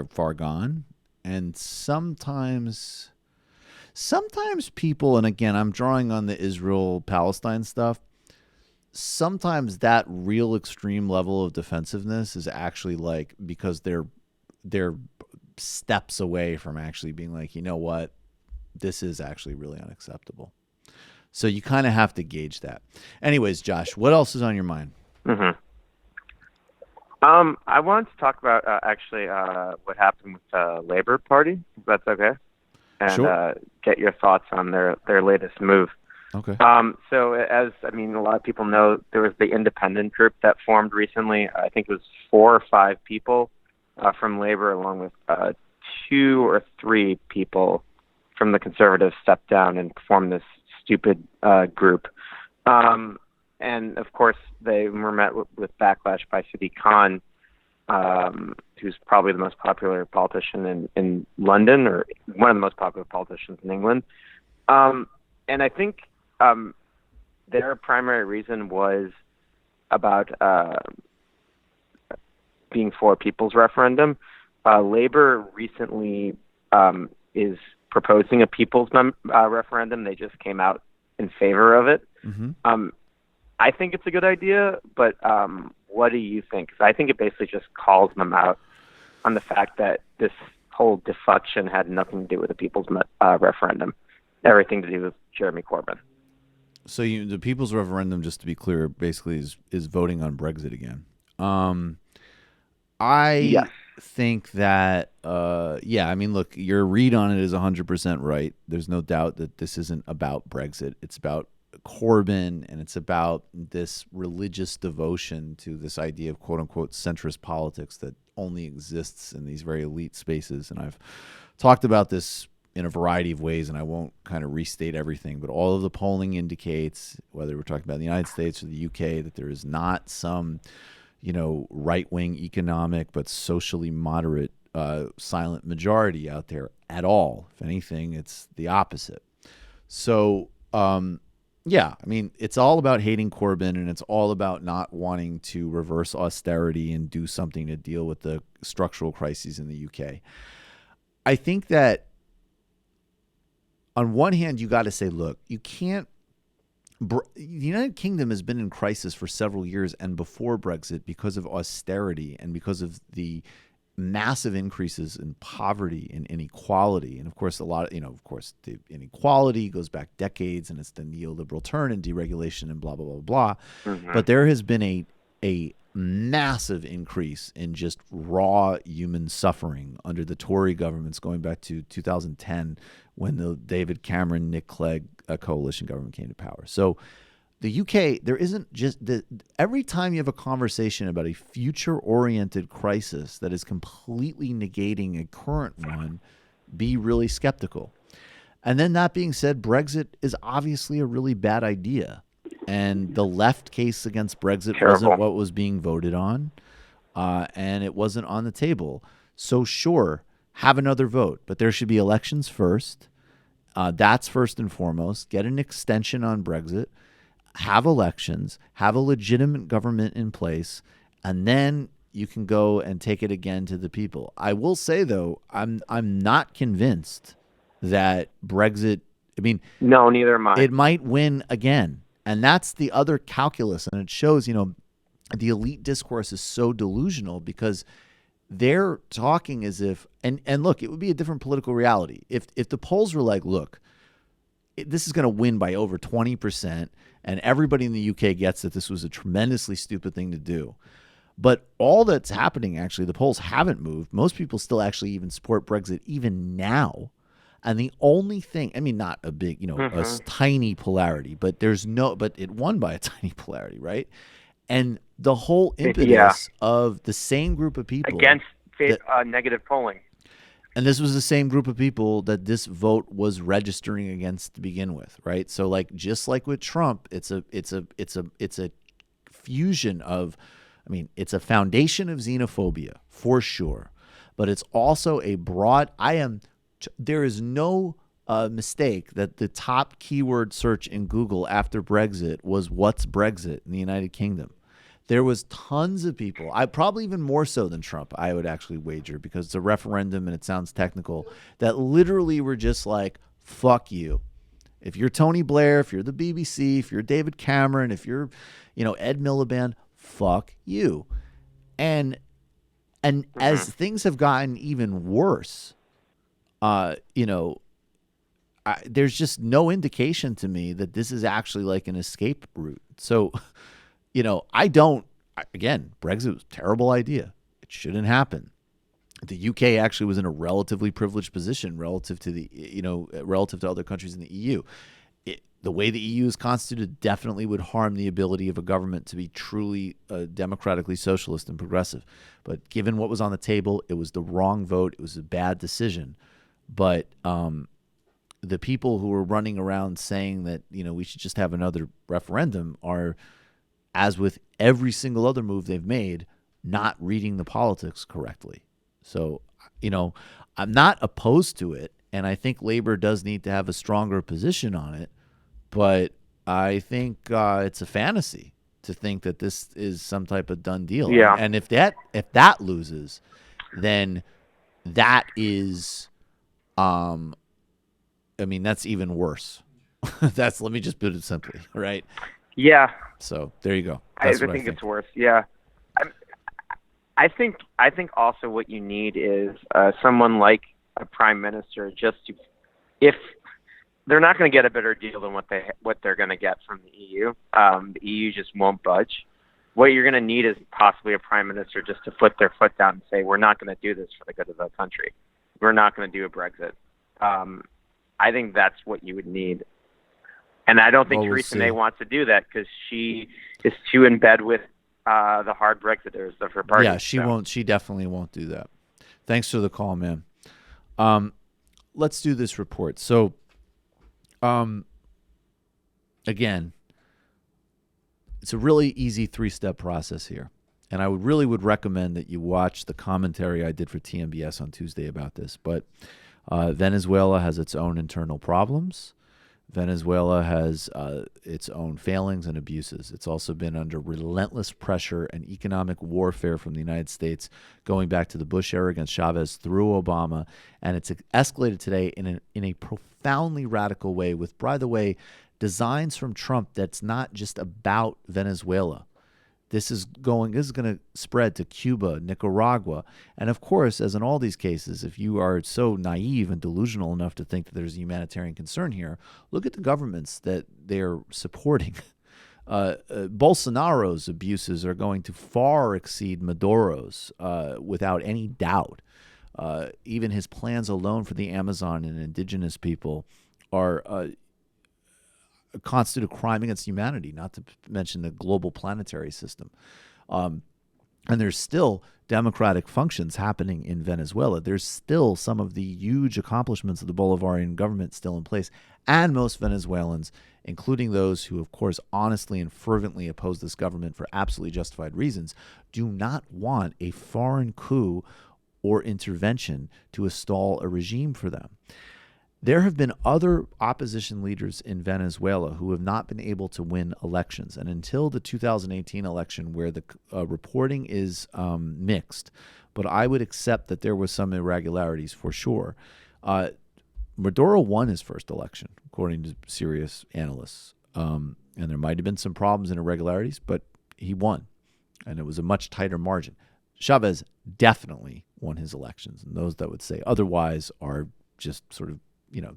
far gone, and sometimes people, and again, I'm drawing on the Israel-Palestine stuff. Sometimes that real extreme level of defensiveness is actually like because they're steps away from actually being like, you know what, this is actually really unacceptable. So you kind of have to gauge that. Anyways, Josh, what else is on your mind? I wanted to talk about what happened with the Labor Party, if that's okay, and get your thoughts on their latest move. Okay. So a lot of people know, there was the independent group that formed recently. I think it was 4 or 5 people from Labor, along with 2 or 3 people from the Conservatives stepped down and formed this stupid group. And of course, they were met with backlash by Sadiq Khan, who's probably the most popular politician in London, or one of the most popular politicians in England. And I think their primary reason was about being for a people's referendum. Labor recently is proposing a people's referendum. They just came out in favor of it. I think it's a good idea, but what do you think? 'Cause I think it basically just calls them out on the fact that this whole defection had nothing to do with the people's referendum, everything to do with Jeremy Corbyn. So the people's referendum, just to be clear, basically is voting on Brexit again. I think that, I mean, look, your read on it is 100% right. There's no doubt that this isn't about Brexit. It's about Corbyn, and it's about this religious devotion to this idea of quote-unquote centrist politics that only exists in these very elite spaces. And I've talked about this in a variety of ways, and I won't kind of restate everything, but all of the polling indicates, whether we're talking about the United States or the UK, that there is not some, right-wing economic but socially moderate silent majority out there at all. If anything, it's the opposite. So, it's all about hating Corbyn, and it's all about not wanting to reverse austerity and do something to deal with the structural crises in the UK. I think that on one hand, you got to say, look, you can't. The United Kingdom has been in crisis for several years and before Brexit because of austerity and because of the massive increases in poverty and inequality. And of course, the inequality goes back decades, and it's the neoliberal turn and deregulation and blah, blah, blah, blah. But there has been a massive increase in just raw human suffering under the Tory governments going back to 2010 when the David Cameron, Nick Clegg coalition government came to power. So the UK, there isn't just every time you have a conversation about a future-oriented crisis that is completely negating a current one, be really skeptical. And then that being said, Brexit is obviously a really bad idea. And the left case against Brexit wasn't what was being voted on, and it wasn't on the table. So sure, have another vote, but there should be elections first. That's first and foremost. Get an extension on Brexit, have elections, have a legitimate government in place, and then you can go and take it again to the people. I will say, though, I'm not convinced that Brexit, no, neither am I. It might win again. And that's the other calculus. And it shows, the elite discourse is so delusional because they're talking as if, and look, it would be a different political reality. If the polls were like, look, this is going to win by over 20%, and everybody in the UK gets that this was a tremendously stupid thing to do. But all that's happening, actually, the polls haven't moved. Most people still actually even support Brexit even now. And the only thing, not a big, a tiny polarity, but but it won by a tiny polarity, right? And the whole impetus of the same group of people against negative polling. And this was the same group of people that this vote was registering against to begin with, right? So just like with Trump, it's a fusion of, it's a foundation of xenophobia for sure, but it's also a broad, there is no mistake that the top keyword search in Google after Brexit was what's Brexit in the United Kingdom. There was tons of people, probably even more so than Trump, I would actually wager, because it's a referendum and it sounds technical, that literally were just like, fuck you. If you're Tony Blair, if you're the BBC, if you're David Cameron, if you're, Ed Miliband, fuck you. And as things have gotten even worse, there's just no indication to me that this is actually like an escape route. So, Brexit was a terrible idea. It shouldn't happen. The UK actually was in a relatively privileged position relative to relative to other countries in the EU. The way the EU is constituted definitely would harm the ability of a government to be truly democratically socialist and progressive. But given what was on the table, it was the wrong vote. It was a bad decision. But the people who are running around saying that, we should just have another referendum are, as with every single other move they've made, not reading the politics correctly. So, I'm not opposed to it, and I think Labor does need to have a stronger position on it, but I think it's a fantasy to think that this is some type of done deal. Yeah. And if that loses, then that is, that's even worse. Let me just put it simply, right? Yeah. So there you go. I think it's worse. Yeah. I think also what you need is someone like a prime minister, just to, if they're not going to get a better deal than what they're going to get from the EU. The EU just won't budge. What you're going to need is possibly a prime minister just to put their foot down and say, we're not going to do this for the good of the country. We're not going to do a Brexit. I think that's what you would need. And I don't think Theresa May wants to do that because she is too in bed with the hard Brexiters of her party. Yeah, she won't. She definitely won't do that. Thanks for the call, man. Let's do this report. So, again, it's a really easy 3-step process here. And I would recommend that you watch the commentary I did for TMBS on Tuesday about this. But Venezuela has its own internal problems. Venezuela has its own failings and abuses. It's also been under relentless pressure and economic warfare from the United States, going back to the Bush era against Chavez through Obama, and it's escalated today in a profoundly radical way with, by the way, designs from Trump that's not just about Venezuela. This is going to spread to Cuba, Nicaragua. And of course, as in all these cases, if you are so naive and delusional enough to think that there's a humanitarian concern here, look at the governments that they're supporting. Bolsonaro's abuses are going to far exceed Maduro's without any doubt. Even his plans alone for the Amazon and indigenous people are constitute a crime against humanity, not to mention the global planetary system. And there's still democratic functions happening in Venezuela. There's still some of the huge accomplishments of the Bolivarian government still in place. And most Venezuelans, including those who, of course, honestly and fervently oppose this government for absolutely justified reasons, do not want a foreign coup or intervention to install a regime for them. There have been other opposition leaders in Venezuela who have not been able to win elections. And until the 2018 election, where the reporting is mixed, but I would accept that there was some irregularities for sure. Maduro won his first election, according to serious analysts. And there might have been some problems and irregularities, but he won. And it was a much tighter margin. Chavez definitely won his elections. And those that would say otherwise are just sort of,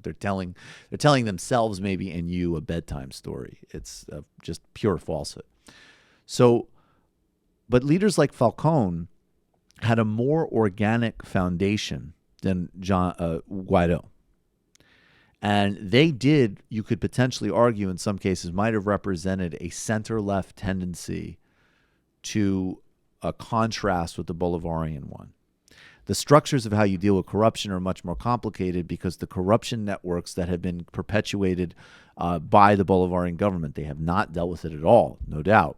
they're telling themselves maybe and you a bedtime story. It's just pure falsehood. So, but leaders like Falcone had a more organic foundation than Guaido. And they did, you could potentially argue in some cases, might have represented a center-left tendency to a contrast with the Bolivarian one. The structures of how you deal with corruption are much more complicated because the corruption networks that have been perpetuated by the Bolivarian government, they have not dealt with it at all, no doubt,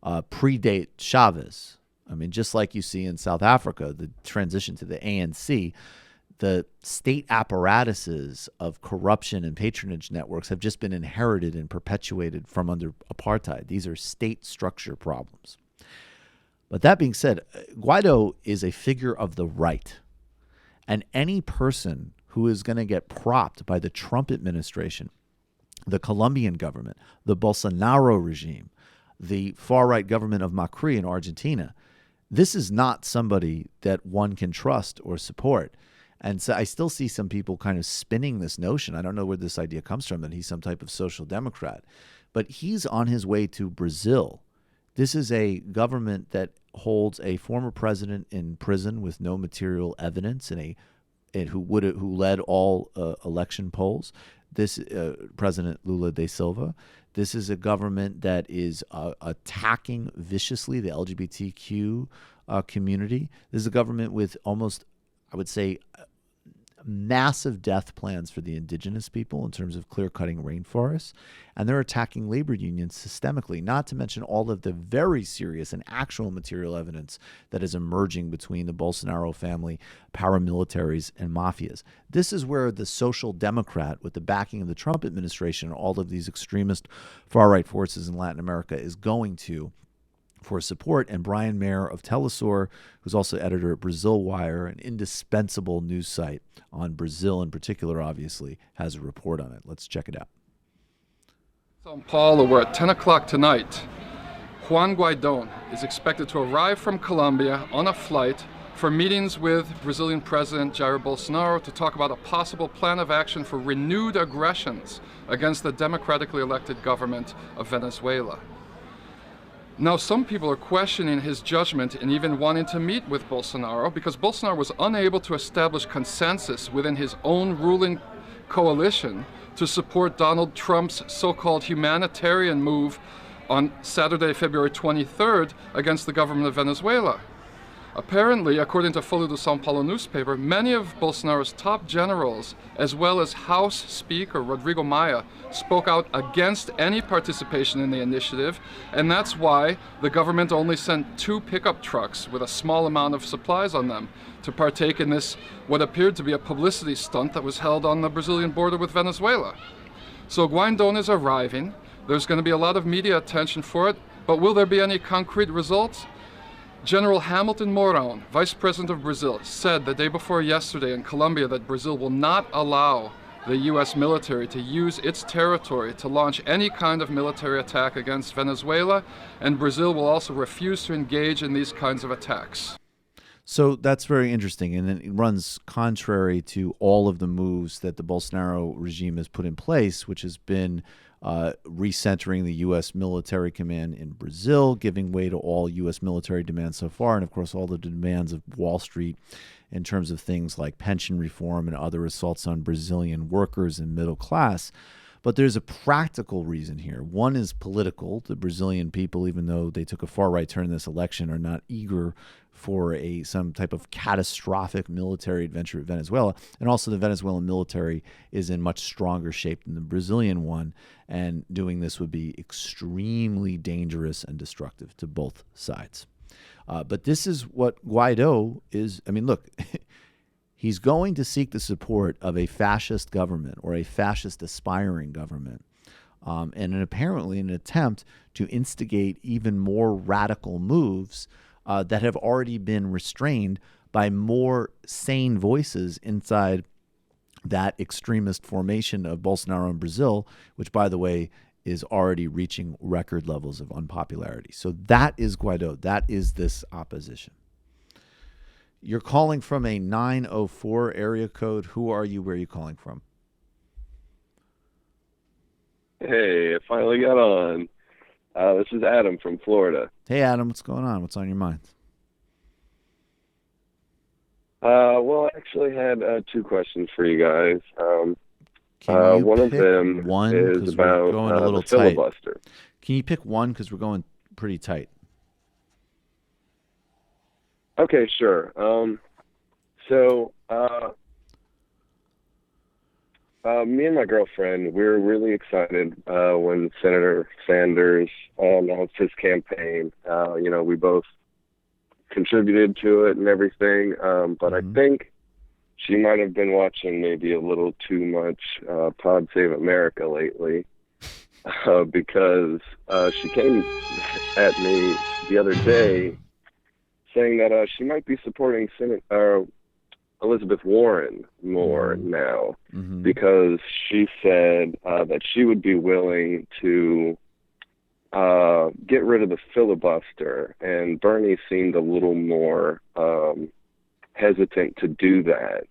predate Chavez. I mean, just like you see in South Africa, the transition to the ANC, the state apparatuses of corruption and patronage networks have just been inherited and perpetuated from under apartheid. These are state structure problems. But that being said, Guaido is a figure of the right. And any person who is going to get propped by the Trump administration, the Colombian government, the Bolsonaro regime, the far-right government of Macri in Argentina, this is not somebody that one can trust or support. And so I still see some people kind of spinning this notion. I don't know where this idea comes from, that he's some type of social democrat. But he's on his way to Brazil. This is a government that holds a former president in prison with no material evidence and who led all election polls. This President Lula da Silva. This is a government that is attacking viciously the LGBTQ community. This is a government with almost, I would say, massive death plans for the indigenous people in terms of clear-cutting rainforests, and they're attacking labor unions systemically, not to mention all of the very serious and actual material evidence that is emerging between the Bolsonaro family, paramilitaries, and mafias. This is where the social democrat, with the backing of the Trump administration and all of these extremist far-right forces in Latin America, is going to for support. And Brian Mayer of Telesur, who's also editor at Brazil Wire, an indispensable news site on Brazil in particular, obviously, has a report on it. Let's check it out. São Paulo, where at 10 o'clock tonight, Juan Guaidó is expected to arrive from Colombia on a flight for meetings with Brazilian President Jair Bolsonaro to talk about a possible plan of action for renewed aggressions against the democratically elected government of Venezuela. Now, some people are questioning his judgment and even wanting to meet with Bolsonaro because Bolsonaro was unable to establish consensus within his own ruling coalition to support Donald Trump's so-called humanitarian move on Saturday, February 23rd against the government of Venezuela. Apparently, according to Folha do São Paulo newspaper, many of Bolsonaro's top generals, as well as House Speaker Rodrigo Maia, spoke out against any participation in the initiative, and that's why the government only sent 2 pickup trucks with a small amount of supplies on them to partake in this, what appeared to be a publicity stunt that was held on the Brazilian border with Venezuela. So Guaidó is arriving. There's going to be a lot of media attention for it, but will there be any concrete results? General Hamilton Mourão, Vice President of Brazil, said the day before yesterday in Colombia that Brazil will not allow the U.S. military to use its territory to launch any kind of military attack against Venezuela, and Brazil will also refuse to engage in these kinds of attacks. So that's very interesting, and it runs contrary to all of the moves that the Bolsonaro regime has put in place, which has been recentering the U.S. military command in Brazil, giving way to all U.S. military demands so far, and of course all the demands of Wall Street in terms of things like pension reform and other assaults on Brazilian workers and middle class. But there's a practical reason here. One is political. The Brazilian people, even though they took a far-right turn in this election, are not eager for some type of catastrophic military adventure at Venezuela. And also the Venezuelan military is in much stronger shape than the Brazilian one, and doing this would be extremely dangerous and destructive to both sides. But this is what Guaidó is. I mean, look, he's going to seek the support of a fascist government or a fascist aspiring government, and apparently an attempt to instigate even more radical moves that have already been restrained by more sane voices inside that extremist formation of Bolsonaro in Brazil, which, by the way, is already reaching record levels of unpopularity. So that is Guaido. That is this opposition. You're calling from a 904 area code. Who are you? Where are you calling from? Hey, I finally got on. This is Adam from Florida. Hey, Adam, what's going on? What's on your mind? Well, I actually had two questions for you guys. One of them is about the filibuster. Can you pick one? Because we're going pretty tight. Okay, sure. Me and my girlfriend, we were really excited when Senator Sanders announced his campaign. We both contributed to it and everything, but I think she might have been watching maybe a little too much Pod Save America lately, because she came at me the other day saying that she might be supporting Elizabeth Warren more now, because she said that she would be willing to get rid of the filibuster, and Bernie seemed a little more hesitant to do that.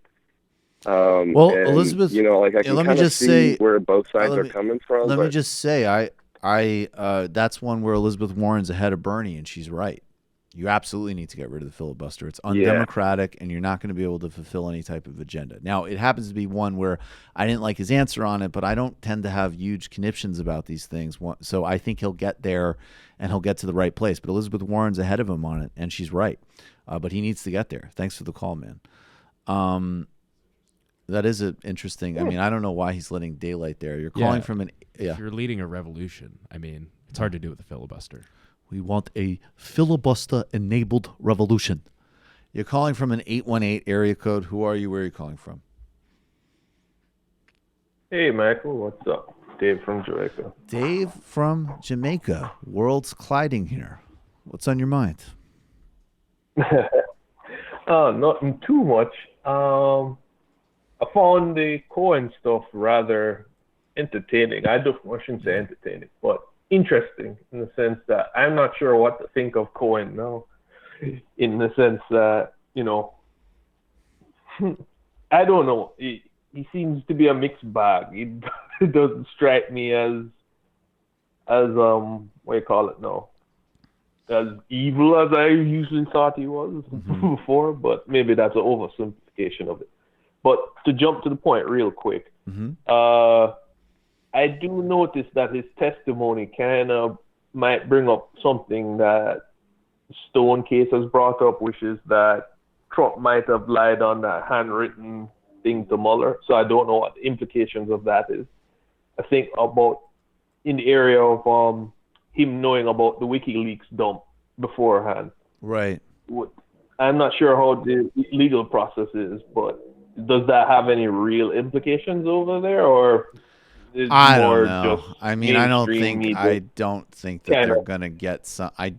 Elizabeth, I can kind of see where both sides are coming from. Let me just say, that's one where Elizabeth Warren's ahead of Bernie, and she's right. You absolutely need to get rid of the filibuster. It's undemocratic, and you're not going to be able to fulfill any type of agenda. Now, it happens to be one where I didn't like his answer on it, but I don't tend to have huge conniptions about these things. So I think he'll get there, and he'll get to the right place. But Elizabeth Warren's ahead of him on it, and she's right. But he needs to get there. Thanks for the call, man. That is interesting. I mean, I don't know why he's letting daylight there. You're calling from an... If you're leading a revolution, I mean, it's hard to do with a filibuster. We want a filibuster-enabled revolution. You're calling from an 818 area code. Who are you? Where are you calling from? Hey, Michael. What's up? Dave from Jamaica. Dave from Jamaica. Worlds colliding here. What's on your mind? Nothing too much. I found the Cohen stuff rather entertaining. I shouldn't say entertaining, but interesting in the sense that I'm not sure what to think of Cohen now, in the sense that, I don't know. He seems to be a mixed bag. It doesn't strike me as what do you call it now? As evil as I usually thought he was before, but maybe that's an oversimplification of it. But to jump to the point real quick, I do notice that his testimony kind of might bring up something that Stone case has brought up, which is that Trump might have lied on that handwritten thing to Mueller. So I don't know what the implications of that is. I think about in the area of him knowing about the WikiLeaks dump beforehand. Right. I'm not sure how the legal process is, but does that have any real implications over there, or... I don't know. I mean, I don't think that they're gonna get some. I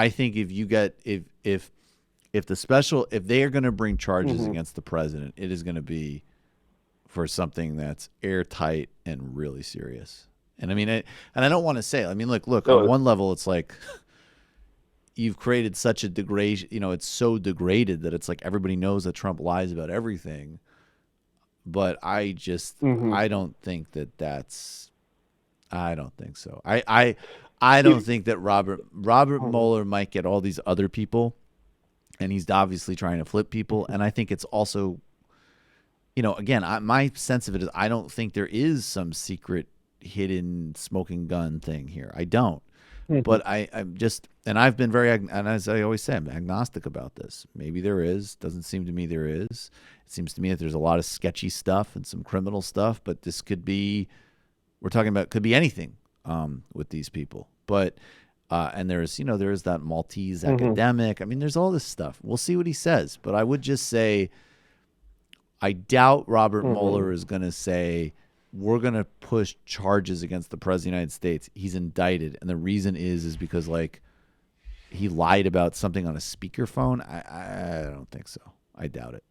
think if they are gonna bring charges against the president, it is gonna be for something that's airtight and really serious. And I mean, and I don't want to say. I mean, look. On one level, it's like you've created such a degradation. It's so degraded that it's like everybody knows that Trump lies about everything. But I just I don't think that's I don't think so. I don't think that Robert Mueller might get all these other people, and he's obviously trying to flip people. And I think it's also, again, my sense of it is I don't think there is some secret hidden smoking gun thing here. I don't. But I'm just, and I've been and as I always say, I'm agnostic about this. Maybe there is. Doesn't seem to me there is. It seems to me that there's a lot of sketchy stuff and some criminal stuff, but this could be, could be anything with these people. But, and there's that Maltese academic. I mean, there's all this stuff. We'll see what he says. But I would just say, I doubt Robert Mueller is going to say, we're going to push charges against the President of the United States. He's indicted. And the reason is because, like, he lied about something on a speakerphone. I don't think so. I doubt it.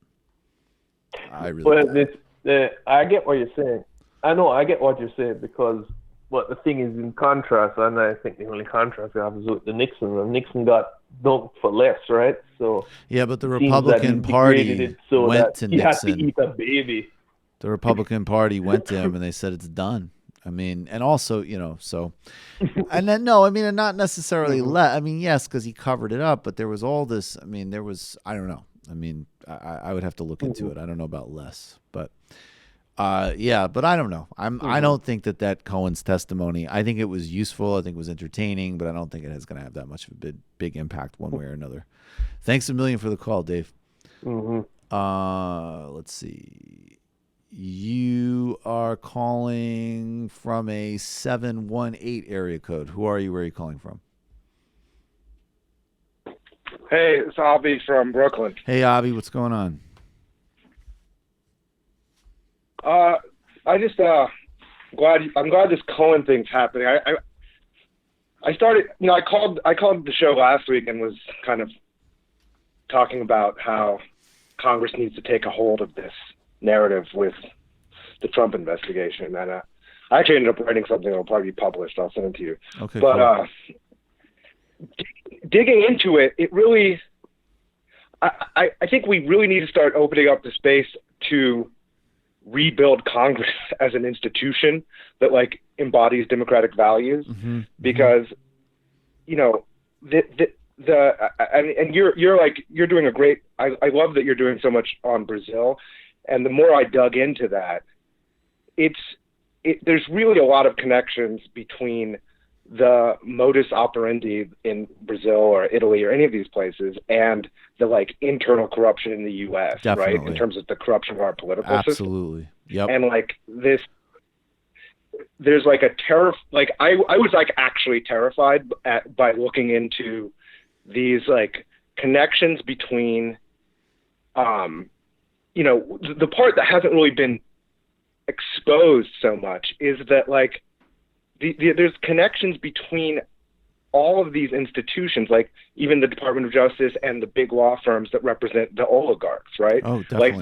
I really doubt it. I get what you're saying. I know, I get what you're saying because the thing is in contrast, and I think the only contrast we have is with the Nixon. And Nixon got dunked for less, right? So yeah, but the Republican Party went to Nixon. He had to eat a baby. The Republican Party went to him and they said it's done. I mean, and also, so, and then and not necessarily yes, because he covered it up, but there was all this. I mean, there was, I don't know. I mean, I would have to look into it. I don't know about less, but but I don't know. I don't think that Cohen's testimony. I think it was useful. I think it was entertaining, but I don't think it is going to have that much of a big impact one way or another. Thanks a million for the call, Dave. Let's see. You are calling from a 718 area code. Who are you? Where are you calling from? Hey, it's Avi from Brooklyn. Hey, Avi, what's going on? I just I'm glad this Cohen thing's happening. I started, I called the show last week and was kind of talking about how Congress needs to take a hold of this narrative with the Trump investigation, and I actually ended up writing something that'll probably be published. I'll send it to you. Okay. But cool. Digging into it, it really, I think we really need to start opening up the space to rebuild Congress as an institution that like embodies democratic values, because and you're doing a great. I love that you're doing so much on Brazil, and the more I dug into that, there's really a lot of connections between the modus operandi in Brazil or Italy or any of these places and the like internal corruption in the U.S. Definitely. Right, in terms of the corruption of our political system. Absolutely. Yep. And like this, there's like a terror. Like I was like actually terrified by looking into these like connections between, the part that hasn't really been exposed so much is that like there's connections between all of these institutions, like even the Department of Justice and the big law firms that represent the oligarchs, right? Oh, definitely. Like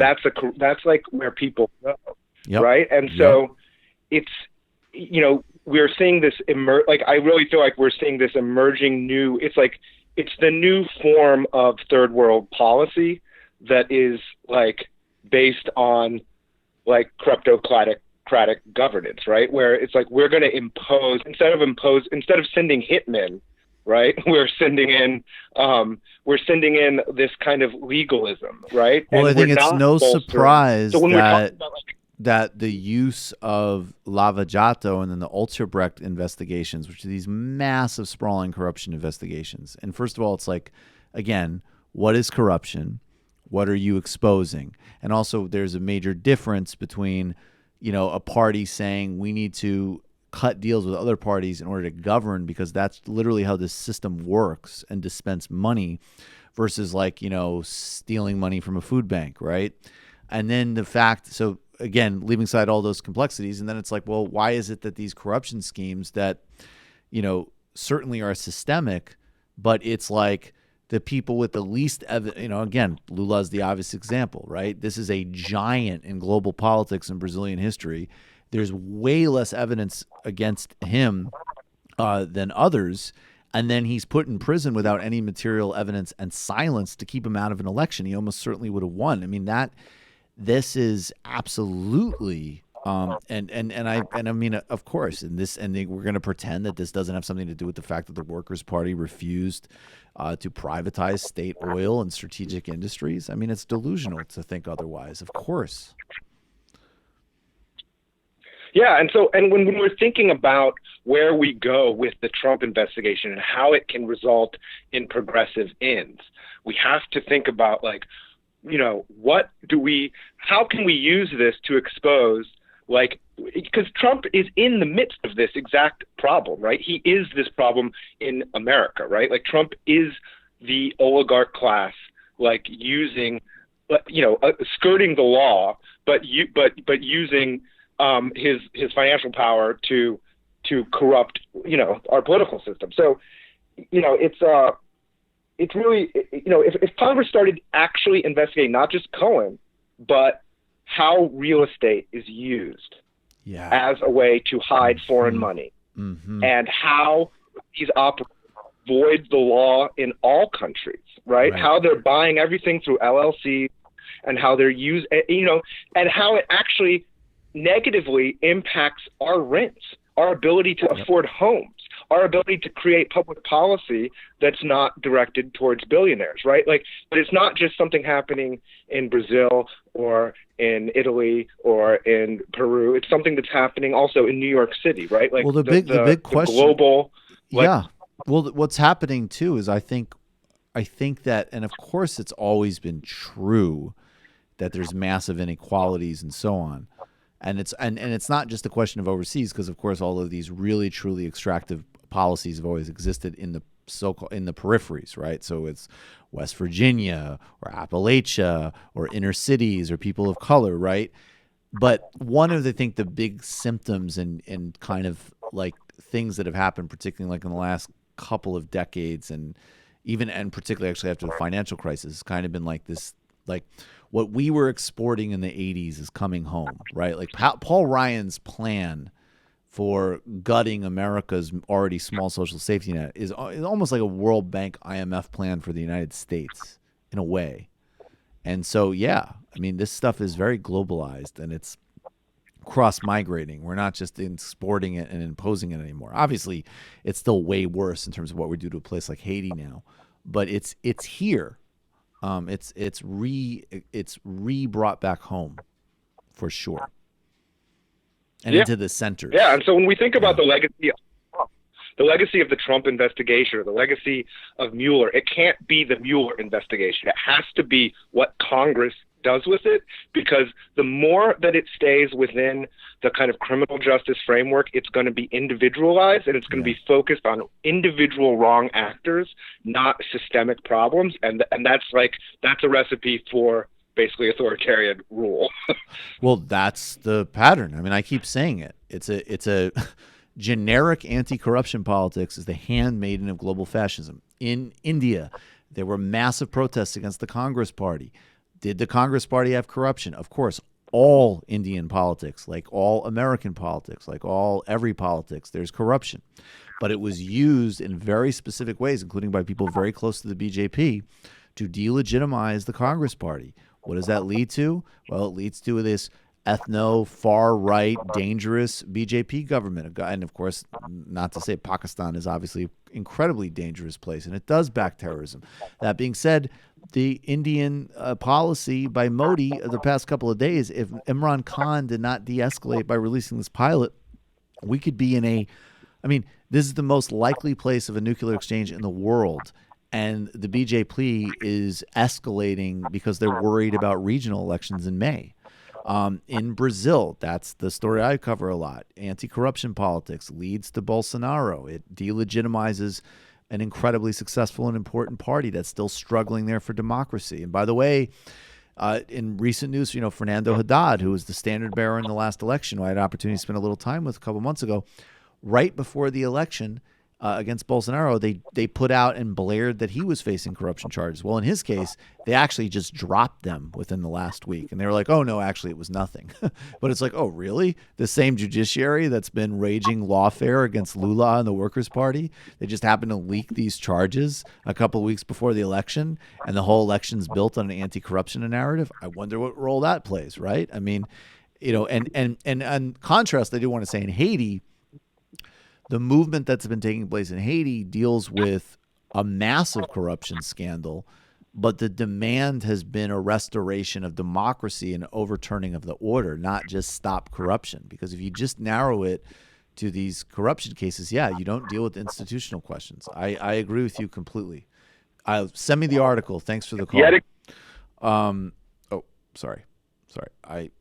that's like where people go, right? And so it's, we're seeing this I really feel like we're seeing this emerging new. It's like it's the new form of third world policy that is like based on like kleptocratic governance, right? Where it's like we're going to impose instead of sending hitmen, right? We're sending in this kind of legalism, right? Well, and I think it's no surprise so when we're talking about that the use of Lava Jato and then the Ultrebrecht investigations, which are these massive sprawling corruption investigations. And first of all, it's like, again, what is corruption? What are you exposing? And also there's a major difference between a party saying we need to cut deals with other parties in order to govern because that's literally how this system works and dispense money versus like, stealing money from a food bank, right? And then the fact, so again, leaving aside all those complexities, and then it's like, well, why is it that these corruption schemes that, certainly are systemic, but it's like the people with the least again, Lula is the obvious example, right? This is a giant in global politics and Brazilian history. There's way less evidence against him than others. And then he's put in prison without any material evidence and silence to keep him out of an election. He almost certainly would have won. I mean, this is absolutely, of course, we're going to pretend that this doesn't have something to do with the fact that the Workers' Party refused to privatize state oil and strategic industries. I mean, it's delusional to think otherwise, of course. Yeah, and when we're thinking about where we go with the Trump investigation and how it can result in progressive ends, we have to think about like, how can we use this to expose, like, because Trump is in the midst of this exact problem, right? He is this problem in America, right? Like Trump is the oligarch class, like using skirting the law, but using his financial power to corrupt our political system. So it's really if Congress started actually investigating not just Cohen, but how real estate is used as a way to hide foreign money, and how these operators void the law in all countries, right? How they're buying everything through LLCs, and how they're and how it actually negatively impacts our rents, our ability to afford homes, our ability to create public policy that's not directed towards billionaires, right? But it's not just something happening in Brazil or in Italy or in Peru. It's something that's happening also in New York City, right? Well, the big question, global, Well, what's happening too is I think that, and of course it's always been true that there's massive inequalities and so on. And it's not just a question of overseas, because of course all of these really truly extractive policies have always existed in the peripheries, right? So it's West Virginia or Appalachia or inner cities or people of color, right? But one of the big symptoms and kind of like things that have happened, particularly like in the last couple of decades, and particularly actually after the financial crisis, has kind of been like this, like what we were exporting in the 80s is coming home, right? Like Paul Ryan's plan for gutting America's already small social safety net is almost like a World Bank IMF plan for the United States in a way. And so, this stuff is very globalized and it's cross-migrating. We're not just exporting it and imposing it anymore. Obviously, it's still way worse in terms of what we do to a place like Haiti now, but it's here. It's brought back home for sure, and into the center. Yeah, and so when we think about the legacy of the Trump investigation, or the legacy of Mueller, it can't be the Mueller investigation. It has to be what Congress does with it, because the more that it stays within the kind of criminal justice framework, it's going to be individualized, and it's going to be focused on individual wrong actors, not systemic problems. And that's a recipe for basically authoritarian rule. Well, that's the pattern. I mean, I keep saying it. It's a generic anti-corruption politics is the handmaiden of global fascism. In India, there were massive protests against the Congress Party. Did the Congress Party have corruption? Of course. All Indian politics, like all American politics, like every politics, there's corruption. But it was used in very specific ways, including by people very close to the BJP, to delegitimize the Congress Party. What does that lead to? Well, it leads to this ethno-far-right, dangerous BJP government. And, of course, not to say Pakistan is obviously an incredibly dangerous place, and it does back terrorism. That being said, the Indian policy by Modi the past couple of days, if Imran Khan did not de-escalate by releasing this pilot, we could be this is the most likely place of a nuclear exchange in the world. And the BJP is escalating because they're worried about regional elections in May. In Brazil, that's the story I cover a lot. Anti-corruption politics leads to Bolsonaro. It delegitimizes an incredibly successful and important party that's still struggling there for democracy. And by the way, in recent news, Fernando Haddad, who was the standard bearer in the last election, who I had an opportunity to spend a little time with a couple months ago, right before the election against Bolsonaro, they put out and blared that he was facing corruption charges. Well, in his case, they actually just dropped them within the last week. And they were like, oh, no, actually, it was nothing. But it's like, oh, really? The same judiciary that's been raging lawfare against Lula and the Workers' Party, they just happened to leak these charges a couple of weeks before the election, and the whole election's built on an anti-corruption narrative. I wonder what role that plays, right? I mean, and contrast, I do want to say in Haiti, the movement that's been taking place in Haiti deals with a massive corruption scandal, but the demand has been a restoration of democracy and overturning of the order, not just stop corruption. Because if you just narrow it to these corruption cases, you don't deal with institutional questions. I agree with you completely. Send me the article. Thanks for the call. Sorry.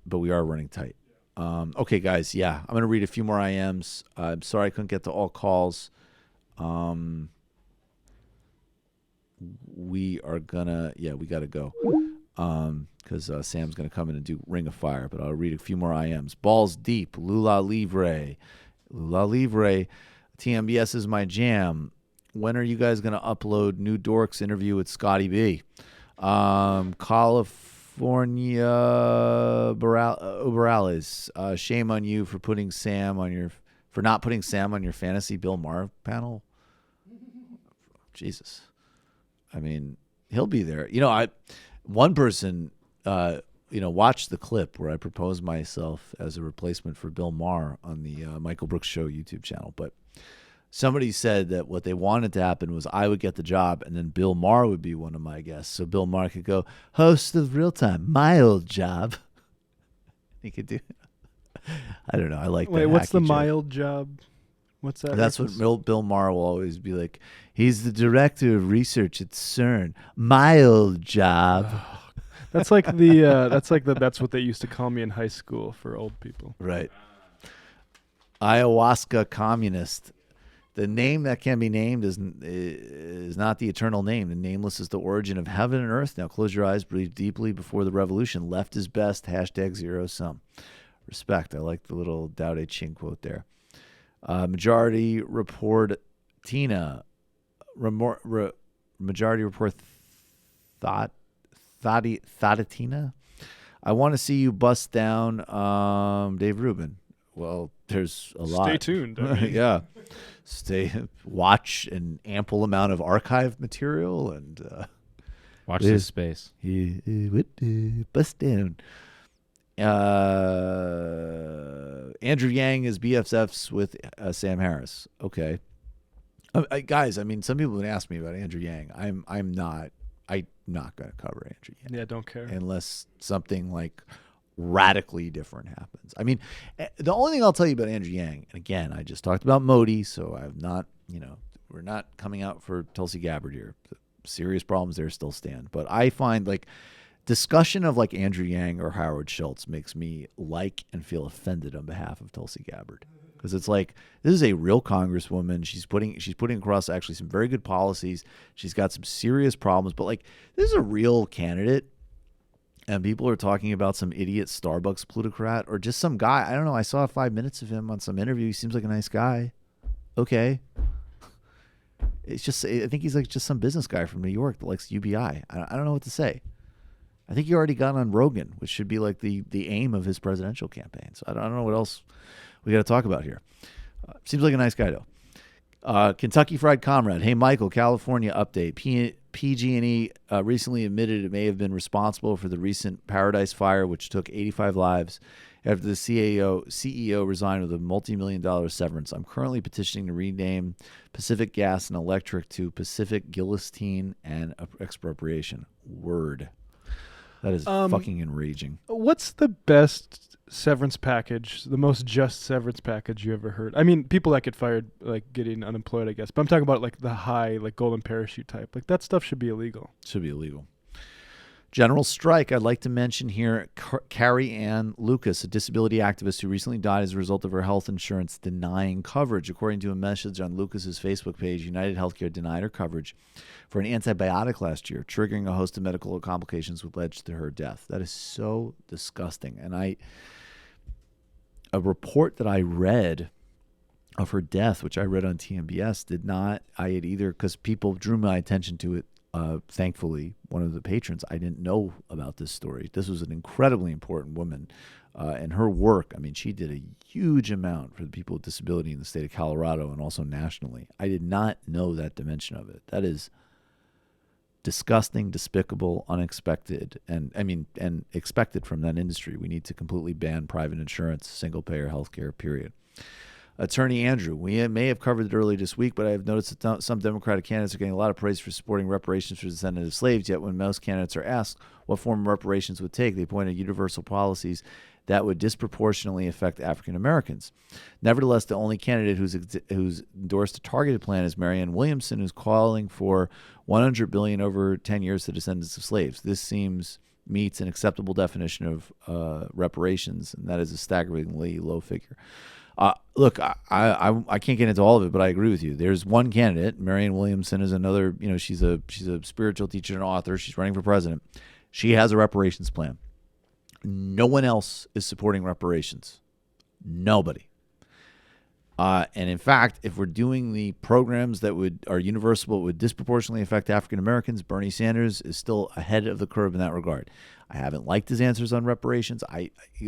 But we are running tight. Okay, guys. Yeah, I'm going to read a few more IMs. I'm sorry I couldn't get to all calls. We are going to, we got to go. because Sam's going to come in and do Ring of Fire, but I'll read a few more IMs. Balls Deep, Lula Livre. TMBS is my jam. When are you guys going to upload New Dork's interview with Scotty B? California Oberales. Shame on you for not putting Sam on your fantasy Bill Maher panel. Jesus. I mean, he'll be there. One person, watched the clip where I proposed myself as a replacement for Bill Maher on the Michael Brooks Show YouTube channel. But somebody said that what they wanted to happen was I would get the job and then Bill Maher would be one of my guests. So Bill Maher could go, host of Real Time, my old job. He could do I don't know. I like that. Wait, what's the joke. my old job? What's that? That's reference? what Bill Maher will always be like. He's the director of research at CERN. My old job. That's like that's what they used to call me in high school for old people. Right. Ayahuasca communist. The name that can be named is not the eternal name. The nameless is the origin of heaven and earth. Now close your eyes, breathe deeply before the revolution. Left is best. #0sum. Respect. I like the little Dao De Ching quote there. Majority Report Tina. Majority Report Thadatina. I want to see you bust down Dave Rubin. Well, there's a lot. Stay tuned. Yeah. Watch an ample amount of archive material and watch this space. Bust down. Andrew Yang is BFFs with Sam Harris. Okay. Guys, I mean, some people would ask me about Andrew Yang. I'm not going to cover Andrew Yang. Yeah, don't care. Unless something like radically different happens. I mean, the only thing I'll tell you about Andrew Yang, and again, I just talked about Modi, so I've not, we're not coming out for Tulsi Gabbard here. The serious problems there still stand. But I find like discussion of like Andrew Yang or Howard Schultz makes me like and feel offended on behalf of Tulsi Gabbard. Because it's like, this is a real congresswoman. She's putting across actually some very good policies. She's got some serious problems, but like, this is a real candidate. And people are talking about some idiot Starbucks plutocrat or just some guy. I don't know. I saw 5 minutes of him on some interview. He seems like a nice guy. Okay. It's just, I think he's like just some business guy from New York that likes UBI. I don't know what to say. I think he already got on Rogan, which should be like the aim of his presidential campaign. So I don't know what else we got to talk about here. Seems like a nice guy, though. Kentucky Fried Comrade. Hey, Michael, California update. PG&E recently admitted it may have been responsible for the recent Paradise Fire, which took 85 lives after the CEO resigned with a multi-million-dollar severance. I'm currently petitioning to rename Pacific Gas and Electric to Pacific Gillistein and Expropriation. Word. That is fucking enraging. What's the best severance package, the most just severance package you ever heard? I mean, people that get fired, like getting unemployed, I guess. But I'm talking about like the high, like golden parachute type. Like that stuff should be illegal. Should be illegal. General strike. I'd like to mention here Carrie Ann Lucas, a disability activist who recently died as a result of her health insurance denying coverage. According to a message on Lucas's Facebook page, United Healthcare denied her coverage for an antibiotic last year, triggering a host of medical complications which led to her death. That is so disgusting. And a report that I read of her death, which I read on TMBS, I had either, because people drew my attention to it. Thankfully, one of the patrons, I didn't know about this story. This was an incredibly important woman, and her work, I mean, she did a huge amount for the people with disability in the state of Colorado and also nationally. I did not know that dimension of it. That is disgusting, despicable, unexpected, and expected from that industry. We need to completely ban private insurance, single-payer healthcare, period. Attorney Andrew, we may have covered it earlier this week, but I have noticed that some Democratic candidates are getting a lot of praise for supporting reparations for descendants of slaves, yet when most candidates are asked what form of reparations would take, they point at universal policies that would disproportionately affect African Americans. Nevertheless, the only candidate who's endorsed a targeted plan is Marianne Williamson, who's calling for $100 billion over 10 years to descendants of slaves. This meets an acceptable definition of reparations, and that is a staggeringly low figure. Look, I can't get into all of it, but I agree with you. There's one candidate. Marianne Williamson is another. She's a spiritual teacher and author. She's running for president. She has a reparations plan. No one else is supporting reparations. Nobody. And in fact, if we're doing the programs that are universal but would disproportionately affect African Americans, Bernie Sanders is still ahead of the curve in that regard. I haven't liked his answers on reparations.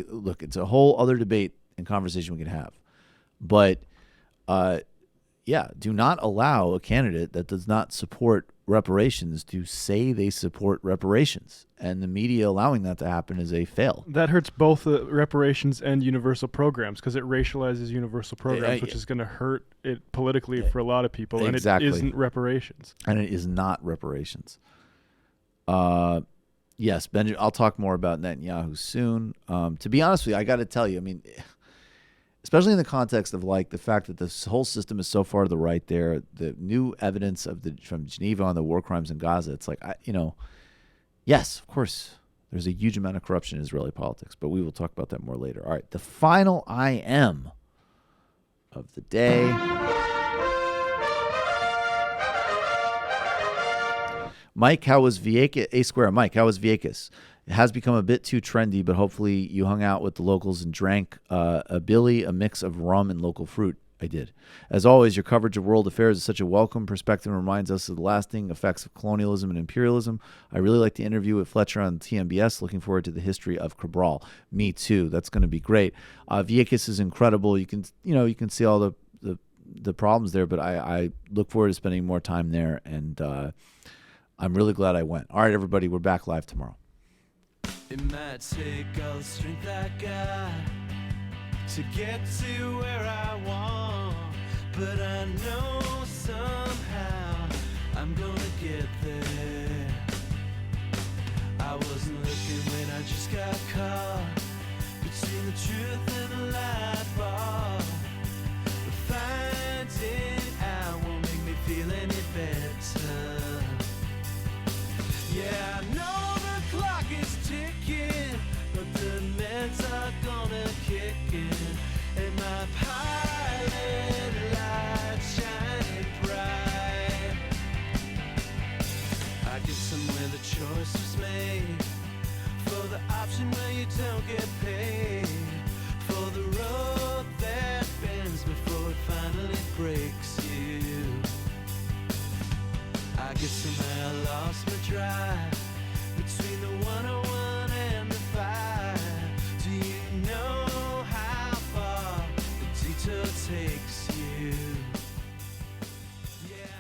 Look, it's a whole other debate and conversation we can have. But do not allow a candidate that does not support reparations to say they support reparations. And the media allowing that to happen is a fail. That hurts both the reparations and universal programs because it racializes universul programs, which is going to hurt it politically for a lot of people. Exactly. And it isn't reparations. And it is not reparations. Yes, Benjamin, I'll talk more about Netanyahu soon. To be honest with you, I got to tell you, I mean, especially in the context of like the fact that this whole system is so far to the right there, the new evidence from Geneva on the war crimes in Gaza, it's like, yes, of course, there's a huge amount of corruption in Israeli politics, but we will talk about that more later. All right, the final I am of the day. Mike, how was Vieques? A Square, Mike, how was Vieques? It has become a bit too trendy, but hopefully you hung out with the locals and drank a billy, a mix of rum and local fruit. I did. As always, your coverage of world affairs is such a welcome perspective and reminds us of the lasting effects of colonialism and imperialism. I really like the interview with Fletcher on TMBS. Looking forward to the history of Cabral. Me too. That's going to be great. Vieques is incredible. You can see all the problems there, but I look forward to spending more time there, and I'm really glad I went. All right, everybody, we're back live tomorrow. It might take all the strength I got to get to where I want, but I know somehow I'm gonna get there. I wasn't looking when I just got caught between the truth and the light bulb, but finding out won't make me feel any better. Yeah, I know the clock is ticking, but the meds are gonna kick in, and my pilot light shining bright. I get somewhere the choice was made, for the option where you don't get paid, for the road that bends before it finally breaks you. I guess somehow I lost